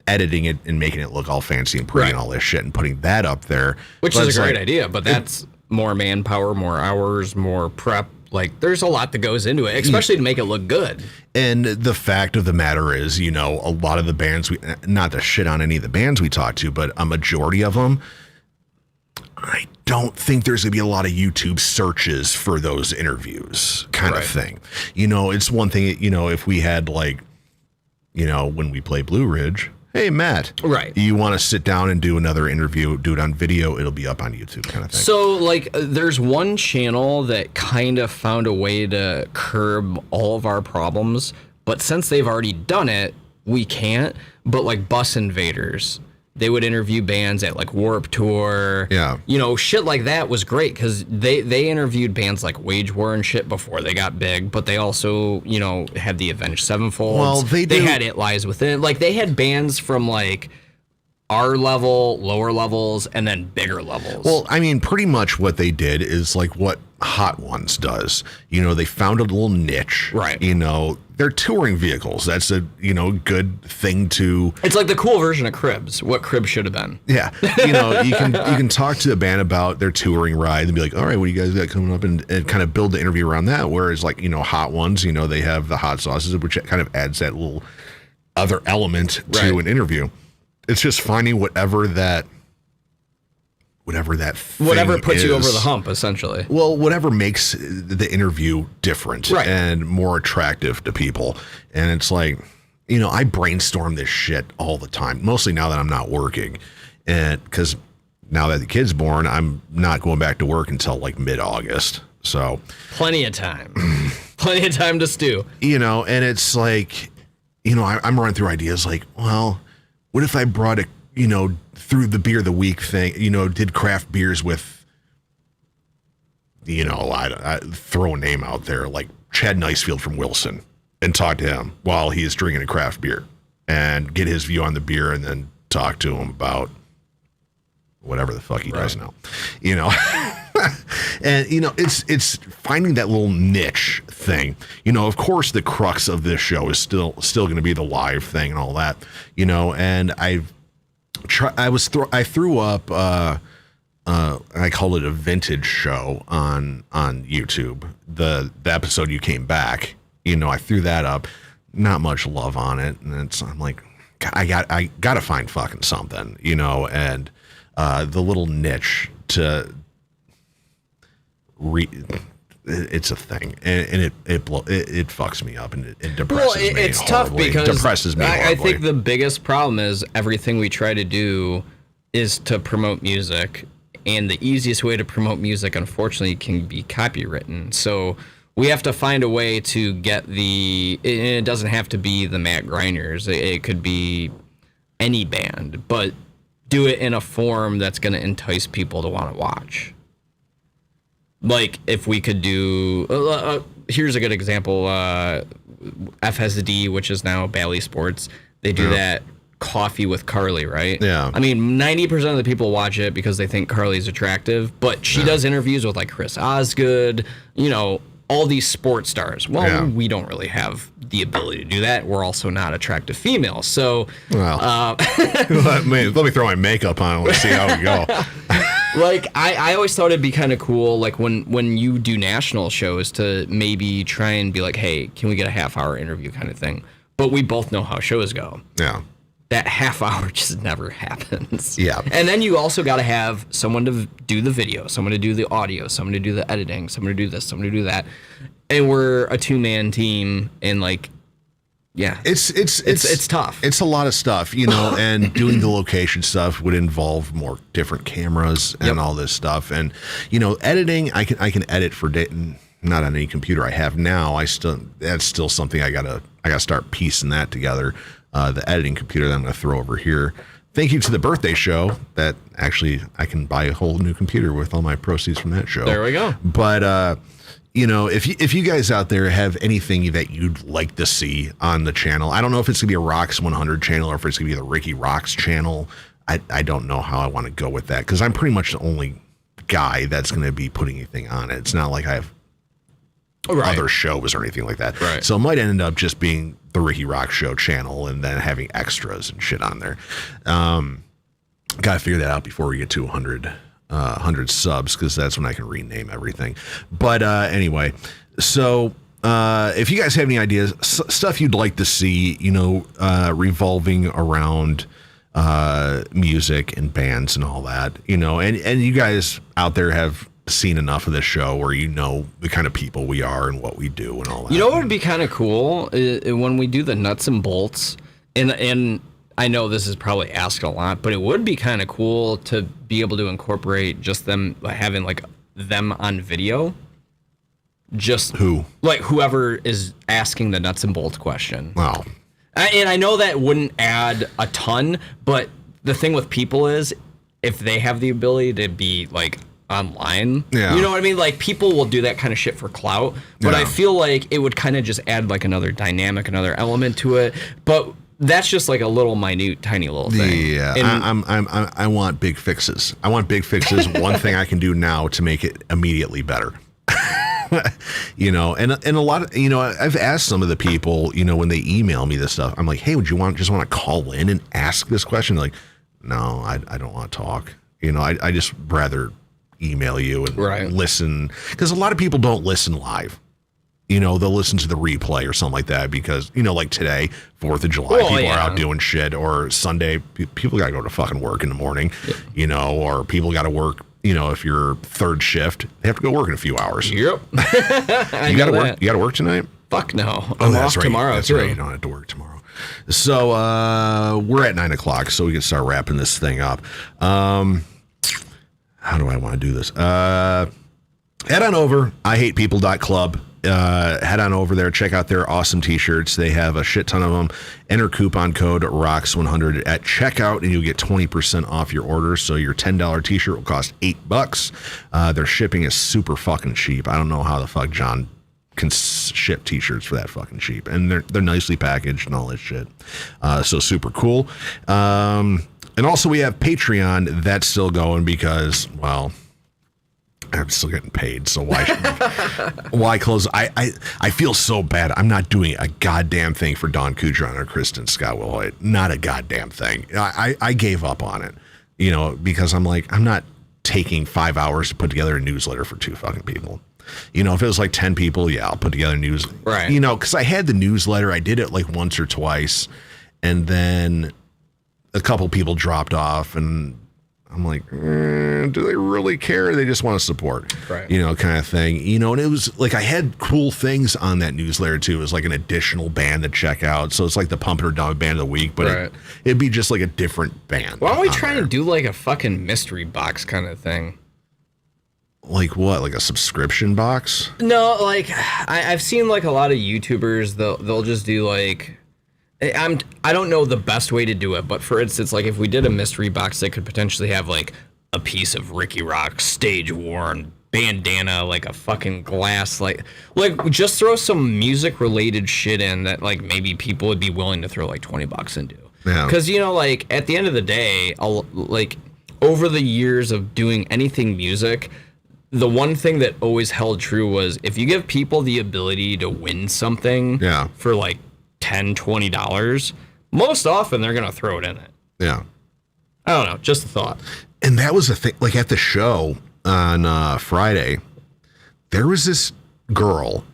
editing it and making it look all fancy and pretty and all this shit and putting that up there. Which is a great idea, but that's more manpower, more hours, more prep. Like, there's a lot that goes into it, especially to make it look good. And the fact of the matter is, a lot of the bands, not to shit on any of the bands we talk to, but a majority of them, I don't think there's going to be a lot of YouTube searches for those interviews kind of thing. It's one thing, if we had when we play Blue Ridge, hey, Matt, you want to sit down and do another interview, do it on video, it'll be up on YouTube kind of thing. So, there's one channel that kind of found a way to curb all of our problems, but since they've already done it, we can't. But, Bus Invaders, they would interview bands at, Warped Tour. Yeah. Shit like that was great, because they interviewed bands like Wage War and shit before they got big, but they also, had the Avenged Sevenfold. Well, they had It Lies Within. They had bands from, our level, lower levels, and then bigger levels. Well, I mean, pretty much what they did is what Hot Ones does. They found a little niche. Right. They're touring vehicles. That's a, good thing to... It's like the cool version of Cribs, what Cribs should have been. Yeah. You can talk to a band about their touring ride and be like, all right, what do you guys got coming up? And kind of build the interview around that. Whereas, Hot Ones, they have the hot sauces, which kind of adds that little other element to an interview. It's just finding whatever puts you over the hump, essentially. Well, whatever makes the interview different and more attractive to people. And it's I brainstorm this shit all the time, mostly now that I'm not working. And because now that the kid's born, I'm not going back to work until mid-August. So plenty of time. Plenty of time to stew. And it's I'm running through ideas well, what if I brought a, through the beer of the week thing, did craft beers with, I throw a name out there, Chad Nicefield from Wilson, and talk to him while he is drinking a craft beer and get his view on the beer and then talk to him about whatever the fuck he does now, and, it's finding that little niche thing. Of course, the crux of this show is still going to be the live thing and all that, and I threw up, I called it a vintage show on YouTube. The episode you came back, I threw that up, not much love on it. And I'm like, I got to find fucking something, and the little niche to it's a thing, and it fucks me up, and it depresses me. It's horribly. tough because depresses me I horribly. think the biggest problem is everything we try to do is to promote music, and the easiest way to promote music, unfortunately, can be copywritten. So we have to find a way to get and it doesn't have to be the Matt Grinders. It could be any band, but do it in a form that's going to entice people to want to watch. If we could do, here's a good example, FSD, which is now Bally Sports, they do that Coffee with Carly, right? Yeah. I mean, 90% of the people watch it because they think Carly's attractive, but she does interviews with Chris Osgood, all these sports stars. Well, we don't really have the ability to do that. We're also not attractive females. So, let me throw my makeup on and let's see how we go. Like, I always thought it'd be kind of cool, like, when you do national shows to maybe try and be like, hey, can we get a half-hour interview kind of thing? But we both know how shows go. Yeah. That half hour just never happens. Yeah. And then you also got to have someone to do the video, someone to do the audio, someone to do the editing, someone to do this, someone to do that. And we're a two-man team, and, like, yeah, it's tough. It's a lot of stuff, you know, and doing the location stuff would involve more different cameras and all this stuff. And, you know, editing, I can edit for not on any computer I have now. That's still something I gotta start piecing that together. The editing computer that I'm gonna throw over here. Thank you to the birthday show that actually I can buy a whole new computer with all my proceeds from that show. There we go. But you know, if you guys out there have anything that you'd like to see on the channel, I don't know if it's gonna be a Roxx 100 channel or if it's gonna be the Rikki Roxx channel. I don't know how I want to go with that because I'm pretty much the only guy that's gonna be putting anything on it. It's not like I have other shows or anything like that. Right. So it might end up just being the Rikki Roxx Show channel and then having extras and shit on there. Got to figure that out before we get to 100 subs because that's when I can rename everything. But anyway, so if you guys have any ideas, stuff you'd like to see, you know, revolving around music and bands and all that, you know, and you guys out there have seen enough of this show where you know the kind of people we are and what we do and all that. You know what would be kind of cool when we do the nuts and bolts, and I know this is probably asked a lot, but it would be kind of cool to be able to incorporate just them having like them on video. Just whoever is asking the nuts and bolts question. Wow. And I know that wouldn't add a ton, but the thing with people is if they have the ability to be like online, you know what I mean? Like people will do that kind of shit for clout, but I feel like it would kind of just add like another dynamic, another element to it. But that's just like a little minute, tiny little thing. Yeah, I want big fixes. I want big fixes. One thing I can do now to make it immediately better. You know, and a lot of, you know, I've asked some of the people, you know, when they email me this stuff, I'm like, hey, would you just want to call in and ask this question? They're like, no, I don't want to talk. You know, I just rather email you and listen, because a lot of people don't listen live. You know, they'll listen to the replay or something like that because, you know, like today, 4th of July, people are out doing shit, or Sunday, people got to go to fucking work in the morning, you know, or people got to work, you know, if you're third shift, they have to go work in a few hours. Yep. You got to work. You got to work tonight? Fuck no. I'm off tomorrow that's too. Right. You don't have to work tomorrow. So we're at 9 o'clock, so we can start wrapping this thing up. How do I want to do this? Head on over, ihatepeople.club. Head on over there, check out their awesome t-shirts. They have a shit ton of them. Enter coupon code ROXX100 at checkout and you'll get 20% off your order. So your $10 t-shirt will cost $8. Their shipping is super fucking cheap. I don't know how the fuck John can ship t-shirts for that fucking cheap, and they're nicely packaged and all that shit. So super cool. And also we have Patreon. That's still going because, well, I'm still getting paid, so why close? I feel so bad. I'm not doing a goddamn thing for Don Kudron or Kristen Scott Wilhoit. Not a goddamn thing. I gave up on it, you know, because I'm like, I'm not taking 5 hours to put together a newsletter for 2 fucking people. You know, if it was like 10 people, yeah, I'll put together news. Right. You know, because I had the newsletter. I did it like once or twice, and then a couple people dropped off, and I'm like, do they really care? They just want to support, you know, kind of thing. You know, and it was like I had cool things on that newsletter too. It was like an additional band to check out. So it's like the Pump It or Dump It Band of the Week, but it'd be just like a different band. Why don't we try and do like a fucking mystery box kind of thing? Like what? Like a subscription box? No, like I've seen like a lot of YouTubers. They'll just do like. I don't know the best way to do it, but for instance, like if we did a mystery box, they could potentially have like a piece of Rikki Roxx stage worn bandana, like a fucking glass, like just throw some music related shit in that like maybe people would be willing to throw like $20 into. Yeah. Because you know, like at the end of the day, like over the years of doing anything music, the one thing that always held true was if you give people the ability to win something for like $10, $20, most often they're going to throw it in it. Yeah. I don't know, just a thought. And that was a thing, like at the show on Friday, there was this girl.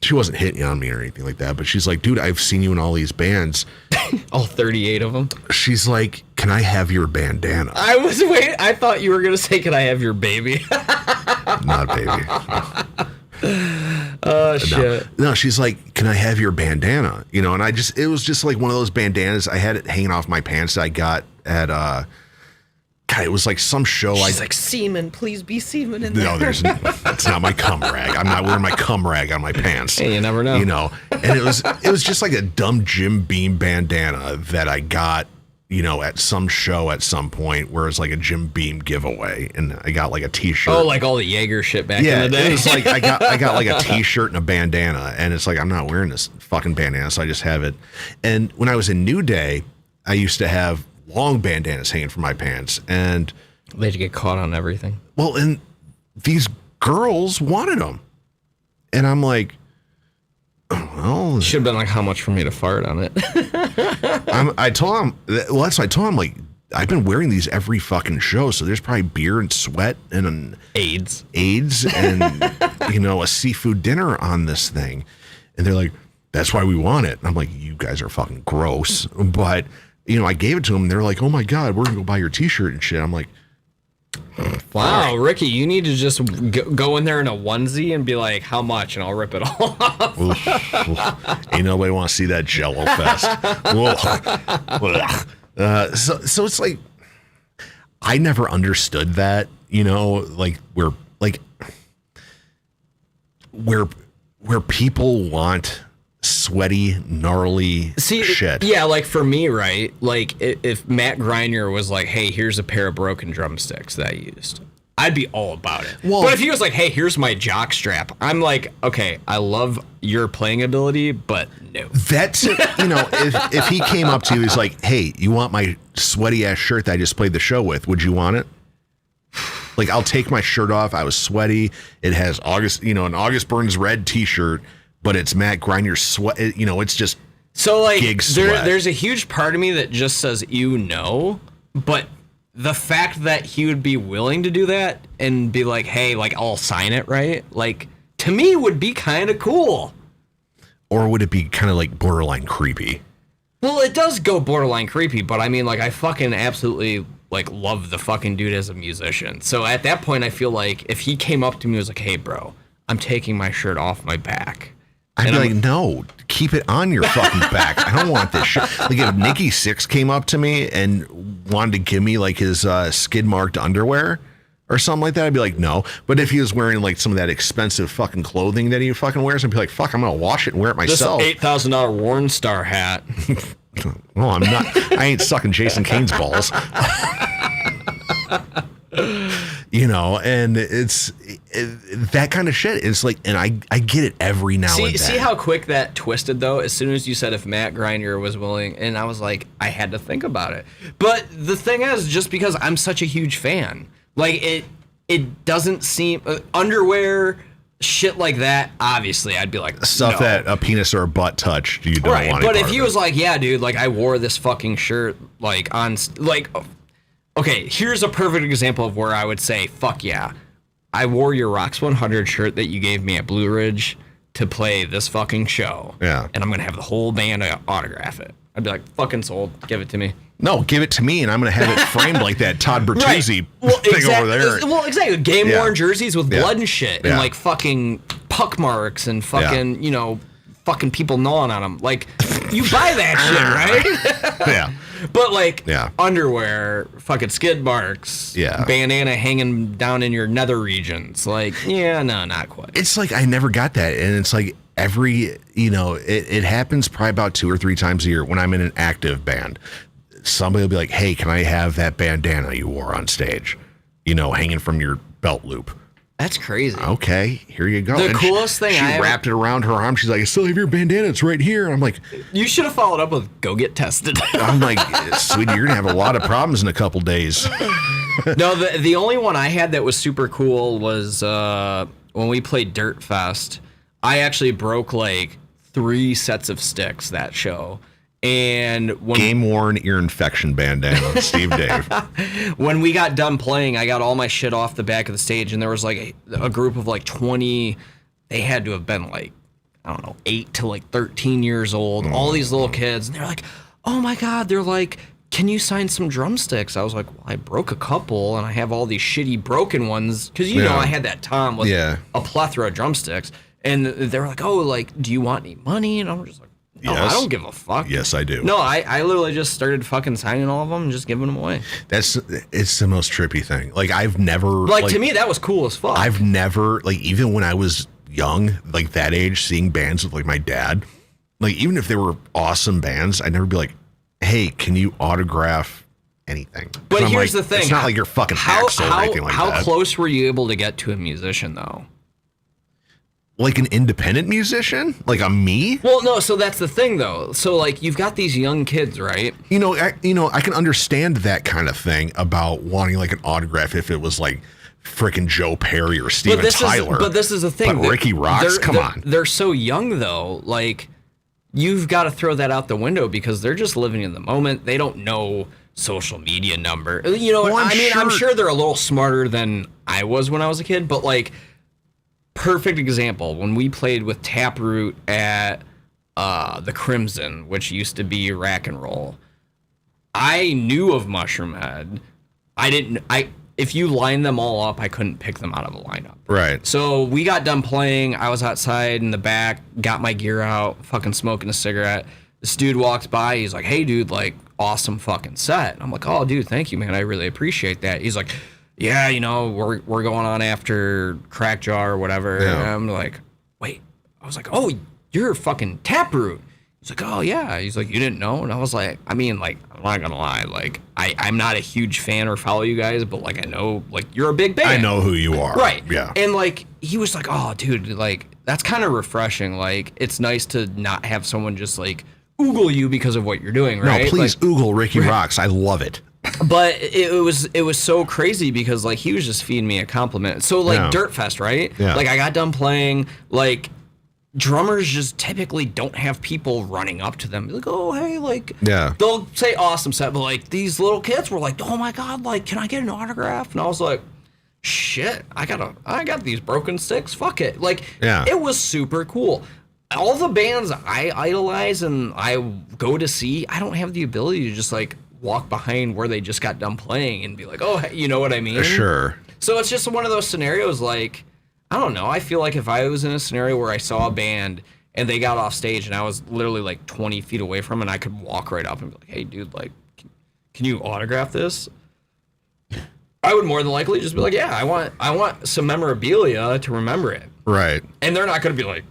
She wasn't hitting on me or anything like that, but she's like, dude, I've seen you in all these bands. All 38 of them? She's like, can I have your bandana? I thought you were going to say, can I have your baby? Not baby. Oh, shit. No, she's like, can I have your bandana? You know, and it was just like one of those bandanas. I had it hanging off my pants that I got at, God, it was like some show. She's like, semen, please be semen in there. No, that's not my cum rag. I'm not wearing my cum rag on my pants. Hey, you never know. You know, and it was just like a dumb Jim Beam bandana that I got, you know, at some show at some point where it's like a Jim Beam giveaway, and I got like a T-shirt. Oh, like all the Jaeger shit back in the day. It was like I got like a T-shirt and a bandana, and it's like I'm not wearing this fucking bandana, so I just have it. And when I was in New Day, I used to have long bandanas hanging from my pants, and they'd get caught on everything. Well, and these girls wanted them, and I'm like, well, should have been like, how much for me to fart on it? I told him, well, that's what I told him, like, I've been wearing these every fucking show, so there's probably beer and sweat and AIDS and you know, a seafood dinner on this thing, and they're like, that's why we want it. And I'm like, you guys are fucking gross, but you know, I gave it to them, and they're like, oh my God, we're gonna go buy your T-shirt and shit. I'm like, wow, Ricky, you need to just go in there in a onesie and be like, how much? And I'll rip it all off. Ain't nobody want to see that Jello fest. So it's like, I never understood that, you know, like where people want sweaty, gnarly shit. Yeah, like for me, right? Like if Matt Greiner was like, hey, here's a pair of broken drumsticks that I used, I'd be all about it. Well, but if he was like, hey, here's my jock strap, I'm like, okay, I love your playing ability, but no. That's it. You know, if he came up to you, he's like, hey, you want my sweaty ass shirt that I just played the show with? Would you want it? Like, I'll take my shirt off. I was sweaty. It has an August Burns Red T-shirt, but it's Matt Greiner's sweat. You know, it's just so like gig sweat. There's a huge part of me that just says, but the fact that he would be willing to do that and be like, hey, like, I'll sign it, right? Like, to me, would be kind of cool. Or would it be kind of like borderline creepy? Well, it does go borderline creepy, but I mean, like, I fucking absolutely like love the fucking dude as a musician. So at that point, I feel like if he came up to me and was like, hey, bro, I'm taking my shirt off my back, I'd be like, no, keep it on your fucking back. I don't want this shit. Like if Nikki Sixx came up to me and wanted to give me like his skid marked underwear or something like that, I'd be like, no. But if he was wearing like some of that expensive fucking clothing that he fucking wears, I'd be like, fuck, I'm gonna wash it and wear it myself. This $8,000 Warren Star hat. Well, I'm not. I ain't sucking Jason Kane's balls. You know, and it's that kind of shit. It's like, and I get it every now and then. See how quick that twisted, though? As soon as you said if Matt Greiner was willing, and I was like, I had to think about it. But the thing is, just because I'm such a huge fan, like, it doesn't seem... underwear, shit like that, obviously, I'd be like, stuff no. That a penis or a butt touched, you don't want. But if he was like, yeah, dude, like, I wore this fucking shirt, like, on... like... Okay, here's a perfect example of where I would say, fuck yeah. I wore your Roxx 100 shirt that you gave me at Blue Ridge to play this fucking show. Yeah. And I'm going to have the whole band autograph it. I'd be like, fucking sold. Give it to me. No, give it to me, and I'm going to have it framed like that Todd Bertuzzi thing over there. Well, exactly. Game-worn jerseys with blood and shit. And, like, fucking puck marks and fucking, you know, fucking people gnawing on them. Like, you buy that shit, right? Yeah. But, like, underwear, fucking skid marks, bandana hanging down in your nether regions. Like, yeah, no, not quite. It's like I never got that. And it's like every, you know, it happens probably about 2 or 3 times a year when I'm in an active band. Somebody will be like, hey, can I have that bandana you wore on stage? You know, hanging from your belt loop. That's crazy. Okay, here you go. The coolest thing she wrapped it around her arm. She's like, I still have your bandana. It's right here. And I'm like, you should have followed up with go get tested. I'm like, sweetie, you're going to have a lot of problems in a couple days. No, the only one I had that was super cool was when we played Dirt Fest. I actually broke like 3 sets of sticks that show. And when game-worn ear infection bandana, Steve Dave. When we got done playing, I got all my shit off the back of the stage, and there was like a group of like 20. They had to have been like, I don't know, 8 to like 13 years old. All these little kids, and they're like, "Oh my God!" They're like, "Can you sign some drumsticks?" I was like, "Well, I broke a couple, and I have all these shitty broken ones because you know I had that tom with a plethora of drumsticks." And they were like, "Oh, like, do you want any money?" And I'm just like, "No, I don't give a fuck." Yes, I do. No, I literally just started fucking signing all of them and just giving them away. It's the most trippy thing. Like, I've never like to me that was cool as fuck. I've never, like, even when I was young, like that age, seeing bands with like my dad, like even if they were awesome bands, I'd never be like, "Hey, can you autograph anything?" But here's like, the thing: it's not like you're fucking Axl or anything like that. How close were you able to get to a musician though? Like an independent musician, like a me? Well, no. So that's the thing, though. So like you've got these young kids, right? I can understand that kind of thing about wanting like an autograph if it was like freaking Joe Perry or Steven Tyler. But this is the thing. But Rikki Roxx, come on. They're so young, though. Like you've got to throw that out the window because they're just living in the moment. They don't know social media number. You know, I'm sure they're a little smarter than I was when I was a kid, but like. Perfect example, when we played with Taproot at the Crimson, which used to be Rack and Roll, I knew of Mushroom Head. If you lined them all up, I couldn't pick them out of a lineup. Right. So we got done playing. I was outside in the back, got my gear out, fucking smoking a cigarette. This dude walks by. He's like, "Hey, dude, like, awesome fucking set." And I'm like, "Oh, dude, thank you, man. I really appreciate that." He's like, "Yeah, you know, we're going on after Crackjaw or whatever." Yeah. And I'm like, "Wait." I was like, "Oh, you're fucking Taproot." He's like, "Oh, yeah." He's like, "You didn't know?" And I was like, I mean, like, I'm not gonna lie. Like, I'm not a huge fan or follow you guys, but, like, I know, like, you're a big band. I know who you are. Right. Yeah. And, like, he was like, "Oh, dude, like, that's kind of refreshing. Like, it's nice to not have someone just, like, oogle you because of what you're doing, right?" No, please, like, oogle Rikki Roxx. I love it. But it was so crazy because like he was just feeding me a compliment. So like Dirt Fest, right? Yeah. Like I got done playing, like drummers just typically don't have people running up to them like, "Oh, hey," like they'll say awesome set, but like these little kids were like, "Oh my God, like can I get an autograph?" And I was like, "Shit, I got these broken sticks. Fuck it." Like it was super cool. All the bands I idolize and I go to see, I don't have the ability to just like walk behind where they just got done playing and be like, "Oh, you know what I mean?" Sure. So it's just one of those scenarios like, I don't know. I feel like if I was in a scenario where I saw a band and they got off stage and I was literally like 20 feet away from them and I could walk right up and be like, "Hey, dude, like, can you autograph this?" I would more than likely just be like, "Yeah, I want some memorabilia to remember it." Right. And they're not going to be like,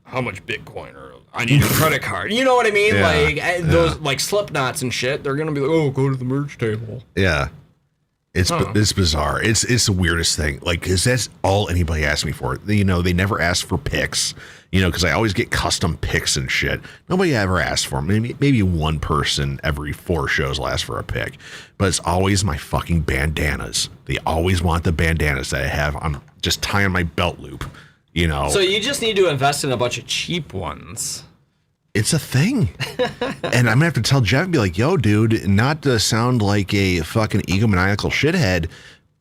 "How much Bitcoin?" or "I need a credit card." You know what I mean? Like those like Slipknots and shit. They're gonna be like, "Oh, go to the merch table." Yeah, it's bizarre. It's the weirdest thing. Like, cause that's all anybody asks me for. You know, they never ask for pics. You know, because I always get custom pics and shit. Nobody ever asks for them. Maybe one person every 4 shows will ask for a pic, but it's always my fucking bandanas. They always want the bandanas that I have. I'm just tying my belt loop. You know, so you just need to invest in a bunch of cheap ones. It's a thing. And I'm gonna have to tell Jeff and be like, "Yo, dude, not to sound like a fucking egomaniacal shithead,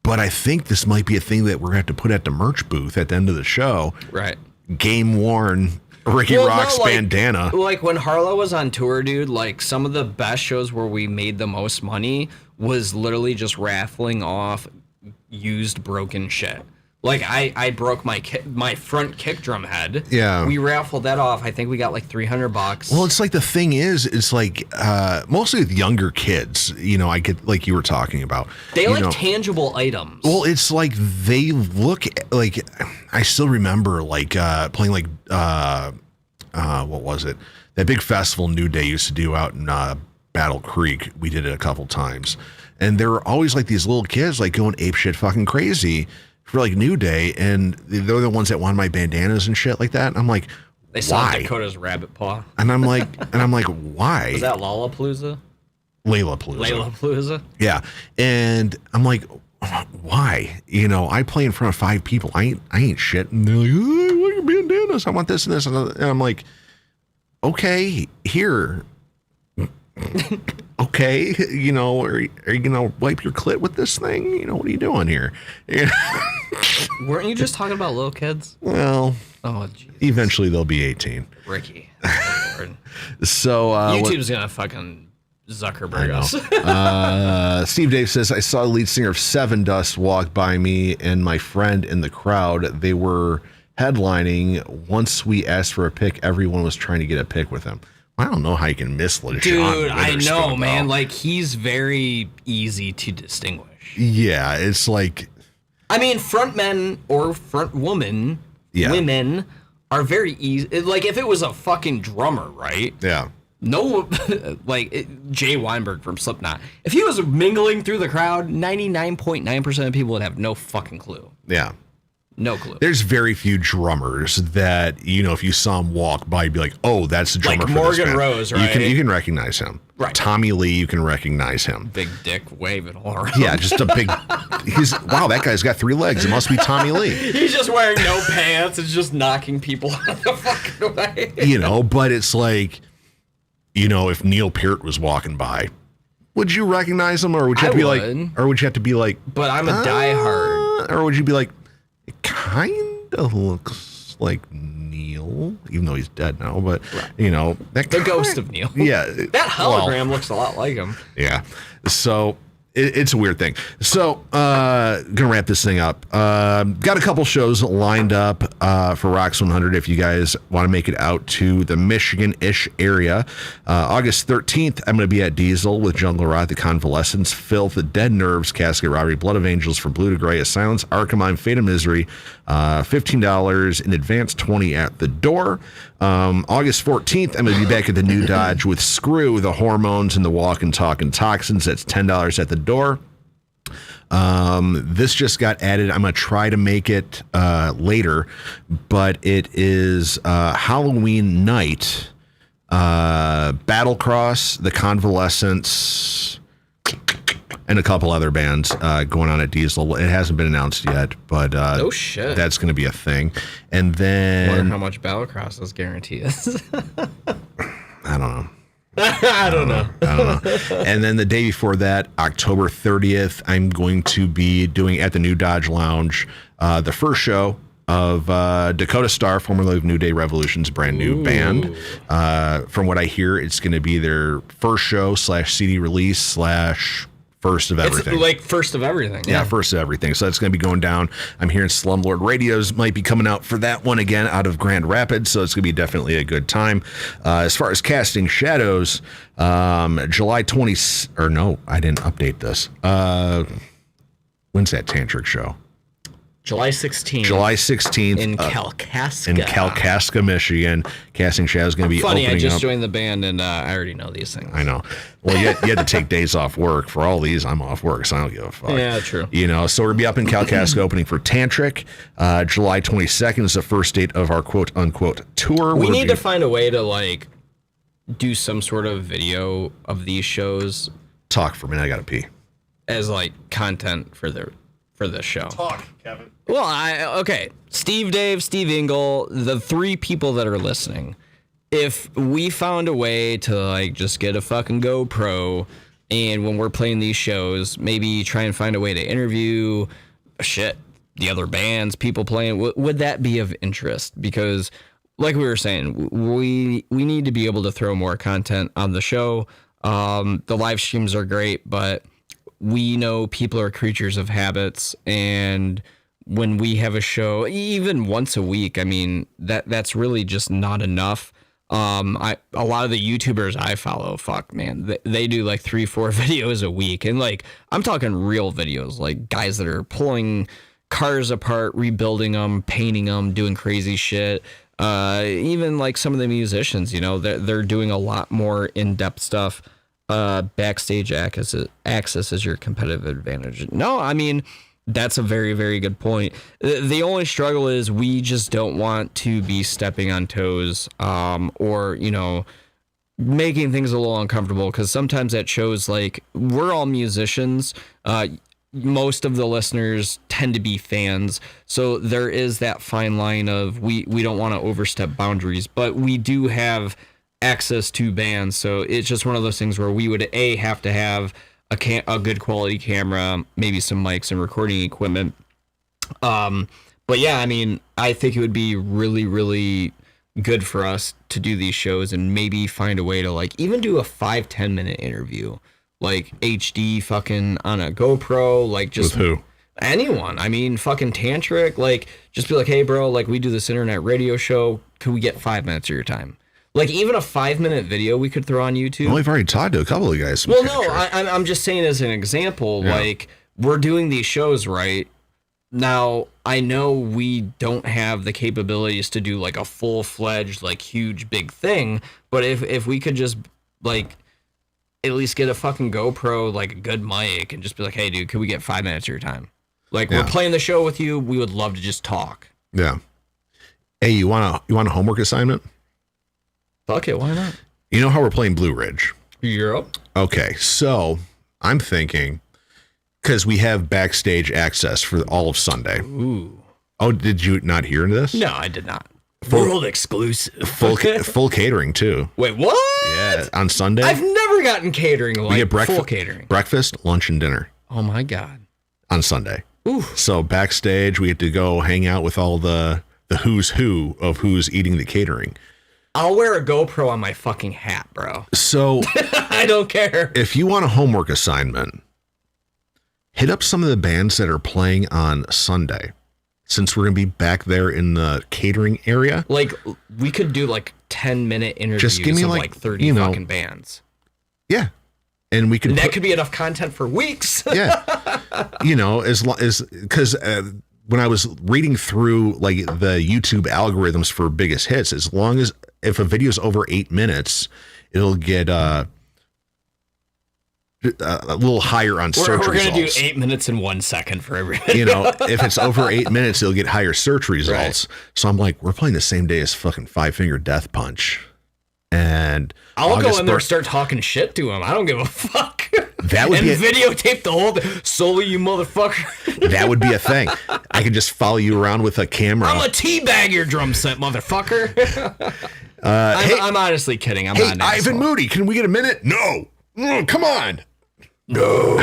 but I think this might be a thing that we're gonna have to put at the merch booth at the end of the show." Right. Game worn Rikki Roxx bandana. Like when Harlow was on tour, dude, like some of the best shows where we made the most money was literally just raffling off used broken shit. Like I broke my front kick drum head. Yeah. We raffled that off. I think we got like $300. Well, it's like the thing is, it's like mostly with younger kids, you know, I get like you were talking about. They like tangible items. Well, it's like they look like, I still remember like playing like what was it? That big festival New Day used to do out in Battle Creek. We did it a couple times. And there were always like these little kids like going apeshit fucking crazy for like New Day, and they're the ones that wanted my bandanas and shit like that. And I'm like, they saw why? Dakota's Rabbit Paw. And I'm like, why? Was that Lollapalooza? Layla-palooza. Yeah. And I'm like, why? You know, I play in front of 5 people. I ain't shit. And they're like, "Oh, I want your bandanas. I want this and this." And I'm like, okay, here, okay, you know, are you gonna wipe your clit with this thing? You know, what are you doing here? Weren't you just talking about little kids? Well, oh, geez. Eventually they'll be 18. Rikki. So YouTube's gonna fucking Zuckerberg us. Steve Dave says, I saw the lead singer of Seven Dust walk by me and my friend in the crowd. They were headlining. Once we asked for a pic, everyone was trying to get a pic with him. I don't know how you can miss LeSean. Dude, I know, man. Like, he's very easy to distinguish. Yeah, it's like... I mean, front men or front women, women are very easy. Like, if it was a fucking drummer, right? Yeah. No, like, Jay Weinberg from Slipknot. If he was mingling through the crowd, 99.9% of people would have no fucking clue. Yeah. No clue. There's very few drummers that, you know, if you saw him walk by, you'd be like, oh, that's the drummer for Morgan this band. Rose, right? You can recognize him. Right. Tommy Lee, you can recognize him. Big dick waving all around. Yeah, just a big... wow, that guy's got 3 legs. It must be Tommy Lee. He's just wearing no pants and just knocking people out of the fucking way. You know, but it's like, you know, if Neil Peart was walking by, would you recognize him, or would you have to be like, or would you have to be like, but I'm a diehard, or would you be like, it kind of looks like Neil, even though he's dead now, but you know, the ghost of Neil. Yeah, that hologram looks a lot like him. Yeah, so it's a weird thing. So gonna wrap this thing up. Got a couple shows lined up for Rocks 100 if you guys want to make it out to the Michigan-ish area. August 13th, I'm going to be at Diesel with Jungle Rot, The Convalescents, Filth, The Dead Nerves, Casket Robbery, Blood of Angels, From Blue to Gray, A Silence, Arkham, Fate of Misery. $15 in advance, $20 at the door. August 14th, I'm going to be back at the New Dodge with Screw, The Hormones, and The Walk and Talk and Toxins. That's $10 at the door. This just got added. I'm going to try to make it later, but it is Halloween night. Battlecross, The Convalescents, and a couple other bands going on at Diesel. It hasn't been announced yet, but oh shit, that's going to be a thing. And then I wonder how much Battlecross's guarantee is. I don't know. I don't know. And then the day before that, October 30th, I'm going to be doing at the New Dodge Lounge the first show of Dakota Star, formerly of New Day Revolution's brand new band. From what I hear, it's going to be their first show / CD release / first of everything. It's like first of everything. Yeah, first of everything. So that's going to be going down. I'm hearing Slumlord Radios might be coming out for that one again out of Grand Rapids. So it's going to be definitely a good time. As far as Casting Shadows, July 20th, or no, I didn't update this. When's that Tantric show? July 16th. July 16th. In Kalkaska. In Kalkaska, Michigan. Casting Shadows is going to be Funny, opening I just up. joined the band and I already know these things. I know. Well, you had to take days off work. For all these, I'm off work, so I don't give a fuck. Yeah, true. You know, so we're going to be up in Kalkaska opening for Tantric. July 22nd is the first date of our quote-unquote tour. We need to find a way to, like, do some sort of video of these shows. Talk for a minute. I got to pee. As, like, content for the show. Talk, Kevin. Well, okay. Steve Dave, Steve Ingle, the 3 people that are listening. If we found a way to, like, just get a fucking GoPro and when we're playing these shows, maybe try and find a way to interview the other bands, people playing, would that be of interest? Because, like we were saying, we need to be able to throw more content on the show. The live streams are great, but we know people are creatures of habits, and when we have a show, even once a week, I mean, that's really just not enough. A lot of the YouTubers I follow, fuck, man, they do like 3-4 videos a week, and like I'm talking real videos, like guys that are pulling cars apart, rebuilding them, painting them, doing crazy shit. Even like some of the musicians, you know, they're doing a lot more in-depth stuff. Backstage access is your competitive advantage. No, I mean, that's a very, very good point. The only struggle is we just don't want to be stepping on toes, or, you know, making things a little uncomfortable, because sometimes at shows, like, we're all musicians. Most of the listeners tend to be fans. So there is that fine line of we don't want to overstep boundaries, but we do have access to bands. So it's just one of those things where we would have to have a good quality camera, maybe some mics and recording equipment. But yeah, I mean, I think it would be really, really good for us to do these shows and maybe find a way to like even do a 5-10 minute interview, like HD fucking on a GoPro, like just with who? Anyone. I mean, fucking Tantric, like just be like, hey bro, like we do this internet radio show. Could we get 5 minutes of your time? Like even a 5-minute video we could throw on YouTube. Well, we've already talked to a couple of guys. Well, no, I'm just saying as an example, like we're doing these shows right now. I know we don't have the capabilities to do like a full-fledged, like huge big thing, but if we could just like at least get a fucking GoPro, like a good mic, and just be like, hey dude, could we get 5 minutes of your time? Like we're playing the show with you. We would love to just talk. Yeah. Hey, you want a homework assignment? Fuck it, why not? You know how we're playing Blue Ridge? Europe. Okay, so I'm thinking, because we have backstage access for all of Sunday. Ooh. Oh, did you not hear this? No, I did not. World exclusive. Full catering too. Wait, what? Yeah, on Sunday. I've never gotten catering like we get full catering. Breakfast, lunch, and dinner. Oh my God. On Sunday. Ooh. So backstage, we get to go hang out with all the who's who of who's eating the catering. I'll wear a GoPro on my fucking hat, bro. So I don't care. If you want a homework assignment, hit up some of the bands that are playing on Sunday, since we're going to be back there in the catering area. Like, we could do like 10-minute interviews just give me of like 30 fucking bands. Yeah. And we could that could be enough content for weeks. Yeah. Because when I was reading through like the YouTube algorithms for biggest hits, as long as if a video is over 8 minutes, it'll get a little higher on search results. We're going to do 8 minutes and 1 second for everything. If it's over 8 minutes, it'll get higher search results. Right. So I'm like, we're playing the same day as fucking Five Finger Death Punch. And I'll go in there and start talking shit to him. I don't give a fuck. That would be videotape the whole thing. Solely, you motherfucker. That would be a thing. I could just follow you around with a camera. I'm a teabag your drum set, motherfucker. I'm honestly kidding. I'm not an Ivan asshole. Moody, can we get a minute? No. Come on. No.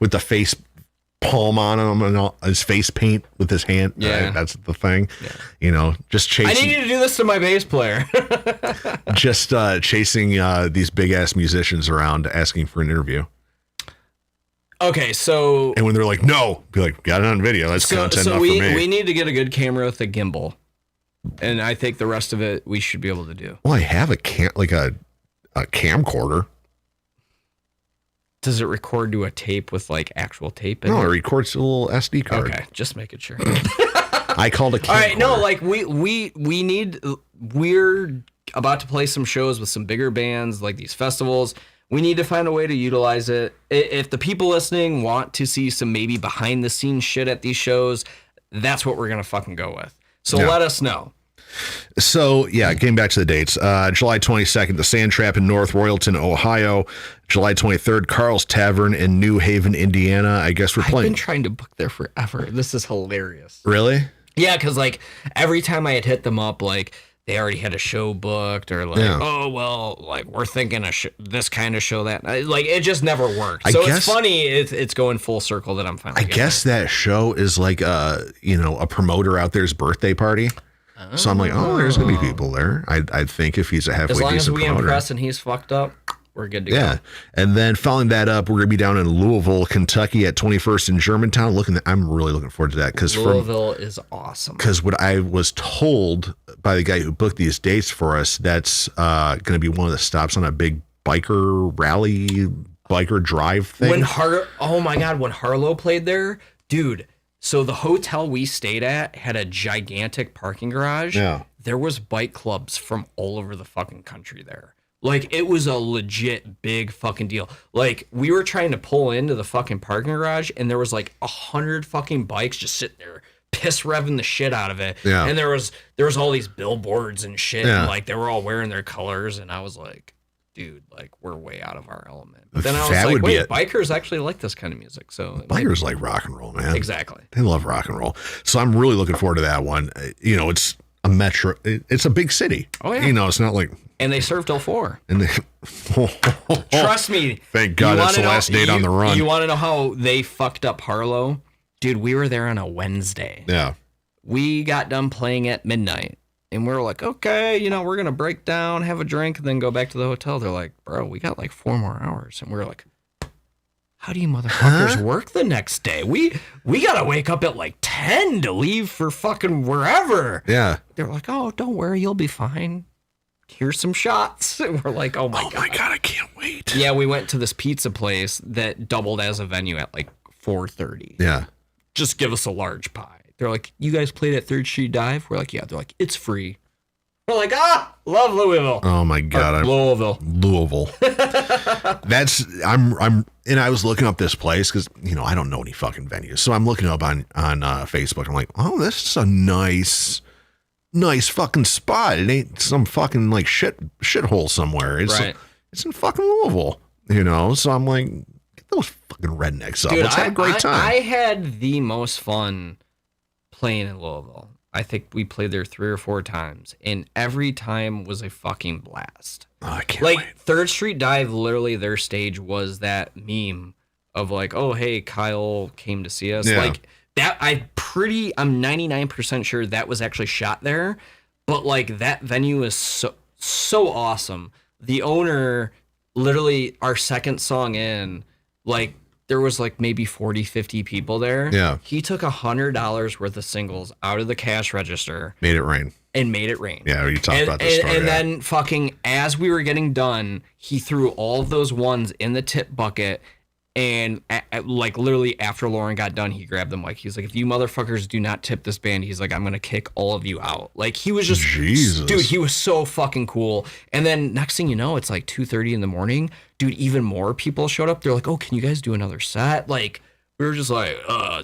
With the face palm on him and all, his face paint with his hand. Yeah. Right? That's the thing. Yeah. Just chasing. I need you to do this to my bass player. Just chasing these big ass musicians around asking for an interview. Okay, so. And when they're like, no, be like, got it on video. That's content enough for me. We need to get a good camera with a gimbal. And I think the rest of it we should be able to do. Well, I have a camcorder. Does it record to a tape with like actual tape in No, it? it records a little SD card. Okay, just making sure. I called a camcorder. All right, no, like we're about to play some shows with some bigger bands, like these festivals. We need to find a way to utilize it. If the people listening want to see some maybe behind the scenes shit at these shows, that's what we're gonna fucking go with. So let us know. So, getting back to the dates. July 22nd, the Sand Trap in North Royalton, Ohio. July 23rd, Carl's Tavern in New Haven, Indiana. I guess we're playing. I've been trying to book there forever. This is hilarious. Really? Yeah, because like every time I had hit them up, like they already had a show booked, or like, oh well, like we're thinking this kind of show that, like it just never worked. It's funny. It's going full circle that I'm finally. I guess that show is like a promoter out there's birthday party. So I'm like, there's gonna be people there. I think if he's a halfway decent promoter. As long as we impress and he's fucked up, we're good to go. Yeah, and then following that up, we're gonna be down in Louisville, Kentucky at 21st in Germantown. I'm really looking forward to that because Louisville is awesome. Because what I was told by the guy who booked these dates for us, that's gonna be one of the stops on a big biker rally, biker drive thing. Oh my God, when Harlow played there, dude. So the hotel we stayed at had a gigantic parking garage. Yeah. There was bike clubs from all over the fucking country there. Like, it was a legit big fucking deal. Like, we were trying to pull into the fucking parking garage, and there was like 100 fucking bikes just sitting there, piss revving the shit out of it. Yeah. And there was all these billboards and shit, and like they were all wearing their colors, and I was like, dude, like we're way out of our element. But then I was like, wait, bikers actually like this kind of music. So bikers like rock and roll, man. Exactly. They love rock and roll. So I'm really looking forward to that one. a metro. It's a big city. Oh, yeah. You know, it's not like. And they serve till 4. And they, Trust me. Thank God that's the last date on the run. You want to know how they fucked up Harlow? Dude, we were there on a Wednesday. Yeah. We got done playing at midnight. And we were like, okay, you know, we're going to break down, have a drink, and then go back to the hotel. They're like, bro, we got like 4 more hours. And we were like, how do you motherfuckers work the next day? We got to wake up at like 10 to leave for fucking wherever. Yeah. They're like, oh, don't worry, you'll be fine. Here's some shots. And we're like, oh my God, I can't wait. Yeah, we went to this pizza place that doubled as a venue at like 4:30. Yeah. Just give us a large pie. They're like, you guys played at 3rd Street Dive? We're like, yeah. They're like, it's free. We're like, love Louisville. Oh my God. Louisville. And I was looking up this place because, you know, I don't know any fucking venues. So I'm looking up on Facebook. I'm like, oh, this is a nice fucking spot. It ain't some fucking like shithole somewhere. It's in fucking Louisville, you know? So I'm like, get those fucking rednecks up. Dude, Let's have a great time. I had the most fun playing in Louisville. I think we played there 3 or 4 times, and every time was a fucking blast. Oh, I can't wait. 3rd Street Dive, literally their stage was that meme of like, oh, hey, Kyle came to see us. Yeah. Like that, I'm 99% sure that was actually shot there, but like that venue is so awesome. The owner, literally our second song in, like, there was like maybe 40, 50 people there. Yeah. He took $100 worth of singles out of the cash register. Made it rain. Yeah, you talked about this story. And then fucking, as we were getting done, he threw all of those ones in the tip bucket. And like literally after Lauren got done, he grabbed them. Like, he's like, if you motherfuckers do not tip this band, he's like, I'm going to kick all of you out. Like, he was just, Jesus. Dude, he was so fucking cool. And then next thing you know, it's like 2:30 in the morning. Dude, even more people showed up. They're like, oh, can you guys do another set? Like, we were just like,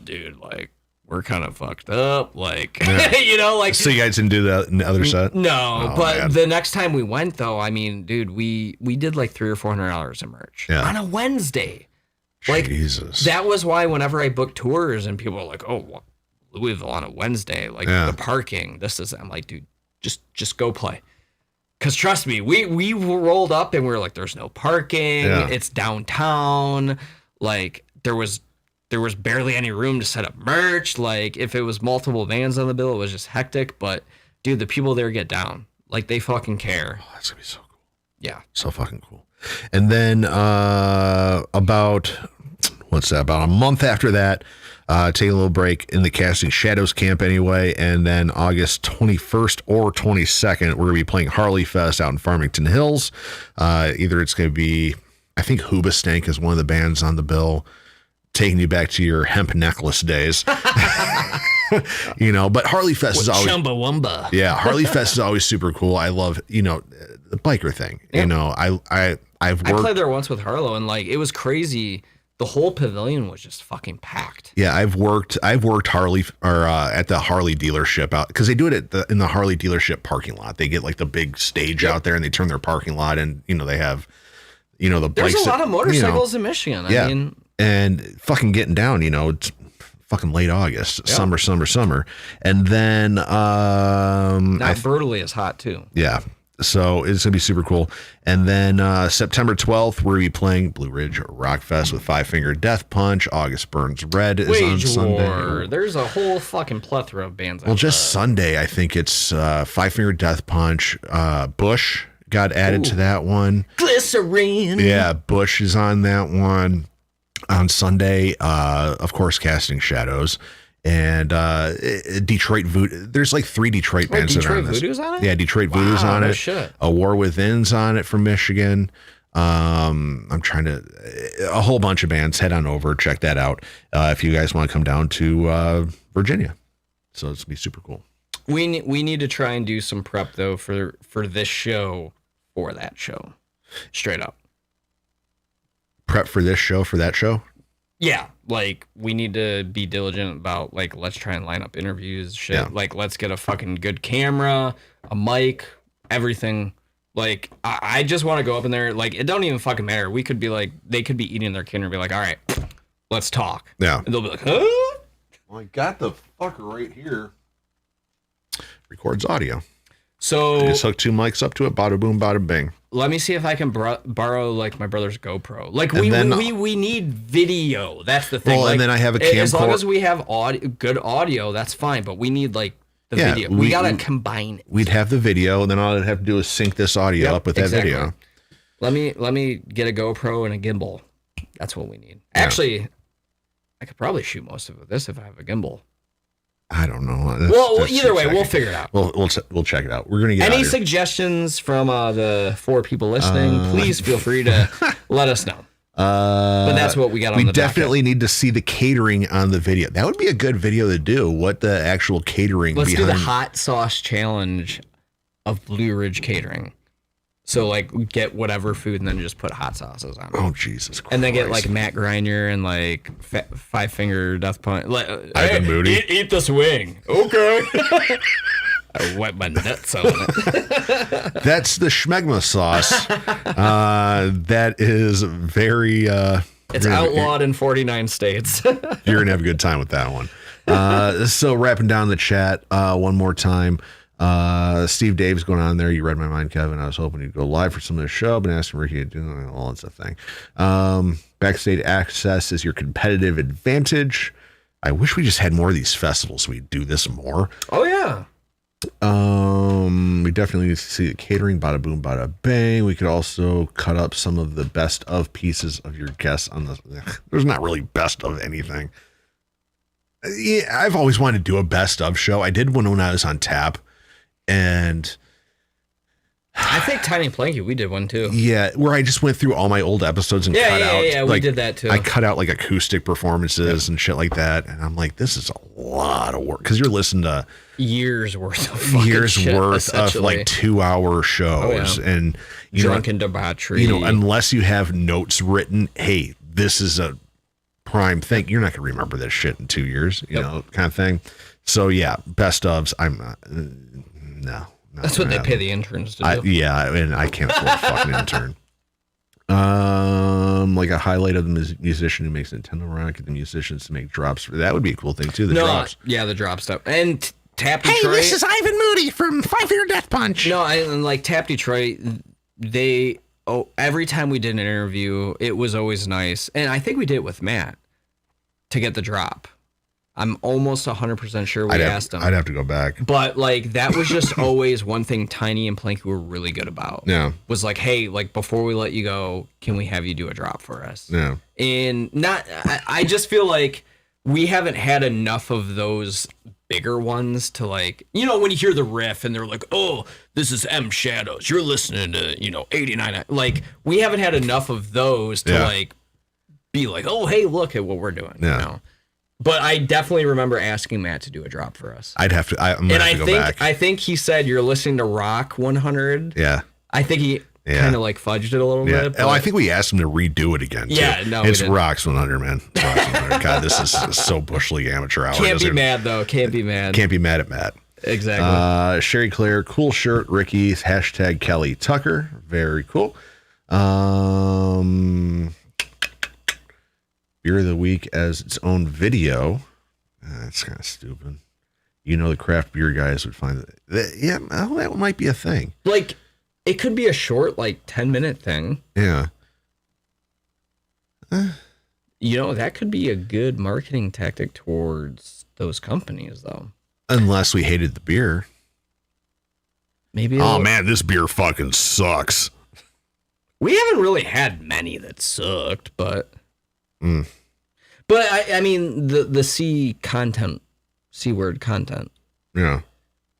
dude, like, we're kind of fucked up. Like, yeah. you know, like. So you guys didn't do that in the other set? No, but man. The next time we went, though, I mean, dude, we did like $300 or $400 in merch on a Wednesday. Like, Jesus. That was why whenever I book tours and people are like, oh, Louisville on a Wednesday, like the parking, I'm like, dude, just go play. Because trust me, we rolled up and we were like, there's no parking. Yeah. It's downtown. Like, there was barely any room to set up merch. Like, if it was multiple bands on the bill, it was just hectic. But, dude, the people there get down. Like, they fucking care. Oh, that's going to be so cool. Yeah. So fucking cool. And then about a month after that, take a little break in the Casting Shadowz camp anyway, and then August 21st or 22nd, we're going to be playing Harley Fest out in Farmington Hills. Either it's going to be, I think Hoobastank is one of the bands on the bill, taking you back to your hemp necklace days. You know, but Harley Fest is always Chumbawamba. Yeah, Harley Fest is always super cool. I love, you know, the biker thing. Yep. You know, I played there once with Harlow, and like, it was crazy. The whole pavilion was just fucking packed. Yeah, I've worked Harley at the Harley dealership out, because they do it in the Harley dealership parking lot. They get like the big stage out there, and they turn their parking lot, and you know, they have, you know, the There's bikes. a lot of motorcycles in Michigan. Yeah, I mean, and fucking getting down, you know, it's fucking late August, summer, and then not brutally as hot too. Yeah. So it's going to be super cool. And then September 12th, we're going to be playing Blue Ridge Rock Fest with Five Finger Death Punch. August Burns Red is on Sunday. There's a whole fucking plethora of bands. Well, just Sunday, I think it's Five Finger Death Punch. Bush got added to that one. Glycerine. Yeah, Bush is on that one. On Sunday, of course, Casting Shadowz. And Detroit Voodoo. There's like 3 Detroit bands that are on this. Detroit Voodoo's on it? Yeah, Detroit Voodoo's on it. Shit. A War Within's on it from Michigan. I'm trying to, a whole bunch of bands. Head on over, check that out if you guys want to come down to Virginia. So it's gonna be super cool. We need to try and do some prep though for this show for that show. Straight up. Prep for this show for that show? Yeah, like we need to be diligent about like, let's try and line up interviews, shit. Yeah. Like, let's get a fucking good camera, a mic, everything. Like, I just want to go up in there. Like, it don't even fucking matter. We could be like, they could be eating their kid and be like, all right, let's talk. Yeah. And they'll be like, huh? Well, I got the fucker right here. records audio. So I just hook 2 mics up to it, bada boom, bada bing. Let me see if I can borrow like my brother's GoPro. Like we need video. That's the thing. Well, like, and then I have a camcorder. As long as we have good audio, that's fine. But we need like the video. We gotta combine it. We'd have the video, and then all I'd have to do is sync this audio up with that video. Let me get a GoPro and a gimbal. That's what we need. Actually, I could probably shoot most of this if I have a gimbal. I don't know. Well, either way, we'll figure it out. We'll check it out. We're gonna get any suggestions from the 4 people listening. Please feel free to let us know. But that's what we got on the docket. We definitely need to see the catering on the video. That would be a good video to do. What the actual catering? Let's do the hot sauce challenge of Blue Ridge Catering. So like get whatever food and then just put hot sauces on it. Oh Jesus Christ! And then get like Matt Griner and like 5 Finger Death Punch. Like, Ivan Moody. Eat this wing. Okay. I wipe my nuts on it. That's the schmegma sauce. That is very. It's outlawed in 49 states. You're gonna have a good time with that one. So wrapping down the chat one more time. Steve Dave's going on there. You read my mind, Kevin. I was hoping you'd go live for some of the show, but asking Rikki to do all that's a thing. Backstage access is your competitive advantage. I wish we just had more of these festivals so we'd do this more. Oh yeah. We definitely need to see the catering, bada boom, bada bang. We could also cut up some of the best of pieces of your guests on the. There's not really best of anything. Yeah, I've always wanted to do a best of show. I did one when I was on tap. And I think Tiny Planky, we did one too. Yeah, where I just went through all my old episodes and cut out. Yeah, we did that too. I cut out like acoustic performances and shit like that. And I'm like, this is a lot of work because you're listening to years worth of shit, of like 2-hour shows and drunken debauchery. Unless you have notes written, hey, this is a prime thing. You're not gonna remember this shit in 2 years, you know, kind of thing. So yeah, best ofs. I'm not. No. That's what they pay the interns to do. Yeah, and I can't afford a fucking intern. Like a highlight of the musician who makes Nintendo Rock, the musicians to make drops. That would be a cool thing too. The drops. Yeah, the drop stuff. And Tap Detroit. Hey, this is Ivan Moody from 5 Finger Death Punch. No, and like Tap Detroit, every time we did an interview, it was always nice. And I think we did it with Matt to get the drop. I'm almost 100% sure we asked him. I'd have to go back. But like that was just always one thing Tiny and Planky were really good about. Yeah. Was like, hey, like before we let you go, can we have you do a drop for us? Yeah. And I just feel like we haven't had enough of those bigger ones to like, when you hear the riff and they're like, oh, this is M Shadows. You're listening to, 89. Like we haven't had enough of those to like be like, oh, hey, look at what we're doing. Yeah. But I definitely remember asking Matt to do a drop for us. I'd have to. I'm gonna have to go back. I think he said you're listening to Rock 100. Yeah. I think he kind of like fudged it a little bit. But I think we asked him to redo it again. Too. Yeah, no, it's Rocks 100, man. It's Rocks 100. God, this is so bush league amateur hour. Can't be mad though. Can't be mad. Can't be mad at Matt. Exactly. Sherry Claire, cool shirt. Rikki # Kelly Tucker. Very cool. Beer of the week as its own video. That's kind of stupid. The craft beer guys would find that. Yeah, well, that might be a thing. Like, it could be a short, 10-minute thing. Yeah. That could be a good marketing tactic towards those companies, though. Unless we hated the beer. Maybe. Oh, man, this beer fucking sucks. We haven't really had many that sucked, but... But I mean the C word content. Yeah.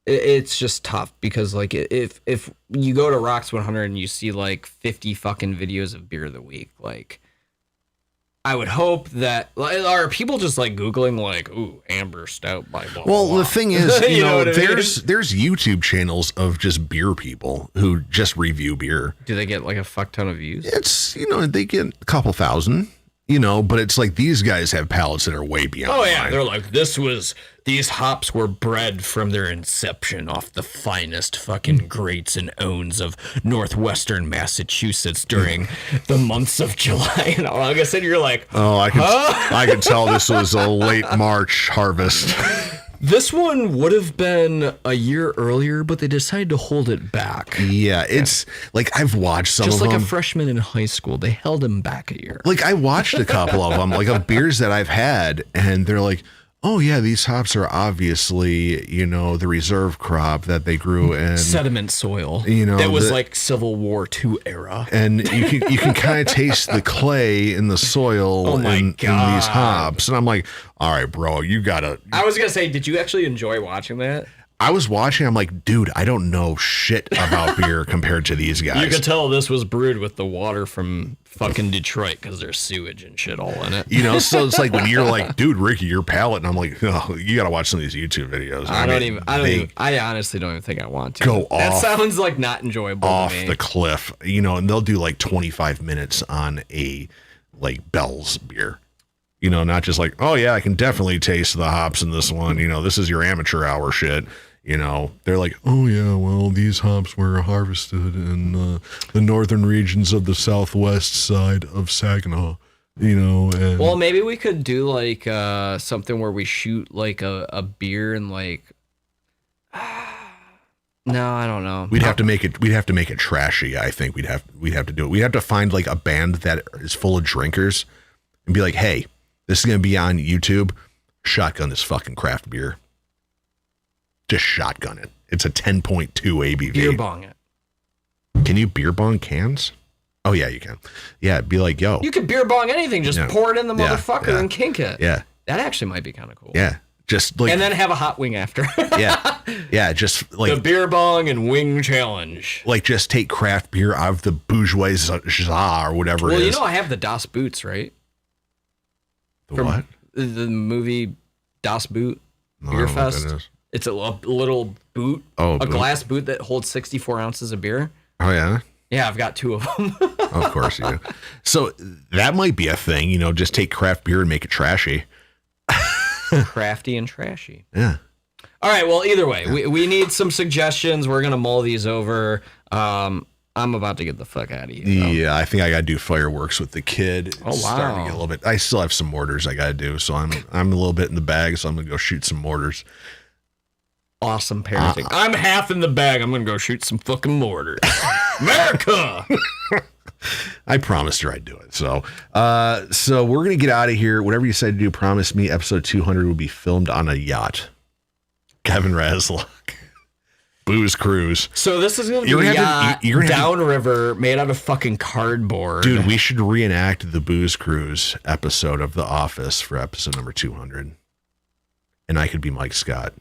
It's just tough because if you go to Rocks 100 and you see 50 fucking videos of beer of the week, I would hope that are people just Googling ooh, Amber Stout by blah. Well, blah. The thing is, there's mean? YouTube channels of just beer people who just review beer. Do they get a fuck ton of views? It's they get a couple thousand. But it's these guys have palates that are way beyond. Oh yeah, mine. They're these hops were bred from their inception off the finest fucking grates and owns of northwestern Massachusetts during the months of July and August. And you're like, oh, I could tell this was a late March harvest. This one would have been a year earlier, but they decided to hold it back. Yeah, it's like I've watched some Just of like them. a freshman in high school, they held him back a year. Like I watched a couple of them, like of beers that I've had, and they're like, oh yeah, these hops are obviously, you know, the reserve crop that they grew in sediment soil. You know, that was like Civil War II era. And you can kind of taste the clay in the soil in these hops. And I'm like, all right, bro, you gotta. I was gonna say, did you actually enjoy watching that? I was watching. I'm like, dude, I don't know shit about beer compared to these guys. You could tell this was brewed with the water from fucking Detroit because there's sewage and shit all in it. You know, so it's like when you're like, dude, Ricky, your palate, and I'm like, oh, you got to watch some of these YouTube videos. I honestly don't even think I want to. Go That off. sounds like not enjoyable Off to me. the cliff, you know, and they'll do like 25 minutes on a like Bell's beer. You know, not just like, oh yeah, I can definitely taste the hops in this one. You know, this is your amateur hour shit. You know, they're like, oh yeah, well, these hops were harvested in the northern regions of the southwest side of Saginaw. You know, and Well, maybe we could do like something where we shoot like a beer and like. No, I don't know. we'd have to make it trashy. I think we'd have to do it. We'd have to find like a band that is full of drinkers and be like, hey, this is gonna be on YouTube. Shotgun this fucking craft beer. Just shotgun it. It's a 10.2 ABV. Beer bong it. Can you beer bong cans? Oh yeah, you can. Yeah, be like, yo. You could beer bong anything. Just pour it in the motherfucker and kink it. Yeah. That actually might be kind of cool. Yeah. Just like, and then have a hot wing after. yeah. Just like the beer bong and wing challenge. Like just take craft beer out of the bourgeoisie or whatever it is. Well, you know, I have the Das Boots, right? What? The movie Das Boot No, Beer I don't know what Fest. that is. It's a little boot, Oh, a boot. glass boot that holds 64 ounces of beer. Oh yeah. Yeah, I've got 2 of them. Of course you do. So that might be a thing, you know, just take craft beer and make it trashy. Crafty and trashy. Yeah. All right, well, either way, we need some suggestions. We're going to mull these over. I'm about to get the fuck out of here. Yeah, I think I got to do fireworks with the kid. Oh, It's starting to get a little bit. I still have some mortars I got to do, so I'm a little bit in the bag, so I'm going to go shoot some mortars. Awesome parenting. I'm half in the bag. I'm going to go shoot some fucking mortars. America! I promised her I'd do it. So we're going to get out of here. Whatever you decide to do, promise me episode 200 will be filmed on a yacht. Kevin Raslock. Booze Cruise. So this is going to be a yacht downriver made out of fucking cardboard. Dude, we should reenact the Booze Cruise episode of The Office for episode number 200. And I could be Mike Scott.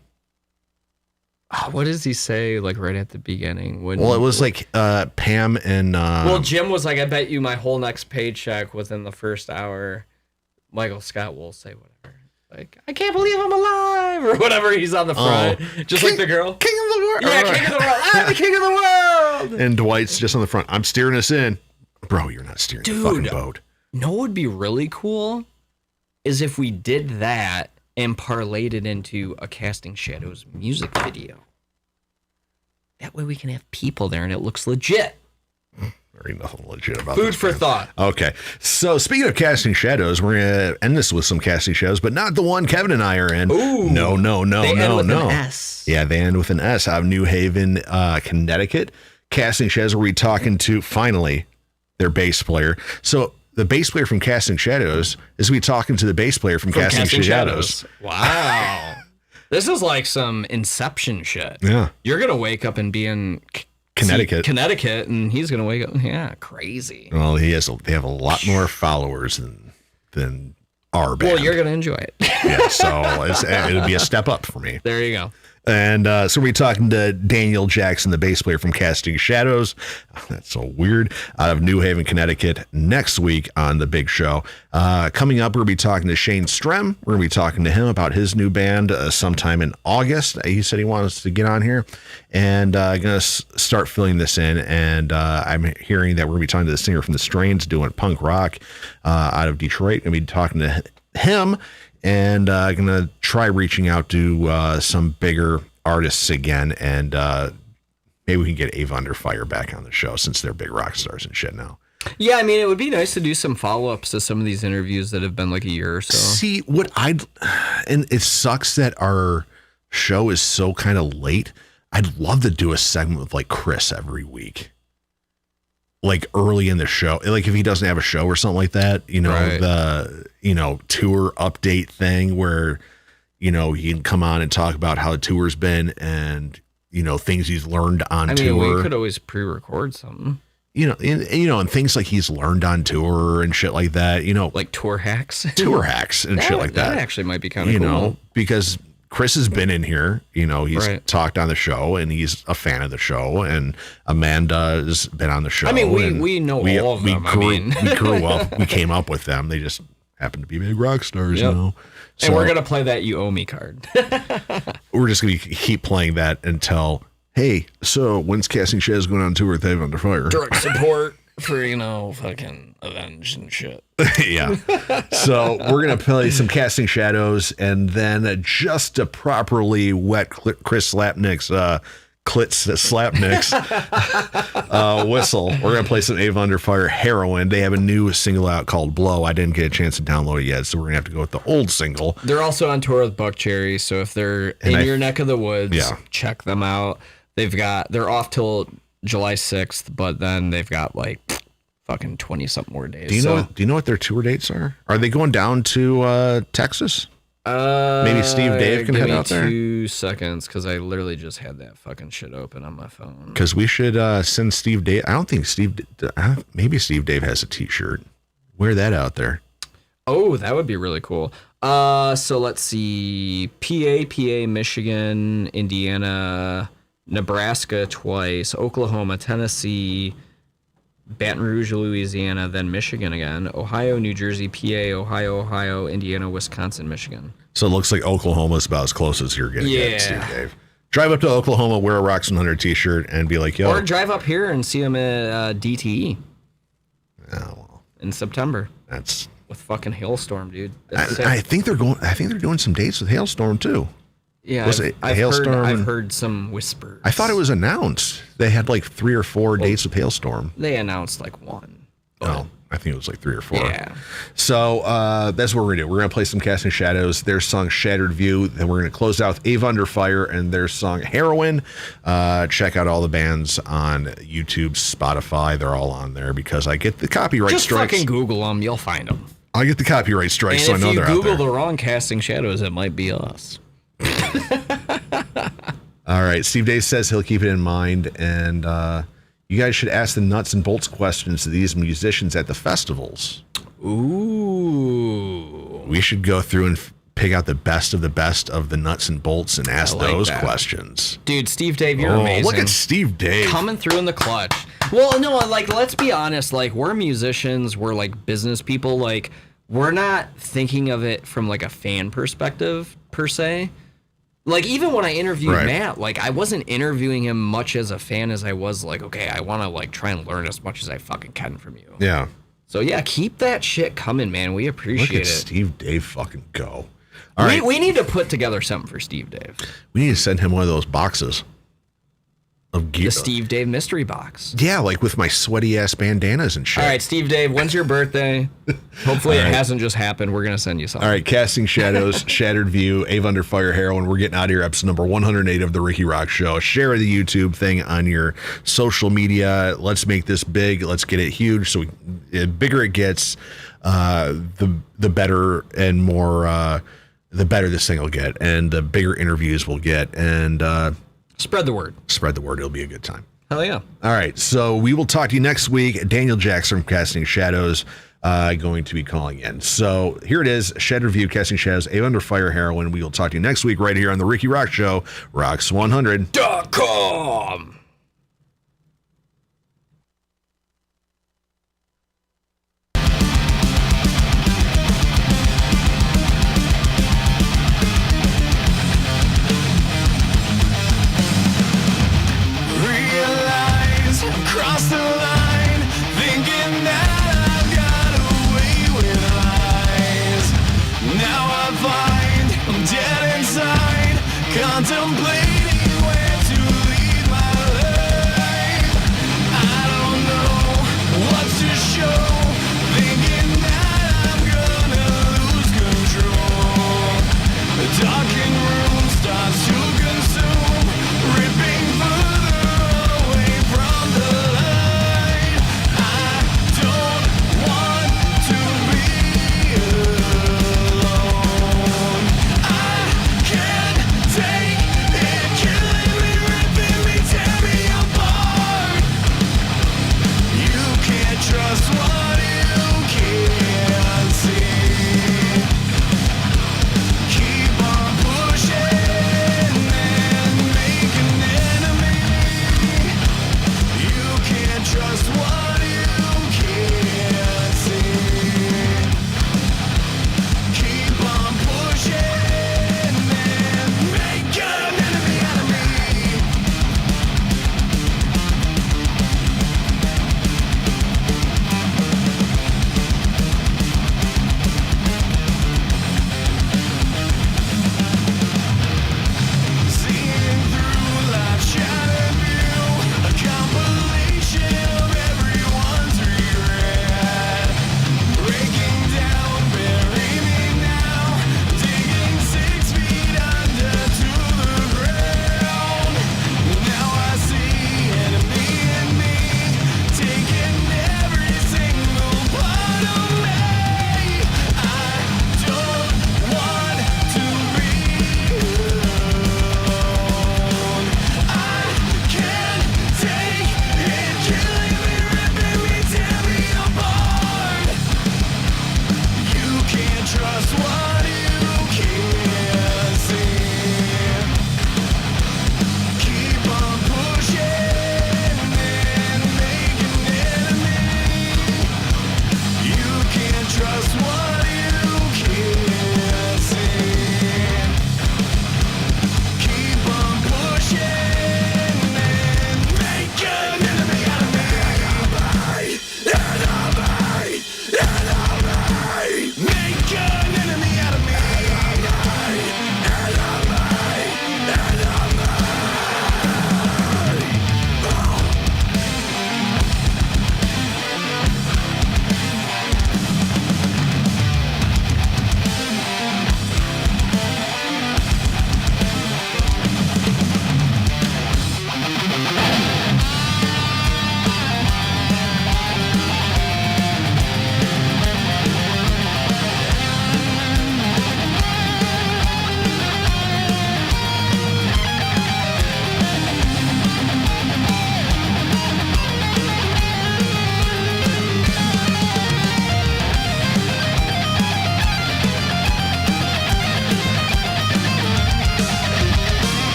What does he say, like, right at the beginning? Well, it was like Pam and... well, Jim was like, I bet you my whole next paycheck within the first hour. Michael Scott will say whatever. Like, I can't believe I'm alive, or whatever. He's on the front. Just like the girl. King of the world. Yeah, king of the world. I'm the king of the world. And Dwight's just on the front. I'm steering us in. Bro, you're not steering the fucking boat. No, what would be really cool is if we did that and parlayed it into a Casting Shadows music video. That way we can have people there and it looks legit. There ain't nothing legit about Food this, for man. thought. Okay. So speaking of Casting Shadows, we're going to end this with some Casting Shadows, but not the one Kevin and I are in. Ooh. No. They end with an S. Yeah, they end with an S out of New Haven, Connecticut. Casting Shadows, where we talking to, finally, their bass player. So the bass player from Casting Shadows is we talking to the bass player from Casting Shadows. Wow. This is like some Inception shit. Yeah. You're going to wake up and be in Connecticut, and he's going to wake up. Yeah, crazy. Well, they have a lot more followers than our band. Well, you're going to enjoy it. Yeah, so it'll be a step up for me. There you go. And so we're talking to Daniel Jackson, the bass player from Casting Shadows. Oh, that's so weird. Out of New Haven, Connecticut, next week on the big show. Coming up, we're going to be talking to Shane Strem. We're going to be talking to him about his new band sometime in August. He said he wants to get on here. And going to start filling this in. And I'm hearing that we're going to be talking to the singer from The Strains doing punk rock out of Detroit. Going to be talking to him. And going to try reaching out to some bigger artists again. And maybe we can get EVA Under Fire back on the show since they're big rock stars and shit now. Yeah, I mean, it would be nice to do some follow-ups to some of these interviews that have been like a year or so. See, and it sucks that our show is so kind of late. I'd love to do a segment with like Chris every week. Like early in the show, like if he doesn't have a show or something like that, the tour update thing where, he can come on and talk about how the tour's been and, things he's learned on tour. We could always pre-record something. And things like he's learned on tour and shit like that, like tour hacks and shit like that. That actually might be kind of cool. Because Chris has been in here, he's talked on the show and he's a fan of the show, and Amanda has been on the show. I mean, we know all of them. We grew up, we came up with them. They just happen to be big rock stars, So, and we're going to play that You Owe Me card. We're just going to keep playing that until, hey, so when's Casting Shadows going on tour with EVA Under Fire? Direct support for, fucking Avenge and shit. Yeah. So we're going to play some Casting Shadows, and then just to properly wet Chris Slapnick's whistle, we're going to play some EVA Under Fire Heroin. They have a new single out called Blow. I didn't get a chance to download it yet, so we're going to have to go with the old single. They're also on tour with Buckcherry, so if they're in your neck of the woods, check them out. They're off till July 6th, but then they've got like fucking 20-something more days. Do you know what their tour dates are? Are they going down to Texas? Maybe Steve Dave can head out there. 2 seconds, because I literally just had that fucking shit open on my phone. Because we should send Steve Dave. I don't think maybe Steve Dave has a T-shirt. Wear that out there. Oh, that would be really cool. So let's see. PA, Michigan, Indiana, Nebraska twice, Oklahoma, Tennessee, Baton Rouge, Louisiana, then Michigan again, Ohio, New Jersey, PA, Ohio, Indiana, Wisconsin, Michigan. So it looks like Oklahoma's about as close as you're going to get, Steve Dave. Drive up to Oklahoma, wear a Rocks 100 T-shirt, and be like, yo. Or drive up here and see them at DTE. Oh, well. In September. That's with fucking Hailstorm, dude. I think they're doing some dates with Hailstorm too. Yeah, I've heard some whispers. I thought it was announced. They had like 3 or 4 dates with Hailstorm. They announced like 1. Oh, I think it was like 3 or 4. Yeah. So that's what we're going to do. We're going to play some Casting Shadows, their song Shattered View. Then we're going to close out with EVA Under Fire and their song Heroin. Check out all the bands on YouTube, Spotify. They're all on there because I get the copyright strikes. Just fucking Google them. You'll find them. I get the copyright strikes, so I know they're out there. if you Google the wrong Casting Shadows, it might be us. All right. Steve Dave says he'll keep it in mind, and you guys should ask the nuts and bolts questions to these musicians at the festivals. Ooh. We should go through and pick out the best of the nuts and bolts and ask those questions. Dude, Steve Dave, you're amazing. Look at Steve Dave. Coming through in the clutch. Well, no, like, let's be honest. Like, we're musicians. We're, like, business people. Like, we're not thinking of it from, like, a fan perspective, per se. Like, even when I interviewed Matt, like, I wasn't interviewing him much as a fan as I was, like, okay, I want to, like, try and learn as much as I fucking can from you. Yeah. So, yeah, keep that shit coming, man. We appreciate it. Look at Steve Dave fucking go. We need to put together something for Steve Dave. We need to send him one of those boxes of gear. The Steve Dave mystery box. Yeah, like with my sweaty ass bandanas and shit. All right, Steve Dave, when's your birthday? Hopefully it hasn't just happened. We're going to send you something. All right, Casting Shadows, Shattered View, EVA Under Fire, Heroin. We're getting out of here. Episode number 108 of the Rikki Roxx Show. Share the YouTube thing on your social media. Let's make this big. Let's get it huge. So the bigger it gets, the better and more... the better this thing will get, and the bigger interviews we'll get, and spread the word. Spread the word. It'll be a good time. Hell yeah. All right, so we will talk to you next week. Daniel Jackson from Casting Shadows going to be calling in. So here it is, Shattered View, Casting Shadows, EVA Under Fire, Heroin. We will talk to you next week right here on the Rikki Roxx Show, Rocks100.com. Cross the line, thinking that I've got away with lies. Now I find I'm dead inside, contemplating where to lead my life.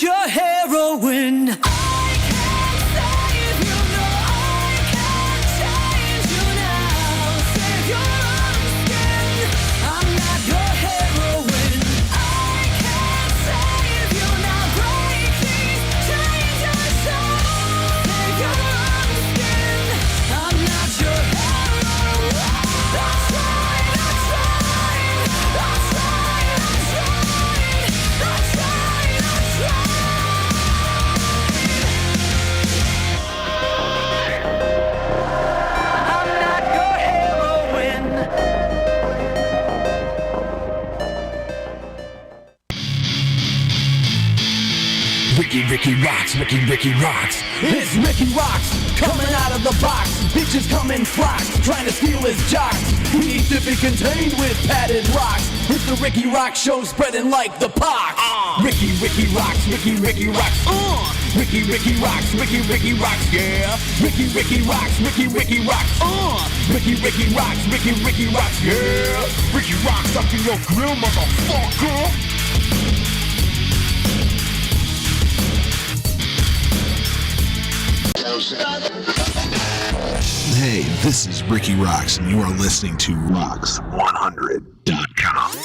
your heroine. Rikki Roxx, Rikki Roxx. It's Rikki Roxx, coming out of the box. Bitches come in flocks, trying to steal his jocks. He needs to be contained with padded rocks. It's the Rikki Roxx Show, spreading like the pox. Rikki Roxx, Rikki Roxx. Rikki Roxx, Rikki Roxx, yeah. Rikki Roxx, Rikki Roxx. Rikki Roxx, Rikki Roxx, yeah. Rikki Roxx up in your grill, motherfucker. Hey, this is Rikki Roxx, and you are listening to Rocks100.com.